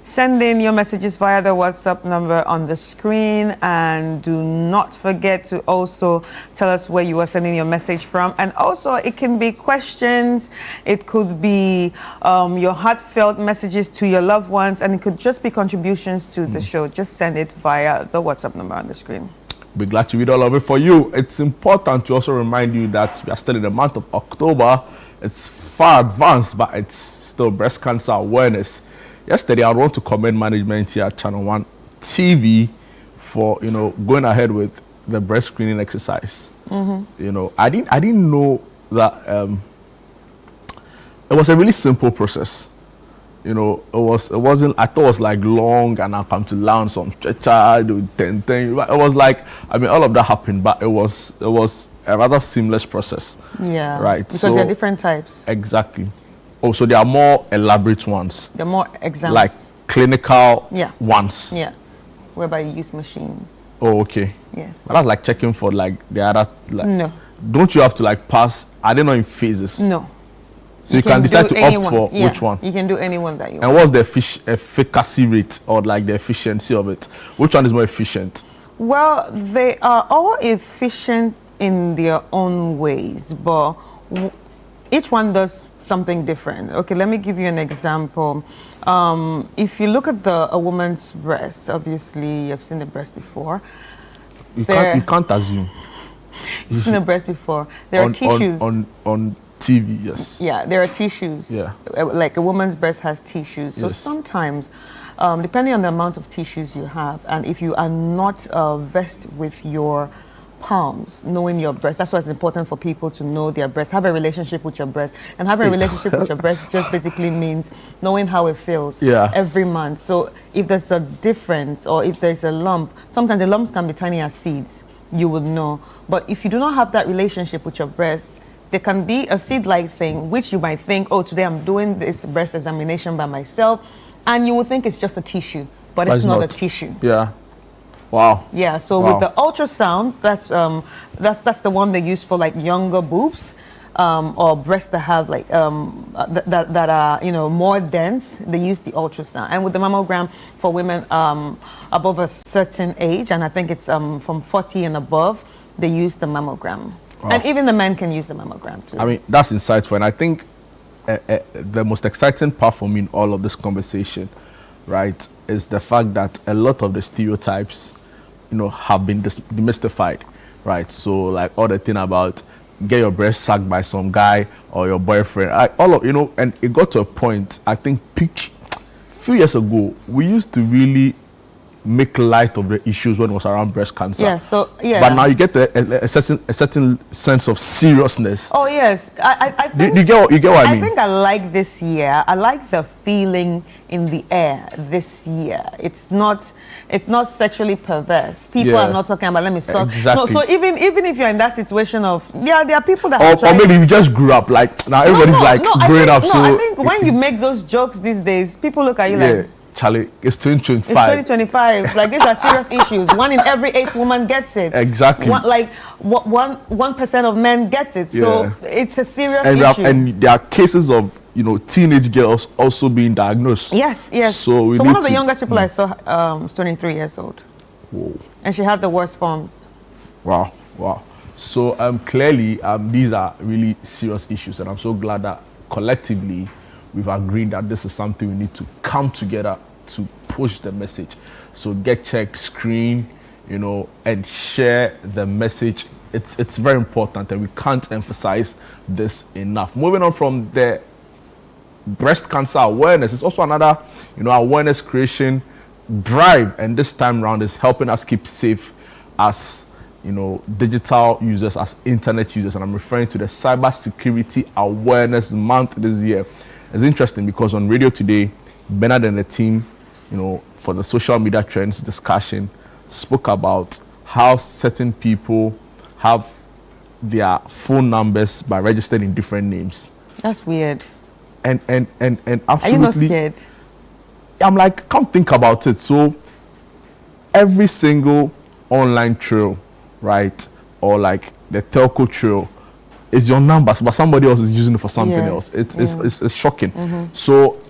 S1: Send in your messages via the WhatsApp number on the screen, and do not forget to also tell us where you are sending your message from. And also, it can be questions, it could be your heartfelt messages to your loved ones, and it could just be contributions to the show. Just send it via the WhatsApp number on the screen.
S24: Be glad to read all of it for you. It's important to also remind you that we are still in the month of October. It's far advanced, but it's still breast cancer awareness. Yesterday, I want to commend management here at Channel 1 TV for, you know, going ahead with the breast screening exercise. You know, I didn't know that it was a really simple process. You know, it wasn't, I thought it was like long, and I'll come to learn some stretcher, do 10 things. It was like, I mean, all of that happened, but it was a rather seamless process.
S1: Yeah.
S24: Right.
S1: Because there are different types.
S24: Exactly. Oh, so there are more elaborate ones.
S1: There are more examples.
S24: Like clinical ones.
S1: Yeah. Whereby you use machines.
S24: Oh, okay.
S1: Yes.
S24: But that's like checking for like the other. Like,
S1: no.
S24: Don't you have to like pass? I don't know in phases.
S1: No.
S24: So you can decide to opt for which one.
S1: You can do any one that you want.
S24: And what's the efficacy rate, or like the efficiency of it? Which one is more efficient?
S1: Well, they are all efficient in their own ways, but each one does something different. Okay, let me give you an example. If you look at a woman's breast, obviously you've seen the breast before.
S24: You can't assume.
S1: You've seen the breast before. There are tissues.
S24: On TV, yes.
S1: Yeah, there are tissues.
S24: Yeah.
S1: Like a woman's breast has tissues. So sometimes, depending on the amount of tissues you have, and if you are not versed with your palms, knowing your breast, that's why it's important for people to know their breast, have a relationship with your breast. And having a relationship with your breast just basically means knowing how it feels every month. So if there's a difference, or if there's a lump, sometimes the lumps can be tiny as seeds, you would know. But if you do not have that relationship with your breast, there can be a seed-like thing, which you might think, oh, today I'm doing this breast examination by myself, and you would think it's just a tissue, but it's not a tissue.
S24: Yeah. Wow.
S1: Yeah. So with the ultrasound, that's the one they use for like younger boobs, or breasts that have like that are, you know, more dense. They use the ultrasound. And with the mammogram for women above a certain age, and I think it's from 40 and above, they use the mammogram. Wow. And even the men can use the mammogram too.
S24: I mean, that's insightful, and I think the most exciting part for me in all of this conversation, right, is the fact that a lot of the stereotypes, you know, have been demystified, right? So like all the thing about get your breast sucked by some guy or your boyfriend, all of, you know, and it got to a point, I think a few years ago, we used to really make light of the issues when it was around breast cancer.
S1: Yeah, so yeah.
S24: But now you get a certain sense of seriousness.
S1: Oh yes, I think
S24: you get what I mean.
S1: I think I like this year. I like the feeling in the air this year. It's not sexually perverse. People are not talking about let me suck.
S24: Exactly.
S1: No, so even if you're in that situation of there are people that
S24: or maybe you just grew up like now everybody's growing up. So
S1: I think when you make those jokes these days, people look at you like,
S24: Charlie, it's 2025.
S1: It's 2025. Like, these are serious issues. 1 in every 8 women gets it.
S24: Exactly.
S1: 1% of men gets it. So it's a serious issue.
S24: And there are cases of, you know, teenage girls also being diagnosed.
S1: Yes.
S24: So
S1: one of the youngest people I saw is 23 years old.
S24: Whoa.
S1: And she had the worst forms.
S24: Wow. So clearly, these are really serious issues, and I'm so glad that collectively we've agreed that this is something we need to come together to push the message. So get checked, screen, and share the message. It's very important, and we can't emphasize this enough. Moving on from the breast cancer awareness, it's also another, awareness creation drive, and this time around is helping us keep safe as digital users, as internet users, and I'm referring to the Cyber Security Awareness Month this year. It's interesting because on radio today, Bernard and the team, for the social media trends discussion, spoke about how certain people have their phone numbers but registered in different names.
S1: That's weird.
S24: And absolutely.
S1: Are you not scared?
S24: I'm like, come think about it. So every single online trail, right, or like the telco trail, is your numbers, but somebody else is using it for something else. It's shocking. So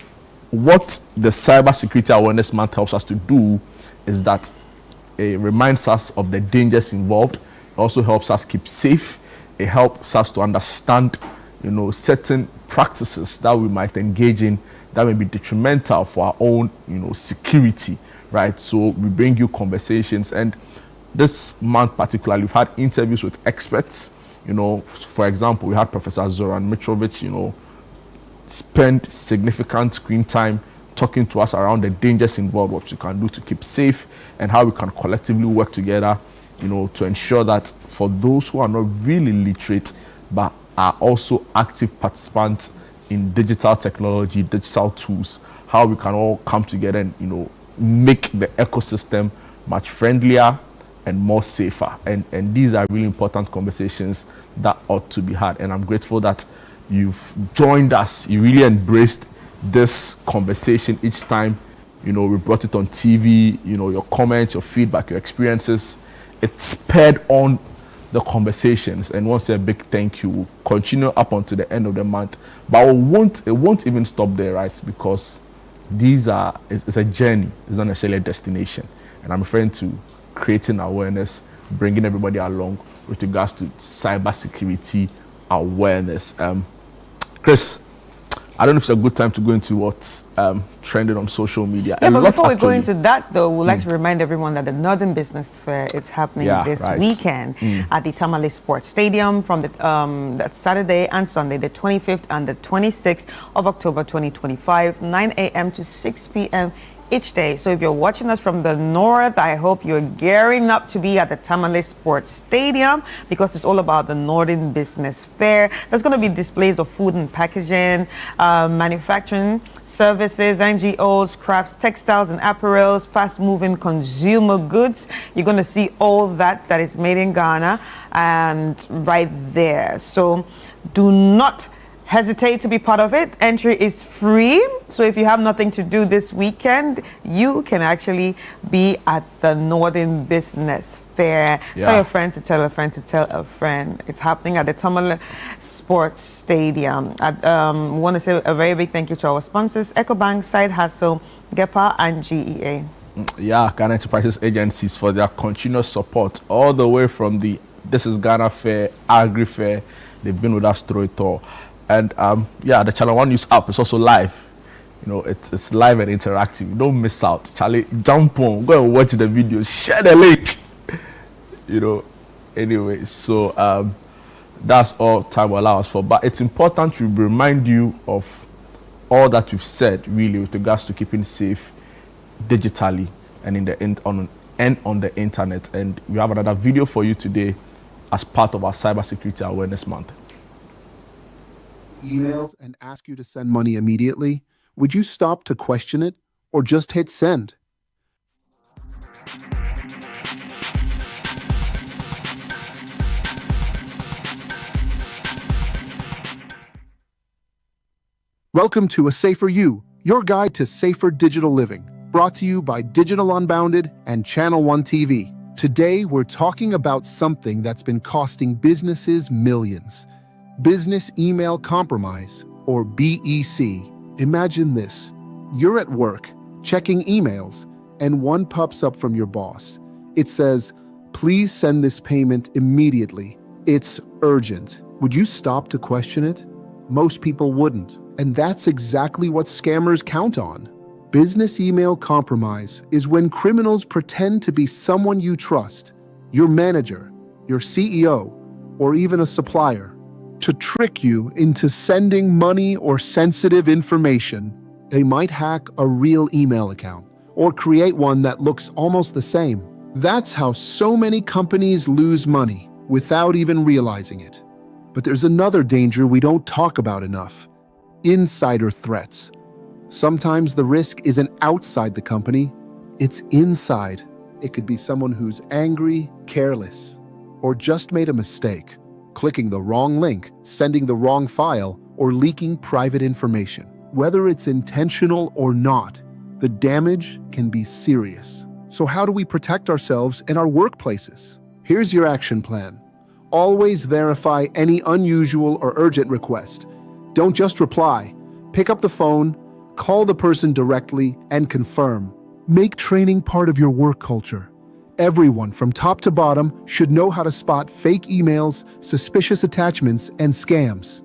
S24: what the Cyber Security Awareness Month helps us to do is that it reminds us of the dangers involved. It also helps us keep safe. It helps us to understand, certain practices that we might engage in that may be detrimental for our own, security, right? So we bring you conversations, and this month particularly, we've had interviews with experts. For example, we had Professor Zoran Mitrovic, spend significant screen time talking to us around the dangers involved, what you can do to keep safe, and how we can collectively work together, to ensure that for those who are not really literate, but are also active participants in digital technology, digital tools, how we can all come together and, make the ecosystem much friendlier and more safer. And these are really important conversations that ought to be had. And I'm grateful that you've joined us. You really embraced this conversation each time. We brought it on TV, your comments, your feedback, your experiences. It spurred on the conversations. And once a big thank you. We'll continue up until the end of the month. But it won't even stop there, right? Because it's a journey. It's not necessarily a destination. And I'm referring to creating awareness, bringing everybody along with regards to cybersecurity awareness. Chris, I don't know if it's a good time to go into what's trending on social media.
S1: Yeah, but before we go into that, though, we'd like to remind everyone that the Northern Business Fair is happening this weekend at the Tamale Sports Stadium from that Saturday and Sunday, the 25th and the 26th of October 2025, 9 a.m. to 6 p.m. each day. So if you're watching us from the north, I hope you're gearing up to be at the Tamale Sports Stadium, because it's all about the Northern Business Fair. There's going to be displays of food and packaging, manufacturing services, NGOs, crafts, textiles and apparels, fast-moving consumer goods. You're going to see all that is made in Ghana and right there. So do not hesitate to be part of it. Entry is free. So if you have nothing to do this weekend, you can actually be at the Northern Business Fair. Tell your friend to tell a friend to tell a friend. It's happening at the Tamale Sports Stadium. We want to say a very big thank you to our sponsors, EcoBank, Side Hustle, GEPA, and GEA.
S24: Ghana Enterprises Agencies for their continuous support all the way from the This is Ghana Fair, Agri Fair. They've been with us through it all. And the Channel One News app is also live. It's live and interactive. Don't miss out. Charlie, jump on, go and watch the videos, share the link. Anyway, so that's all time will allow us for. But it's important to remind you of all that we've said, really, with regards to keeping safe digitally and on the internet. And we have another video for you today as part of our Cybersecurity Awareness Month.
S7: Emails and ask you to send money immediately, would you stop to question it or just hit send? Welcome to A Safer You, your guide to safer digital living, brought to you by Digital Unbounded and Channel One TV. Today, we're talking about something that's been costing businesses millions. Business Email Compromise, or BEC. Imagine this. You're at work, checking emails, and one pops up from your boss. It says, "Please send this payment immediately. It's urgent." Would you stop to question it? Most people wouldn't. And that's exactly what scammers count on. Business email compromise is when criminals pretend to be someone you trust, your manager, your CEO, or even a supplier, to trick you into sending money or sensitive information. They might hack a real email account or create one that looks almost the same. That's how so many companies lose money without even realizing it. But there's another danger we don't talk about enough: insider threats. Sometimes the risk isn't outside the company, it's inside. It could be someone who's angry, careless, or just made a mistake, clicking the wrong link, sending the wrong file, or leaking private information. Whether it's intentional or not, the damage can be serious. So how do we protect ourselves in our workplaces? Here's your action plan. Always verify any unusual or urgent request. Don't just reply. Pick up the phone, call the person directly, and confirm. Make training part of your work culture. Everyone from top to bottom should know how to spot fake emails, suspicious attachments, and scams.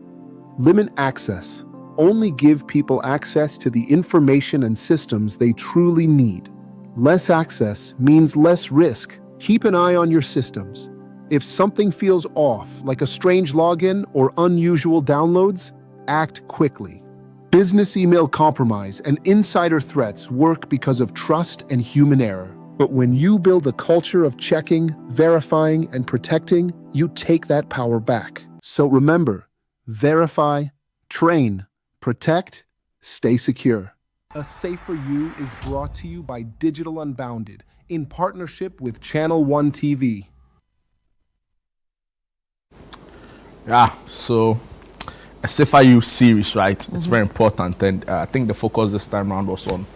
S7: Limit access. Only give people access to the information and systems they truly need. Less access means less risk. Keep an eye on your systems. If something feels off, like a strange login or unusual downloads, act quickly. Business email compromise and insider threats work because of trust and human error. But when you build a culture of checking, verifying, and protecting, you take that power back. So remember, verify, train, protect, stay secure. A Safer You is brought to you by Digital Unbounded in partnership with Channel 1 TV.
S24: Yeah, so a Safer You series, right? It's very important, and I think the focus this time around was on,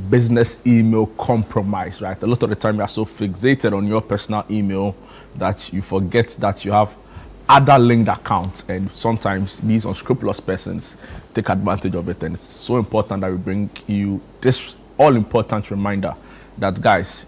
S24: business email compromise, right? A lot of the time you are so fixated on your personal email that you forget that you have other linked accounts, and sometimes these unscrupulous persons take advantage of it. And it's so important that we bring you this all-important reminder that, guys,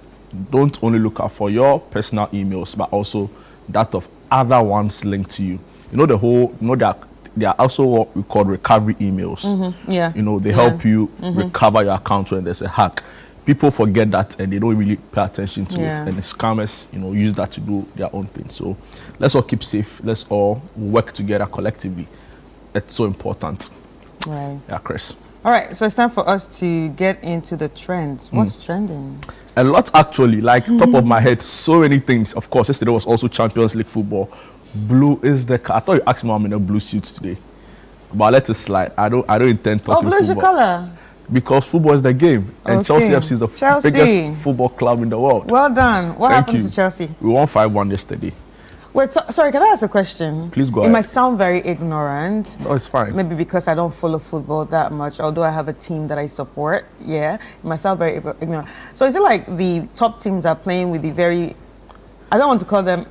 S24: don't only look out for your personal emails, but also that of other ones linked to you. There are also what we call recovery emails.
S1: Yeah.
S24: They help you recover your account when there's a hack. People forget that and they don't really pay attention to it. And the scammers, use that to do their own thing. So let's all keep safe. Let's all work together collectively. It's so important.
S1: Right.
S24: Yeah, Chris.
S1: All right. So it's time for us to get into the trends. What's trending?
S24: A lot, actually. Like, top of my head, so many things. Of course, yesterday was also Champions League football. Blue is the color. I thought you asked me why I'm in a blue suit today, but let it slide. I don't intend talking
S1: blue is your color.
S24: Because football is the game, and Chelsea FC is the biggest football club in the world.
S1: Well done. What happened to Chelsea?
S24: We won 5-1 yesterday.
S1: Wait, sorry, can I ask a question?
S24: Please go
S1: It
S24: ahead.
S1: might sound very ignorant.
S24: No, it's fine.
S1: Maybe because I don't follow football that much, although I have a team that I support. Yeah, it might sound very ignorant. So is it like the top teams are playing with the very, I don't want to call them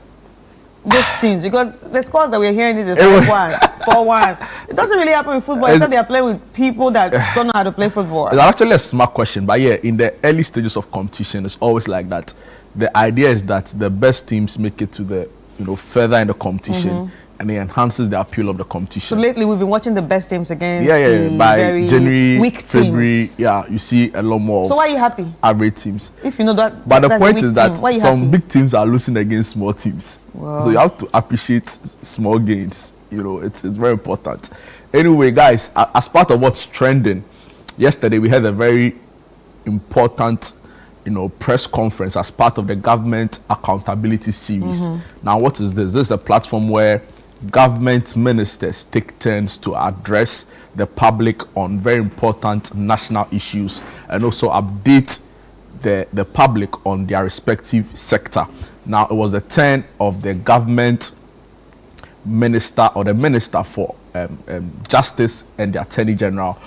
S1: those teams, because the scores that we're hearing is 4-1, 4-1. It doesn't really happen in football. Instead, they are playing with people that don't know how to play football.
S24: It's actually a smart question, but yeah, in the early stages of competition, it's always like that. The idea is that the best teams make it to the, further in the competition, and it enhances the appeal of the competition.
S1: So lately, we've been watching the best teams against
S24: by
S1: very
S24: January,
S1: weak
S24: February,
S1: teams.
S24: you see a lot more.
S1: So why are you happy?
S24: Average teams.
S1: If you know that.
S24: But the point is that some
S1: happy?
S24: big teams are losing against small teams.
S1: Wow.
S24: So you have to appreciate small gains. It's very important. Anyway, guys, as part of what's trending, yesterday we had a very important press conference as part of the government accountability series. Now, what is this? This is a platform where government ministers take turns to address the public on very important national issues and also update the public on their respective sector. Now, it was the turn of the government minister, or the minister for justice and the attorney general,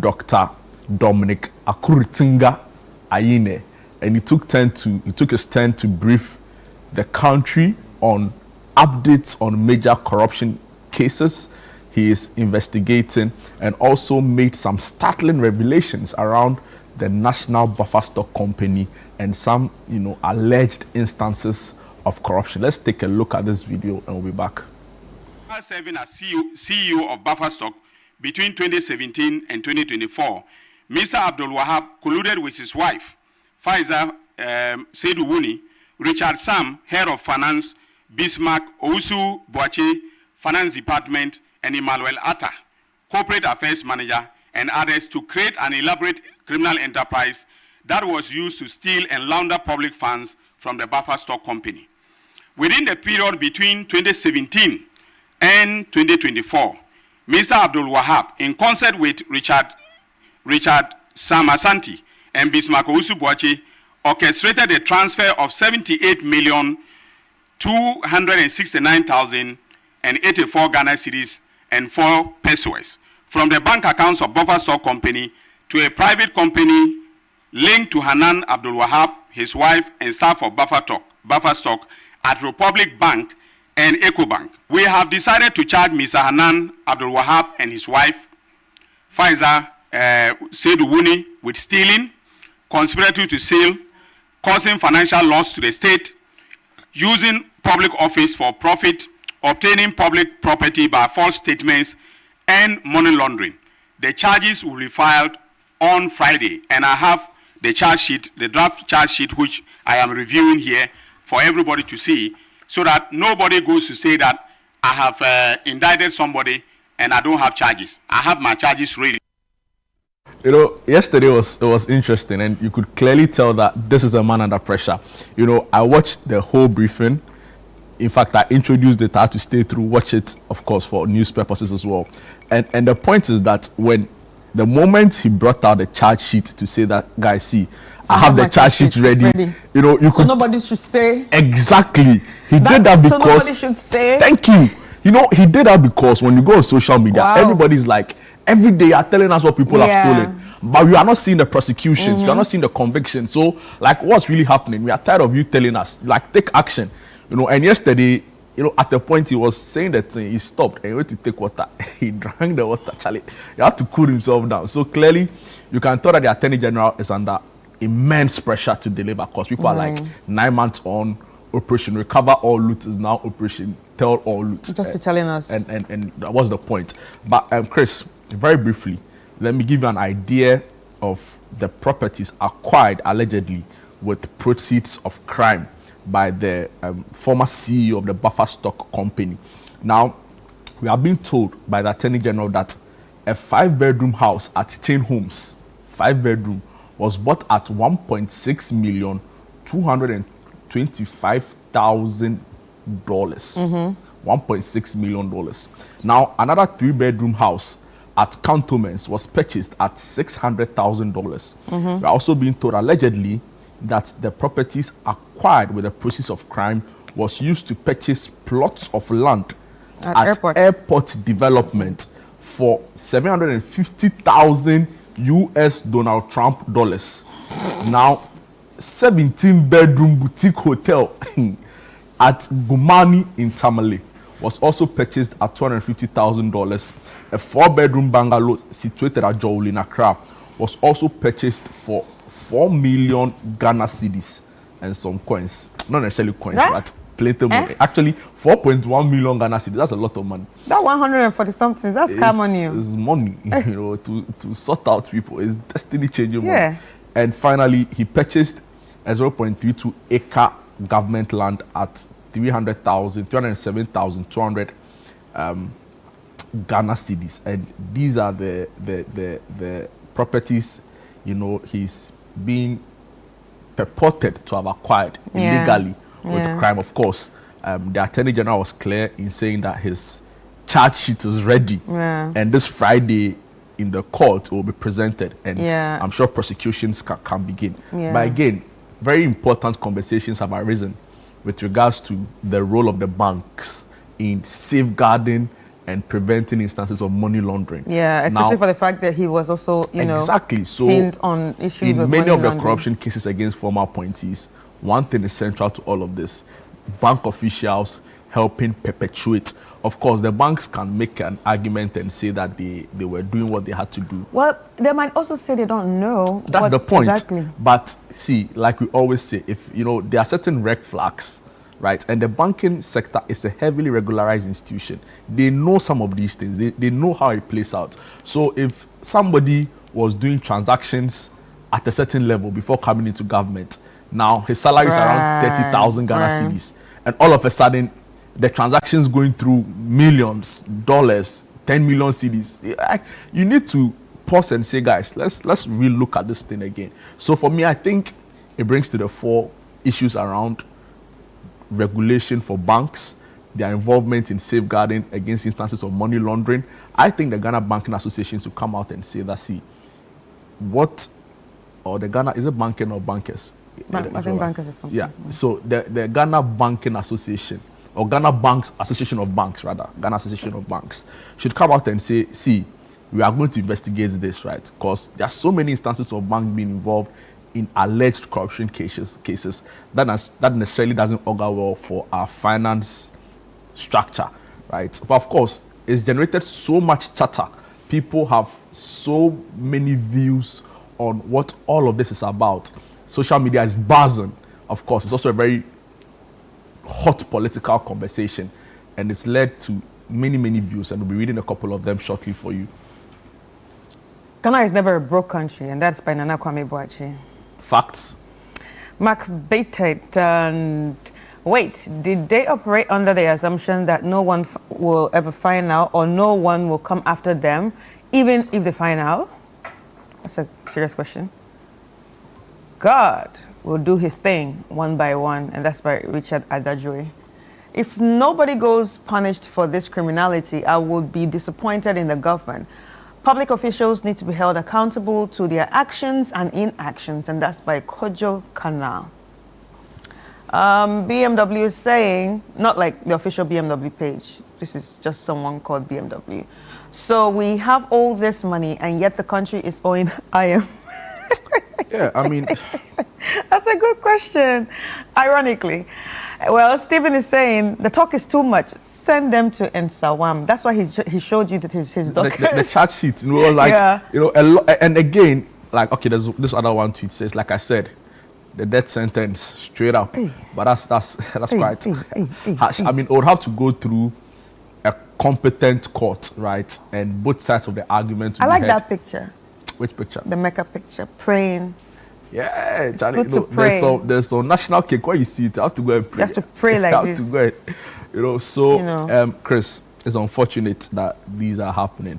S24: Dr. Dominic Akuritinga Ayine. And he took his turn to brief the country on updates on major corruption cases he is investigating, and also made some startling revelations around the National Buffer Stock Company and some, alleged instances of corruption. Let's take a look at this video and we'll be back.
S9: Serving as CEO of Buffer Stock between 2017 and 2024, Mr. Abdul Wahab colluded with his wife, Faiza Seydou Wuni, Richard Sam, Head of Finance, Bismarck Ousu Boache, Finance Department, and Emmanuel Atta, Corporate Affairs Manager, and others to create an elaborate criminal enterprise that was used to steal and launder public funds from the Buffer Stock Company. Within the period between 2017 and 2024, Mr. Abdul Wahab, in concert with Richard Sam Asante and Bismarck Ousu Boache, orchestrated the transfer of 78,269,084 Ghana cedis and 4 pesos from the bank accounts of Buffer Stock Company to a private company linked to Hanan Abdul Wahab, his wife, and staff of Buffer Stock at Republic Bank and EcoBank. We have decided to charge Mr. Hanan Abdul Wahab and his wife, Faiza Seydou Wuni, with stealing, conspiracy to steal, causing financial loss to the state, using public office for profit, obtaining public property by false statements, and money laundering. The charges will be filed on Friday, and I have the charge sheet, the draft charge sheet, which I am reviewing here for everybody to see, so that nobody goes to say that I have indicted somebody and I don't have charges. I have my charges ready.
S24: Yesterday it was interesting, and you could clearly tell that this is a man under pressure. I watched the whole briefing. In fact, I introduced it. I had to stay through, watch it, of course, for news purposes as well. And the point is that when the moment he brought out the charge sheet to say that, guys, see, I have the charge sheet ready. You
S1: so nobody should say.
S24: Exactly. He did that because.
S1: So nobody should say.
S24: Thank you. He did that because when you go on social media, everybody's like, every day you're telling us what people have stolen. But we are not seeing the prosecutions. We are not seeing the convictions. So, like, what's really happening? We are tired of you telling us, like, take action. And yesterday, at the point he was saying that he stopped and he went to take water. He drank the water, Charlie. He had to cool himself down. So clearly, you can tell that the Attorney General is under immense pressure to deliver, because people are like 9 months on Operation Recover All Loot is now Operation Tell All Loot.
S1: Just be telling us.
S24: And that was the point. But Chris, very briefly, let me give you an idea of the properties acquired allegedly with proceeds of crime by the former CEO of the Buffer Stock Company. Now, we have been told by the Attorney General that a 5-bedroom house at Chain Homes, 5-bedroom, was bought at $1,225,000. $1.6 million. Now, another 3-bedroom house at Cantonments was purchased at $600,000. We are also being told allegedly that the properties acquired with the proceeds of crime was used to purchase plots of land at airport development for $750,000 US Donald Trump dollars. Now, 17-bedroom boutique hotel at Gumani in Tamale was also purchased at $250,000. A 4-bedroom bungalow situated at Joel in Accra was also purchased for 4 million Ghana cedis and some coins. Not necessarily coins, but plenty of money. Actually, 4.1 million Ghana cedis. That's a lot of money.
S1: That 140 something, that's car money.
S24: It's money, to sort out people. It's destiny changing money. And finally, he purchased a 0.32 acre government land at 307,200 Ghana cedis. And these are the properties, he's being purported to have acquired illegally with crime. Of course, the Attorney General was clear in saying that his charge sheet is ready, and this Friday in the court it will be presented, and I'm sure prosecutions can begin. But again, very important conversations have arisen with regards to the role of the banks in safeguarding and preventing instances of money laundering.
S1: Especially for the fact that he was also,
S24: exactly. So
S1: pinned on issues
S24: in many of the corruption cases against former appointees, one thing is central to all of this: bank officials helping perpetuate. Of course, the banks can make an argument and say that they were doing what they had to do.
S1: Well, they might also say they don't know.
S24: That's the point.
S1: Exactly.
S24: But see, like we always say, if there are certain red flags, right? And the banking sector is a heavily regularized institution. They know some of these things. They know how it plays out. So if somebody was doing transactions at a certain level before coming into government, now his salary is around 30,000 Ghana cedis, and all of a sudden the transactions going through millions dollars, 10 million cedis. You need to pause and say, guys, let's really look at this thing again. So for me, I think it brings to the fore issues around regulation for banks, their involvement in safeguarding against instances of money laundering. I think the Ghana Banking Association should come out and say that, see, the Ghana, is it banking or bankers?
S1: I think bankers is something.
S24: Yeah. So the Ghana Banking Association, or Ghana Banks Association of Banks, rather, Ghana Association of Banks, should come out and say, see, we are going to investigate this, right? Because there are so many instances of banks being involved in alleged corruption cases that necessarily doesn't augur well for our finance structure, right? But of course, it's generated so much chatter. People have so many views on what all of this is about. Social media is buzzing. Of course, it's also a very hot political conversation, and it's led to many, many views, and we'll be reading a couple of them shortly for you.
S1: Ghana is never a broke country, and that's by Nana Kwame Boakye.
S24: Facts.
S1: Mark baited and wait, did they operate under the assumption that no one will ever find out, or no one will come after them, even if they find out? That's a serious question. God will do his thing one by one, and that's by Richard Adajure. If nobody goes punished for this criminality, I would be disappointed in the government. Public officials need to be held accountable to their actions and inactions, and that's by Kojo Kana. BMW is saying, not like the official BMW page, this is just someone called BMW. So we have all this money, and yet the country is owing IM.
S24: Yeah, I mean,
S1: that's a good question, ironically. Well, Stephen is saying the talk is too much. Send them to Nsawam. That's why he showed you that his document.
S24: The chat sheet, like,
S1: yeah.
S24: A lot. And again, like, okay, there's this other one tweet says, like I said, the death sentence straight up. Hey. But that's quite. Harsh. I mean, it would have to go through a competent court, right? And both sides of the argument.
S1: I like that picture.
S24: Which picture?
S1: The Mecca picture, praying.
S24: Yeah,
S1: it's good to pray.
S24: There's some national cake where you see it. You have to go and pray.
S1: You have to pray like this.
S24: To go and, so, Chris, it's unfortunate that these are happening,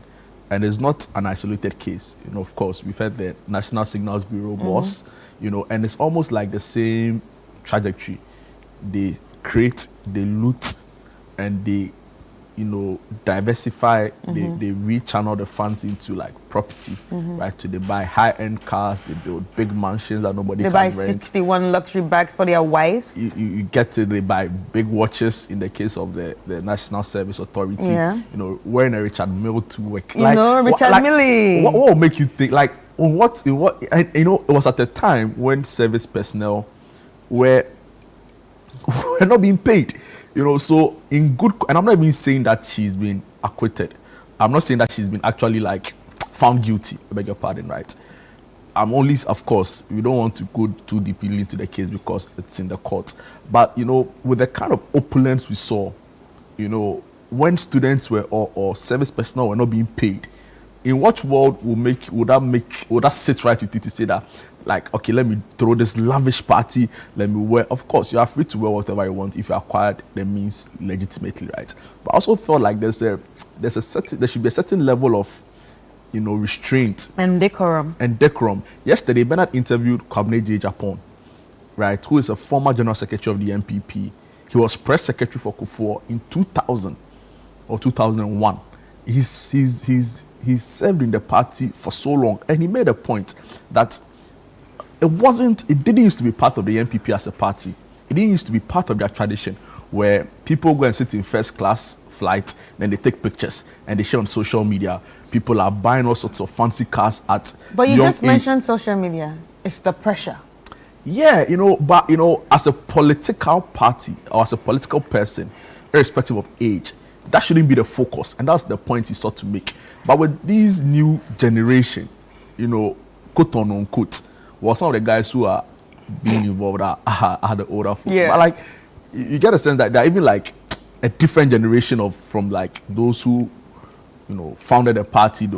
S24: and it's not an isolated case. Of course, we've had the National Signals Bureau boss, and it's almost like the same trajectory. They create, they loot, and they diversify, they rechannel the funds into like property, right? So they buy high-end cars, they build big mansions that nobody can rent. They
S1: buy 61 luxury bags for their wives.
S24: You get it, they buy big watches in the case of the National Service Authority.
S1: Yeah.
S24: Wearing a Richard Mille to work.
S1: Richard Mille.
S24: What will make you think, like, it was at a time when service personnel were not being paid. So in good, and I'm not even saying that she's been acquitted. I'm not saying that she's been actually like found guilty. I beg your pardon, right? I'm only, of course, we don't want to go too deeply into the case because it's in the court. But with the kind of opulence we saw, when students were or service personnel were not being paid, in what world would that sit right with you to say that? Like, okay, let me throw this lavish party, let me wear. Of course, you are free to wear whatever you want if you acquired the means legitimately, right? But I also felt like there should be a certain level of, restraint.
S1: And decorum.
S24: Yesterday, Bernard interviewed Kwabena J. Japon, right, who is a former general secretary of the NPP. He was press secretary for Kufuor in 2000 or 2001. He's served in the party for so long, and he made a point that it didn't used to be part of the NPP as a party. It didn't used to be part of their tradition where people go and sit in first class flight, then they take pictures and they share on social media. People are buying all sorts of fancy cars at
S1: But you just mentioned social media. It's the pressure.
S24: Yeah, but as a political party or as a political person, irrespective of age. That shouldn't be the focus, and that's the point he sought to make. But with these new generation, quote unquote, well, some of the guys who are being involved are the older folks.
S1: Yeah.
S24: But like, you get a sense that they're even like a different generation from like those who, founded a party,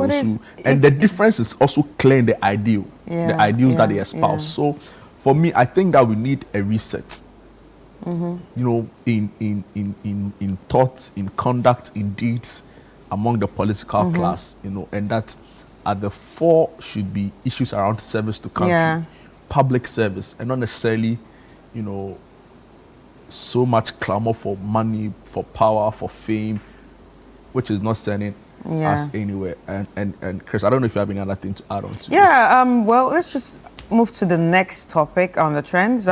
S24: and the difference is also clear in the ideals that they espouse. So, for me, I think that we need a reset. In thoughts, in conduct, in deeds among the political class, and that at the fore should be issues around service to country, public service, and not necessarily, so much clamor for money, for power, for fame, which is not sending us anywhere. And Chris, I don't know if you have any other thing to add on to this.
S1: Well, let's just move to the next topic on the trends.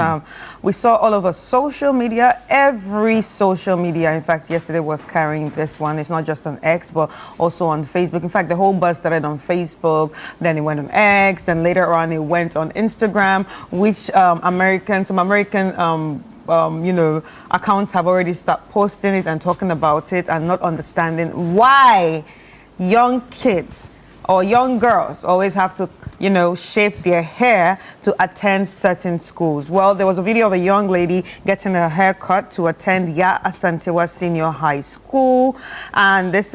S1: We saw all over social media, every social media, in fact, yesterday was carrying this one. It's not just on X, but also on Facebook. In fact, the whole buzz started on Facebook, then it went on X, then later on it went on Instagram, which some American accounts have already started posting it and talking about it and not understanding why young kids or young girls always have to, shave their hair to attend certain schools. Well, there was a video of a young lady getting her hair cut to attend Ya Asantewa Senior High School, and this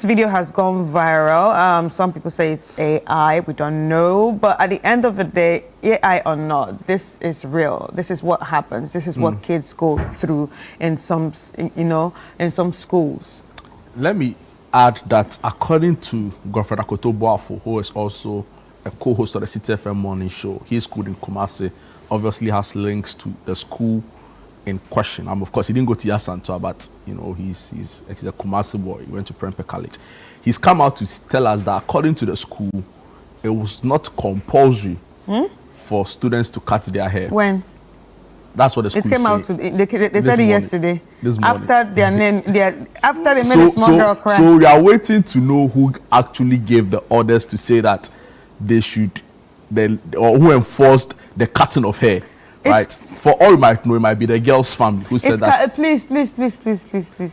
S1: video has gone viral. Some people say it's AI, we don't know, but at the end of the day, AI or not, this is real. This is what happens. This is what kids go through in some schools.
S24: Let me add that according to Godfred Akoto-Boafo, who is also a co-host of the City FM morning show, his school in Kumasi obviously has links to the school in question. Of course, he didn't go to Yasantua, but he's a Kumasi boy. He went to Prempeh College. He's come out to tell us that according to the school, it was not compulsory for students to cut their hair.
S1: When?
S24: That's what the school
S1: said. It came out. They said it yesterday.
S24: This morning.
S1: After their name, after they made a small girl cry.
S24: So we are waiting to know who actually gave the orders to say that they should, or who enforced the cutting of hair. Right. For all you might know, it might be the girl's family who said that.
S1: Please.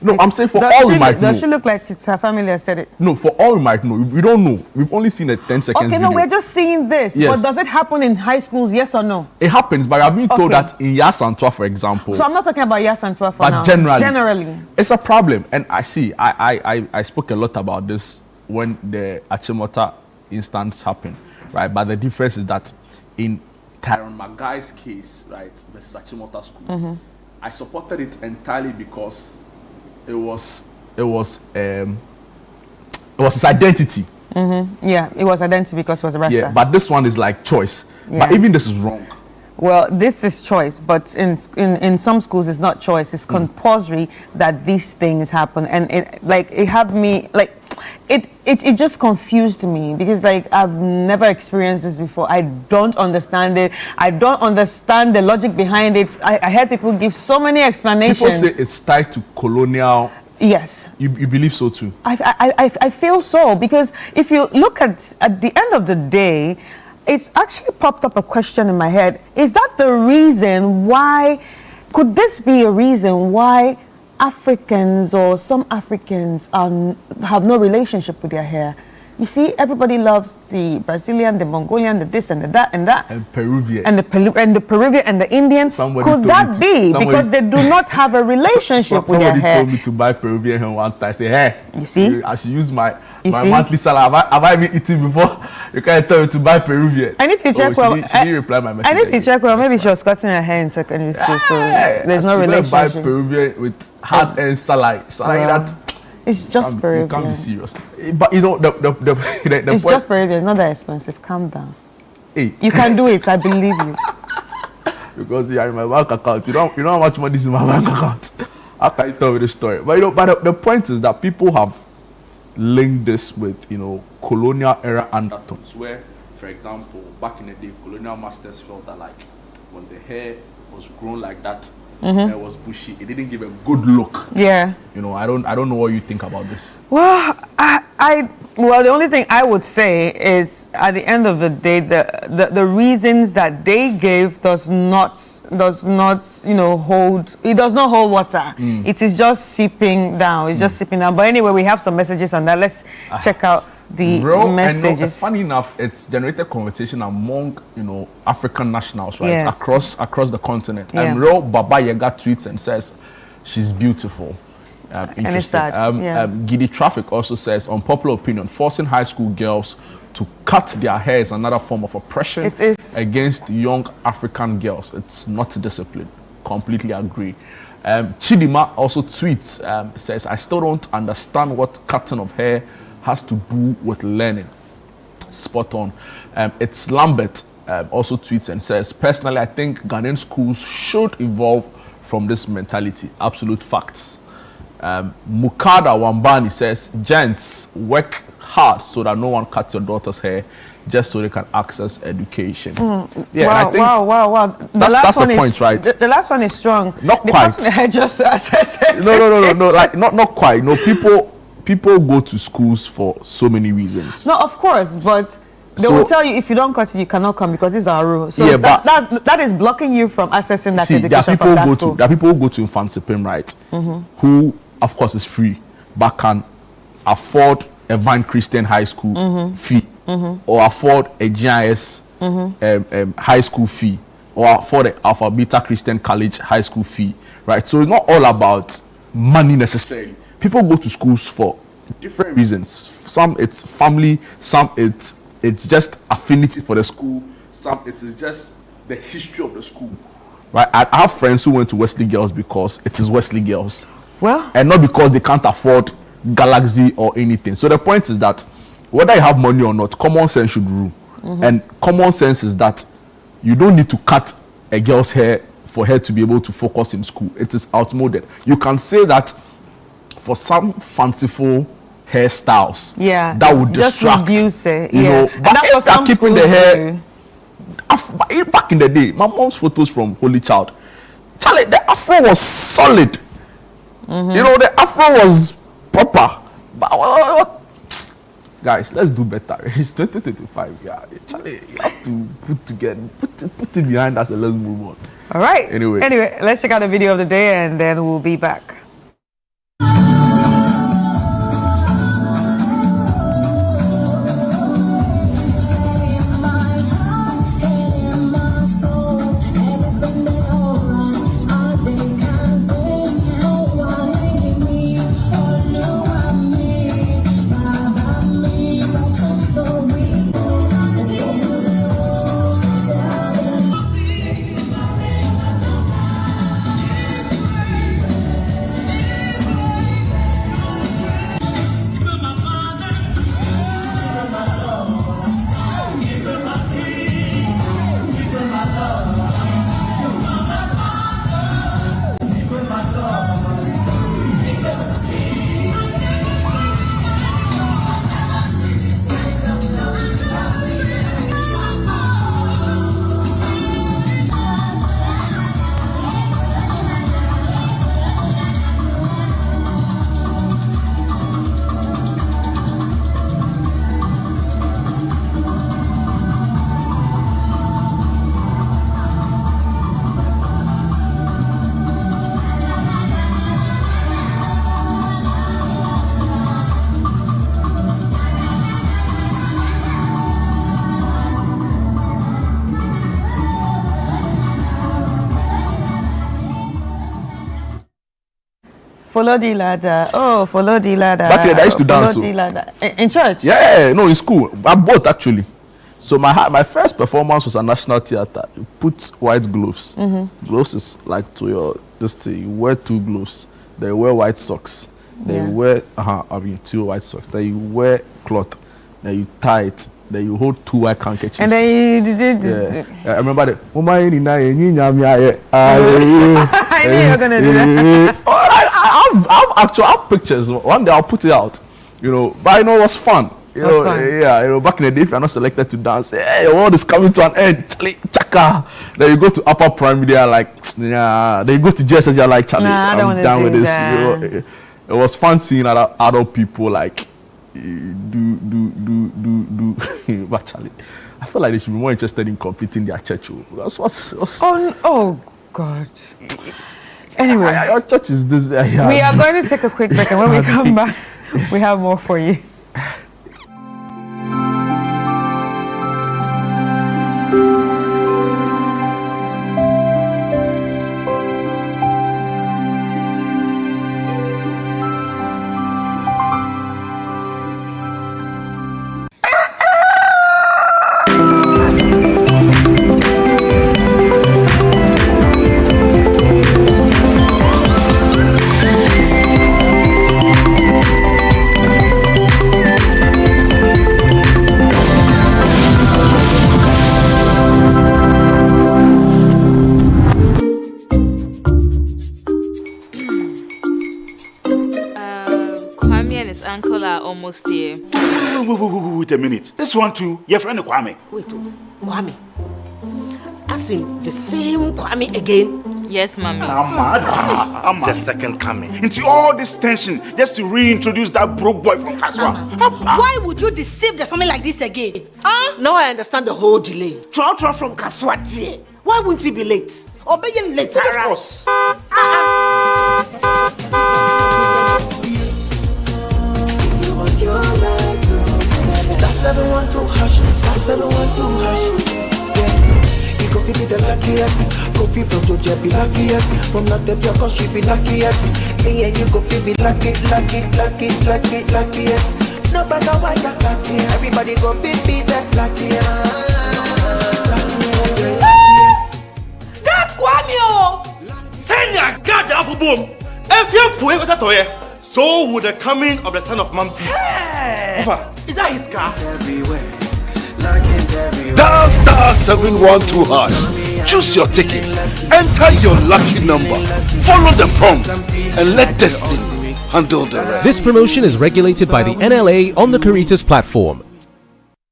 S24: No, I'm saying for all you might know.
S1: Does she look like it's her family that said it?
S24: No, for all you might know. We don't know. We've only seen a 10 seconds video.
S1: Okay, no, we're just seeing this.
S24: Yes.
S1: But does it happen in high schools, yes or no?
S24: It happens, but I've been told that in Yasantua, for example.
S1: So I'm not talking about Yasantua for now.
S24: But
S1: generally.
S24: It's a problem. And I spoke a lot about this when the Achimota instance happened, right? But the difference is that in Tyron Magai's case, right, versus Achimota School, I supported it entirely because it was his identity.
S1: Yeah, it was identity because he was a Rasta.
S24: Yeah, but this one is like choice. Yeah. But even this is wrong.
S1: Well, this is choice, but in some schools it's not choice. It's compulsory that these things happen, and it just confused me because I've never experienced this before. I don't understand it. I don't understand the logic behind it. I heard people give so many explanations.
S24: People say it's tied to colonial.
S1: Yes.
S24: You believe so too?
S1: I feel so, because if you look at the end of the day, it's actually popped up a question in my head. Is that the reason why, could this be a reason why Africans or some Africans have no relationship with their hair? You see, everybody loves the Brazilian, the Mongolian, the this and the that and that.
S24: And Peruvian.
S1: And the Peruvian and the Indian. Could that be because they do not have a relationship with their hair?
S24: Somebody told me to buy Peruvian hair one time. I say, hey,
S1: you see?
S24: I should use my monthly salary. Have I been eating before? You can't tell me to buy Peruvian.
S1: And if you check
S24: she didn't reply my message.
S1: And if you check maybe she was cutting her hair in secondary school, so there's no relationship.
S24: Buy Peruvian with hard-earned salary. That.
S1: It's just Peruvian.
S24: You can't be serious. But you know, the
S1: it's
S24: point,
S1: just Peruvian. It's not that expensive. Calm down.
S24: Hey.
S1: You can do it. I believe you.
S24: Because you are in my bank account. You know how much money is in my bank account. How can you tell me the story? But the point is that people have linked this with colonial era undertones. Where, for example, back in the day, colonial masters felt that when the hair was grown like that, it was bushy. It didn't give a good look.
S1: Yeah.
S24: I don't know what you think about this.
S1: Well, Well, the only thing I would say is, at the end of the day, the reasons that they gave does not hold. It does not hold water. It is just seeping down. It's just seeping down. But anyway, we have some messages on that. Let's check out the messages.
S24: And funny enough, it's generated conversation among African nationals, right?
S1: Yes.
S24: Across the continent.
S1: Yeah.
S24: And Real Baba Yaga tweets and says, "She's beautiful."
S1: And it's sad.
S24: Giddy Traffic also says, unpopular opinion, forcing high school girls to cut their hair is another form of oppression against young African girls. It's not discipline. Completely agree. Chidima also tweets, says, I still don't understand what cutting of hair has to do with learning. Spot on. It's Lambert also tweets and says, personally, I think Ghanaian schools should evolve from this mentality. Absolute facts. Mukada Wambani says, gents, work hard so that no one cuts your daughter's hair just so they can access education. Yeah,
S1: wow,
S24: I think
S1: wow.
S24: That's the point, right?
S1: The last one is strong.
S24: Not quite.
S1: Just
S24: No, like not quite. No, people go to schools for so many reasons.
S1: No, of course, but they will tell you if you don't cut it, you cannot come because these are rules. So
S24: yeah,
S1: that is blocking you from accessing that education from that school.
S24: There are people who go to Infansipim, right? Who, of course, is free, but can afford a Vine Christian high school fee, or afford a GIS high school fee, or afford an Alpha Beta Christian College high school fee, right? So it's not all about money necessarily. People go to schools for different reasons. Some it's family, some it's just affinity for the school, some it is just the history of the school, right? I have friends who went to Wesley Girls because it is Wesley Girls.
S1: Well,
S24: and not because they can't afford Galaxy or anything. So the point is that whether you have money or not, common sense should rule. And common sense is that you don't need to cut a girl's hair for her to be able to focus in school. It is outmoded. You can say that for some fanciful hairstyles, that would distract.
S1: Just reduce it.
S24: You know, but
S1: that's what some
S24: keeping the hair
S1: do.
S24: Back in the day, my mom's photos from Holy Child, Charlie, the afro was solid. You know, the afro was proper. But guys, let's do better. It's 2025. Yeah, Charlie, you have to put it behind us and let's move on.
S1: All right.
S24: Anyway,
S1: let's check out the video of the day and then we'll be back. Follow the ladder. Oh, follow the ladder.
S24: Back then, I used to dance.
S1: Follow the ladder. In church?
S24: Yeah, no, in school. Both actually. So my first performance was at National Theatre. You put white gloves. Gloves is like to your this thing. You wear 2 gloves. Then you wear white socks. Then you wear two white socks. Then you wear cloth. Then you tie it. Then you hold 2 white handkerchiefs.
S1: And then you did.
S24: I remember that. I
S1: knew you were gonna do that.
S24: I have pictures. One day I'll put it out. You know, but I know it was fun. You know, yeah, you know, back in the day, if you're not selected to dance, hey, your world is coming to an end. Charlie, chaka. Then you go to upper primary, they're like, yeah. Then you go to JSS, you're like, Charlie, I'm down with this. You know, it was fun seeing other adult people like, But Charlie, I feel like they should be more interested in completing their church. That's what's
S1: oh God. Anyway,
S24: our church is this.
S1: We are going to take a quick break, and when we come back, we have more for you.
S10: Almost here.
S20: Wait a minute. This one too, your friend Kwame.
S11: Wait, Kwame. As in the same Kwame again?
S10: Yes, Mommy.
S20: I'm the second coming. Into all this tension just to reintroduce that broke boy from Kaswa.
S11: Why would you deceive the family like this again? Now I understand the whole delay. Trout from Kaswa dear. Why wouldn't he be late? Or being late, of course.
S12: Star 712 hash, star 712 hash. Yeah, he could be the luckiest. Coffee from Georgia be luckiest. From Natepia, cause she be luckiest. Me and you could be luckiest. No matter why you're lucky, everybody go be that luckiest.
S11: That's Kwame!
S13: Send your God up boom. If you put it at all, so would the coming of the Son of Man be.
S11: Hey!
S13: Is that his car?
S2: Dial star 712 hash. Choose your ticket. Enter your lucky number. Follow the prompts and let destiny handle the rest.
S17: This promotion is regulated by the NLA on the Caritas platform.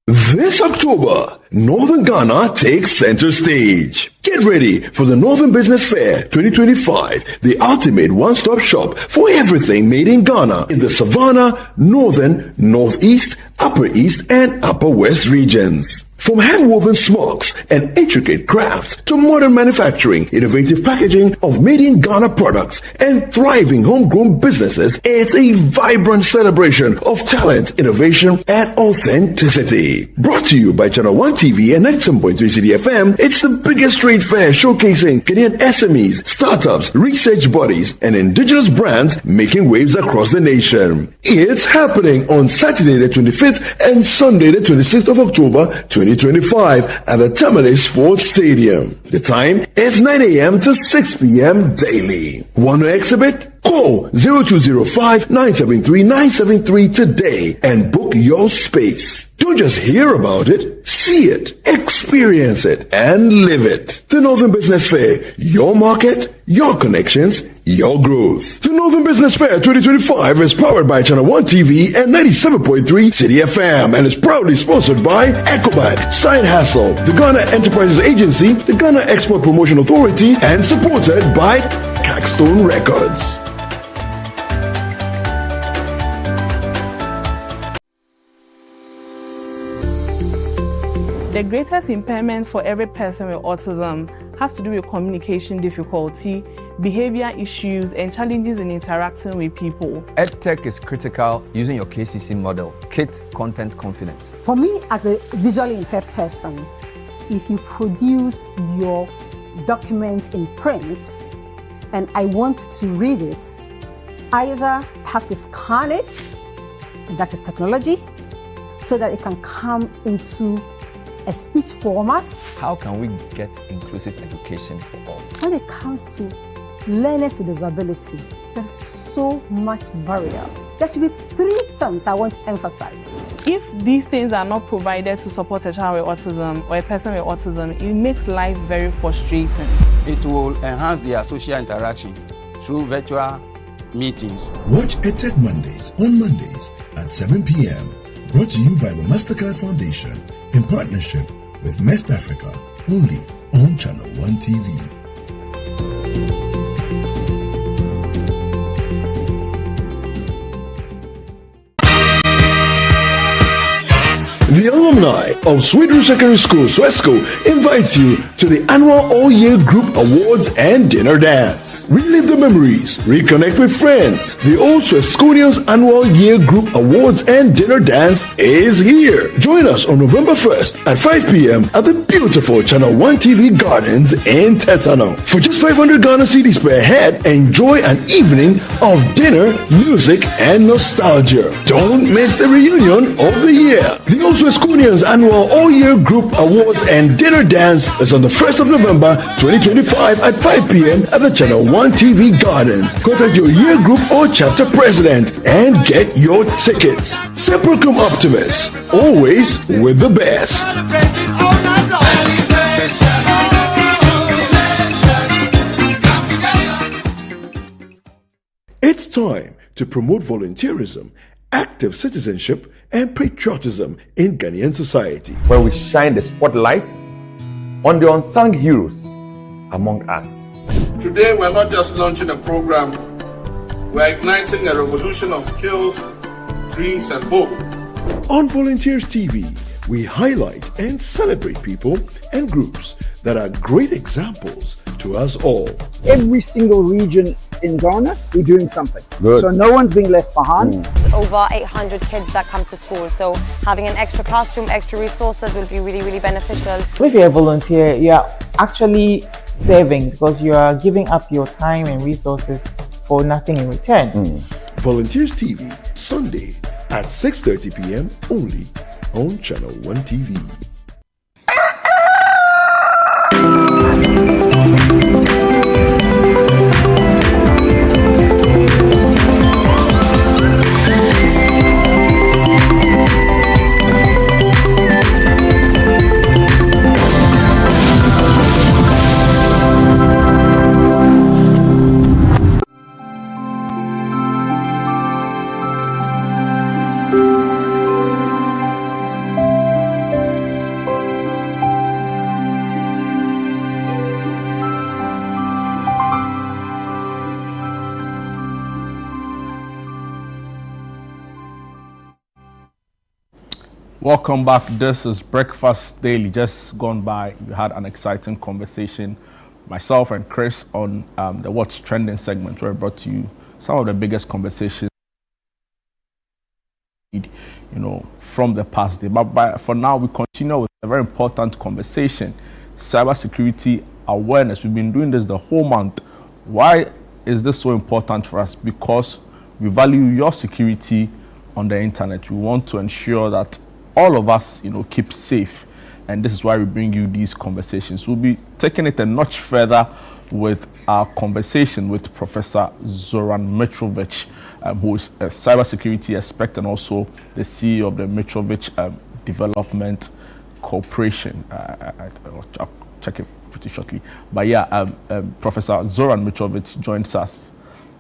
S2: This October, Northern Ghana takes center stage. Get ready for the Northern Business Fair 2025, the ultimate one-stop shop for everything made in Ghana in the Savannah, Northern, Northeast, Upper East, and Upper West regions. From hand-woven smocks and intricate crafts to modern manufacturing, innovative packaging of made-in-Ghana products, and thriving homegrown businesses, it's a vibrant celebration of talent, innovation, and authenticity. Brought to you by Channel 1 TV and 97.3 CDFM, it's the biggest trade fair showcasing Kenyan SMEs, startups, research bodies, and indigenous brands making waves across the nation. It's happening on Saturday the 25th and Sunday the 26th of October 2025 at the Tamale Sports Stadium. The time is 9 a.m. to 6 p.m. daily. Want to exhibit? Call 0205-973-973 today and book your space. Don't just hear about it, see it, experience it, and live it. The Northern Business Fair, your market, your connections, your growth. The Northern Business Fair 2025 is powered by Channel 1 TV and 97.3 City FM and is proudly sponsored by Ecobat, Side Hustle, the Ghana Enterprises Agency, the Ghana Export Promotion Authority, and supported by Cackstone Records.
S3: The greatest impairment for every person with autism has to do with communication difficulty, behavior issues, and challenges in interacting with people.
S8: Edtech is critical using your KCC model, KIT Content Confidence.
S5: For me, as a visually impaired person, if you produce your document in print and I want to read it, either have to scan it, and that is technology, so that it can come into a speech format.
S8: How can we get inclusive education for all?
S5: When it comes to learners with disability, there's so much barrier. There should be 3 things I want to emphasize.
S3: If these things are not provided to support a child with autism or a person with autism, it makes life very frustrating.
S4: It will enhance their social interaction through virtual meetings.
S2: Watch Edtech Mondays on Mondays at 7 p.m. Brought to you by the MasterCard Foundation in partnership with Mest Africa, only on Channel 1 TV. The alumni of Sweet Root Secondary School, Swesco, invites you to the annual all-year group awards and dinner dance. Relive the memories, reconnect with friends. The Old Swesconians annual year group awards and dinner dance is here. Join us on November 1st at 5 p.m. at the beautiful Channel 1 TV Gardens in Tesano. For just 500 Ghana cedis per head, enjoy an evening of dinner, music, and nostalgia. Don't miss the reunion of the year. The Old Swesconians annual all-year group awards and dinner dance is on the 1st of November 2025 at 5 p.m. at the Channel 1 TV Gardens. Contact your year group or chapter president and get your tickets. Sempercum Optimus, always with the best. It's time to promote volunteerism, active citizenship, and patriotism in Ghanaian society,
S15: where we shine the spotlight on the unsung heroes among us.
S16: Today, we're not just launching a program, we're igniting a revolution of skills, dreams, and hope.
S2: On Volunteers TV, we highlight and celebrate people and groups that are great examples to us all.
S19: Every single region in Ghana, we're doing something.
S15: Good.
S19: So no one's being left behind.
S22: Over 800 kids that come to school, so having an extra classroom, extra resources will be really, really beneficial.
S23: If you're a volunteer, you're actually serving because you are giving up your time and resources for nothing in return.
S2: Volunteers TV, Sunday at 6:30 p.m. only on Channel 1 TV.
S24: Welcome back. This is Breakfast Daily. Just gone by, we had an exciting conversation, myself and Chris, on the What's Trending segment, where I brought to you some of the biggest conversations, from the past day. But for now, we continue with a very important conversation: cybersecurity awareness. We've been doing this the whole month. Why is this so important for us? Because we value your security on the internet. We want to ensure that all of us, keep safe, and this is why we bring you these conversations. We'll be taking it a notch further with our conversation with Professor Zoran Mitrovic, who is a cybersecurity expert and also the CEO of the Mitrovic Development Corporation. I'll check it pretty shortly. But yeah, Professor Zoran Mitrovic joins us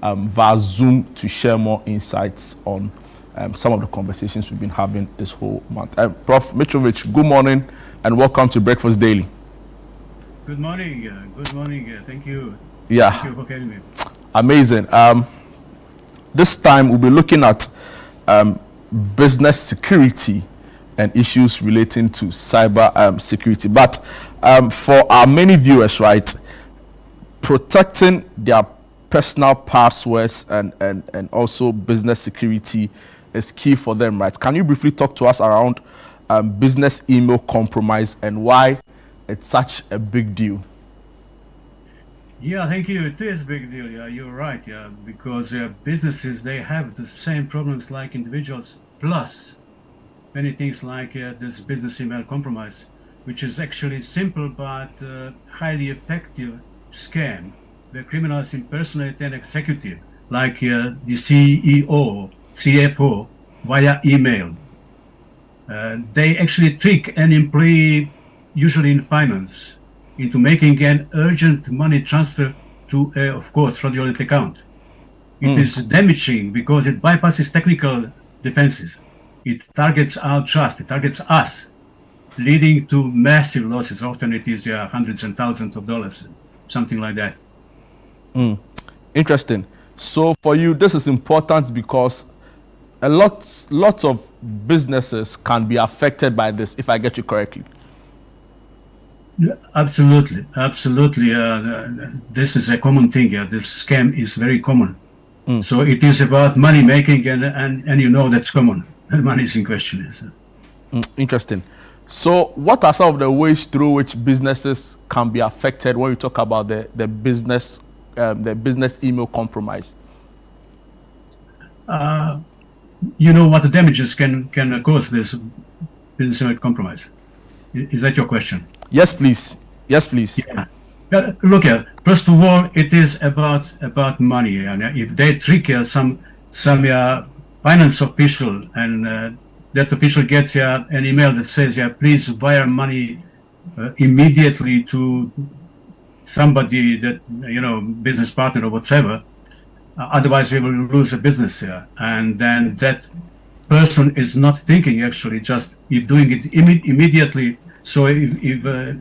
S24: via Zoom to share more insights on some of the conversations we've been having this whole month. Prof. Mitrovic, good morning and welcome to Breakfast Daily.
S26: Good morning. Good morning. Thank you.
S24: Yeah.
S26: Thank you for having me.
S24: Amazing. This time we'll be looking at business security and issues relating to cyber security. But for our many viewers, right, protecting their personal passwords and also business security is key for them, right? Can you briefly talk to us around business email compromise and why it's such a big deal?
S26: Yeah, thank you. It is a big deal. Yeah, you're right. Yeah, because businesses, they have the same problems like individuals, plus many things like this business email compromise, which is actually simple but highly effective scam where criminals impersonate an executive like the CEO, CFO via email. They actually trick an employee, usually in finance, into making an urgent money transfer to, of course, fraudulent account. It is damaging because it bypasses technical defenses. It targets our trust, it targets us, leading to massive losses. Often it is hundreds and thousands of dollars, something like that.
S24: Interesting. So for you, this is important because lots of businesses can be affected by this, if I get you correctly.
S26: Absolutely. This is a common thing. This scam is very common. So it is about money making, and you know that's common. Money is in question.
S24: Interesting. So what are some of the ways through which businesses can be affected when you talk about the business email compromise?
S26: You know what the damages can cause this business email compromise? Is that your question?
S24: Yes, please. Yes, please.
S26: Yeah. Look, first of all, it is about money. If they trick some finance official, and that official gets an email that says, please wire money immediately to somebody that, business partner or whatever, otherwise we will lose a business here. And then that person is not thinking, actually, just if doing it immediately. So if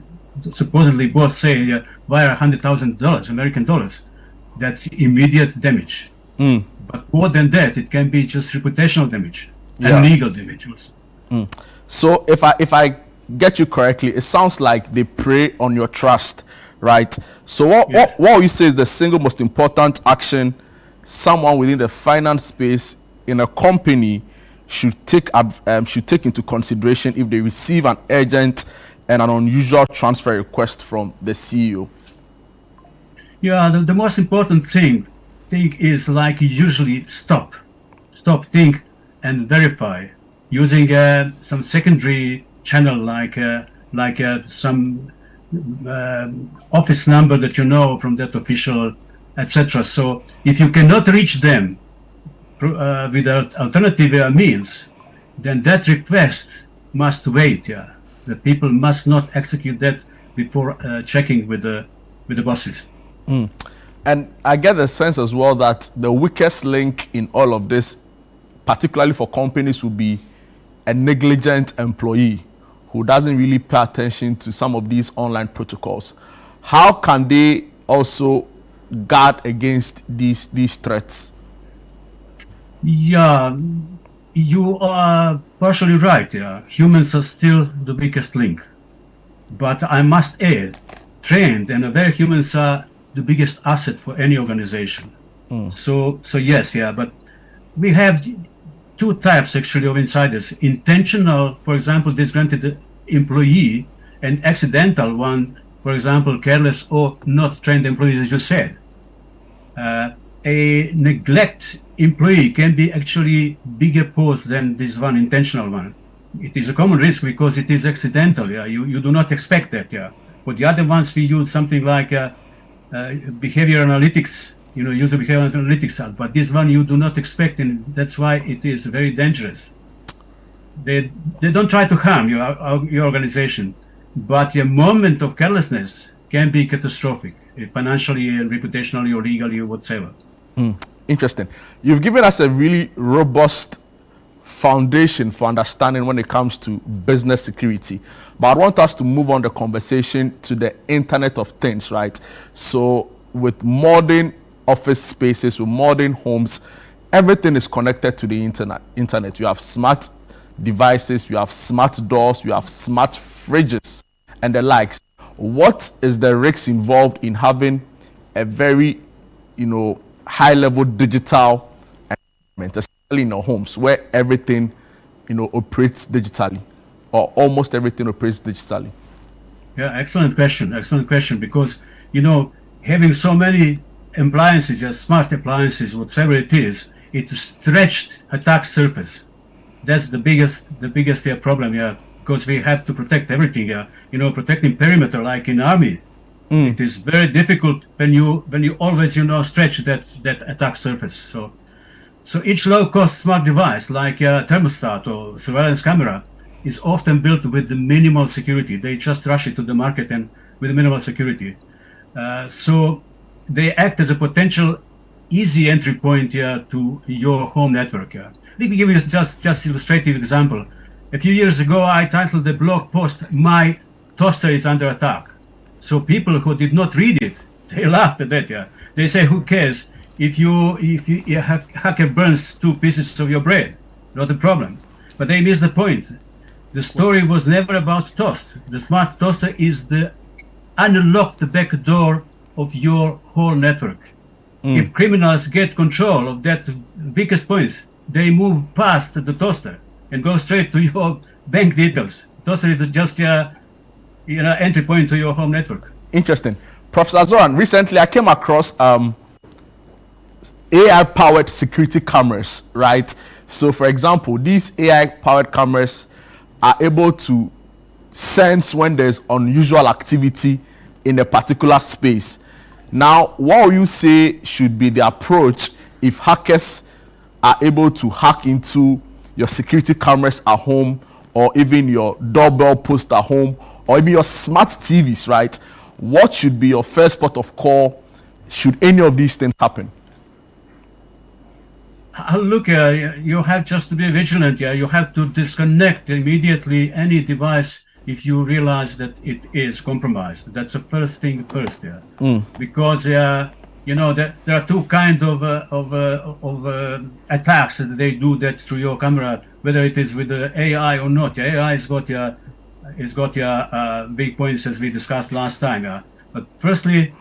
S26: supposedly boss say wire $100,000 American dollars, that's immediate damage. But more than that, it can be just reputational damage and legal damage also.
S24: So if I get you correctly, it sounds like they prey on your trust, right? So what you say is the single most important action someone within the finance space in a company should take into consideration if they receive an urgent and an unusual transfer request from the CEO?
S26: Yeah, the most important thing is like usually stop, think, and verify using some secondary channel like some office number that you know from that official, etc. So if you cannot reach them with alternative means, then that request must wait. The people must not execute that before checking with the bosses.
S24: And I get the sense as well that the weakest link in all of this, particularly for companies, would be a negligent employee who doesn't really pay attention to some of these online protocols. How can they also guard against these threats?
S26: Yeah, you are partially right. Humans are still the weakest link, but I must add, trained and aware humans are the biggest asset for any organization. So yes, but we have two types actually of insiders: intentional, for example, disgruntled employee, and accidental one, for example, careless or not trained employee, as you said. A neglect employee can be actually bigger pose than this one intentional one. It is a common risk because it is accidental. You do not expect that. For the other ones, we use something like behavior analytics. Use behavior analytics, but this one you do not expect, and that's why it is very dangerous. They don't try to harm your organization, but a moment of carelessness can be catastrophic, financially, reputationally, or legally, or whatsoever.
S24: Interesting. You've given us a really robust foundation for understanding when it comes to business security. But I want us to move on the conversation to the Internet of Things, right? So with modern office spaces, with modern homes, everything is connected to the internet. You have smart devices, you have smart doors, you have smart fridges, and the likes. What is the risk involved in having a very, high-level digital environment, especially in our homes, where everything, operates digitally, or almost everything operates digitally?
S26: Yeah, excellent question, because, having so many appliances, smart appliances, whatever it is, it stretched attack surface. That's the biggest problem, because we have to protect everything, protecting perimeter like in army. It is very difficult when you always stretch that attack surface. So each low-cost smart device like a thermostat or surveillance camera is often built with the minimal security. They just rush it to the market and with minimal security. So they act as a potential easy entry point to your home network. Let me give you just illustrative example. A few years ago, I titled the blog post, "My toaster is under attack." So people who did not read it, they laughed at that. They say, "Who cares if a hacker burns 2 pieces of your bread? Not a problem." But they miss the point. The story was never about toast. The smart toaster is the unlocked back door of your whole network. If criminals get control of that weakest points, they move past the toaster and go straight to your bank details. Toaster is just entry point to your home network.
S24: Interesting. Professor Zoran, recently I came across AI-powered security cameras, right? So, for example, these AI-powered cameras are able to sense when there's unusual activity in a particular space. Now, what will you say should be the approach if hackers are able to hack into your security cameras at home, or even your doorbell post at home, or even your smart TVs, right? What should be your first port of call should any of these things happen?
S26: Look, you have just to be vigilant. You have to disconnect immediately any device if you realize that it is compromised. That's the first thing first. Because there are two kinds of attacks that they do that through your camera, whether it is with the AI or not. The AI has got your weak points, as we discussed last time. But firstly,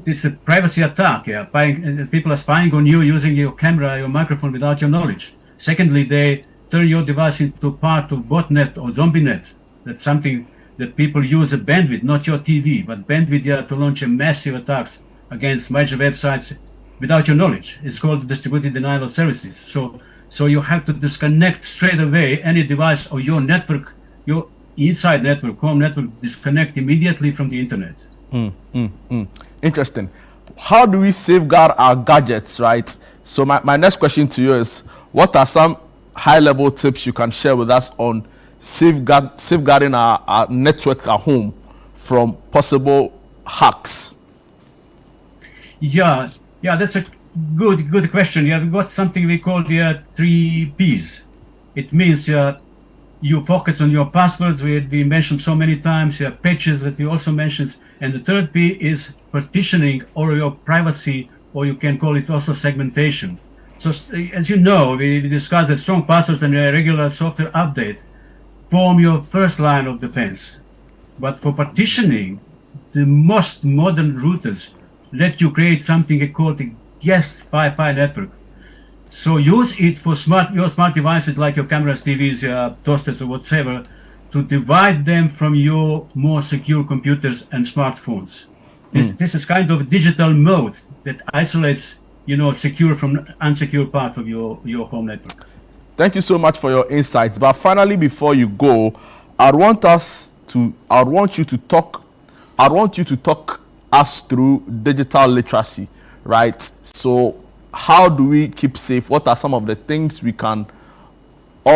S26: it's a privacy attack. People are spying on you using your camera, your microphone without your knowledge. Secondly, they turn your device into part of botnet or zombie net. That's something that people use a bandwidth, not your TV, but bandwidth to launch a massive attacks against major websites without your knowledge. It's called distributed denial of services. So you have to disconnect straight away any device or your network, your inside network, home network, disconnect immediately from the internet.
S24: Interesting. How do we safeguard our gadgets, right? So my next question to you is, what are some high-level tips you can share with us on safeguarding our network at home from possible hacks?
S26: Yeah, that's a good question. We've got something we call the 3 Ps. It means you focus on your passwords, we mentioned so many times, patches that we also mentioned, and the third P is partitioning or your privacy, or you can call it also segmentation. So as you know, we discussed that strong passwords and a regular software update form your first line of defense. But for partitioning, the most modern routers let you create something called a guest Wi-Fi network. So use it for your smart devices like your cameras, TVs, toasters, or whatever, to divide them from your more secure computers and smartphones. This is kind of a digital mode that isolates, secure from unsecure part of your home network.
S24: Thank you so much for your insights. But finally, before you go, I want you to talk us through digital literacy, right? So how do we keep safe? What are some of the things we can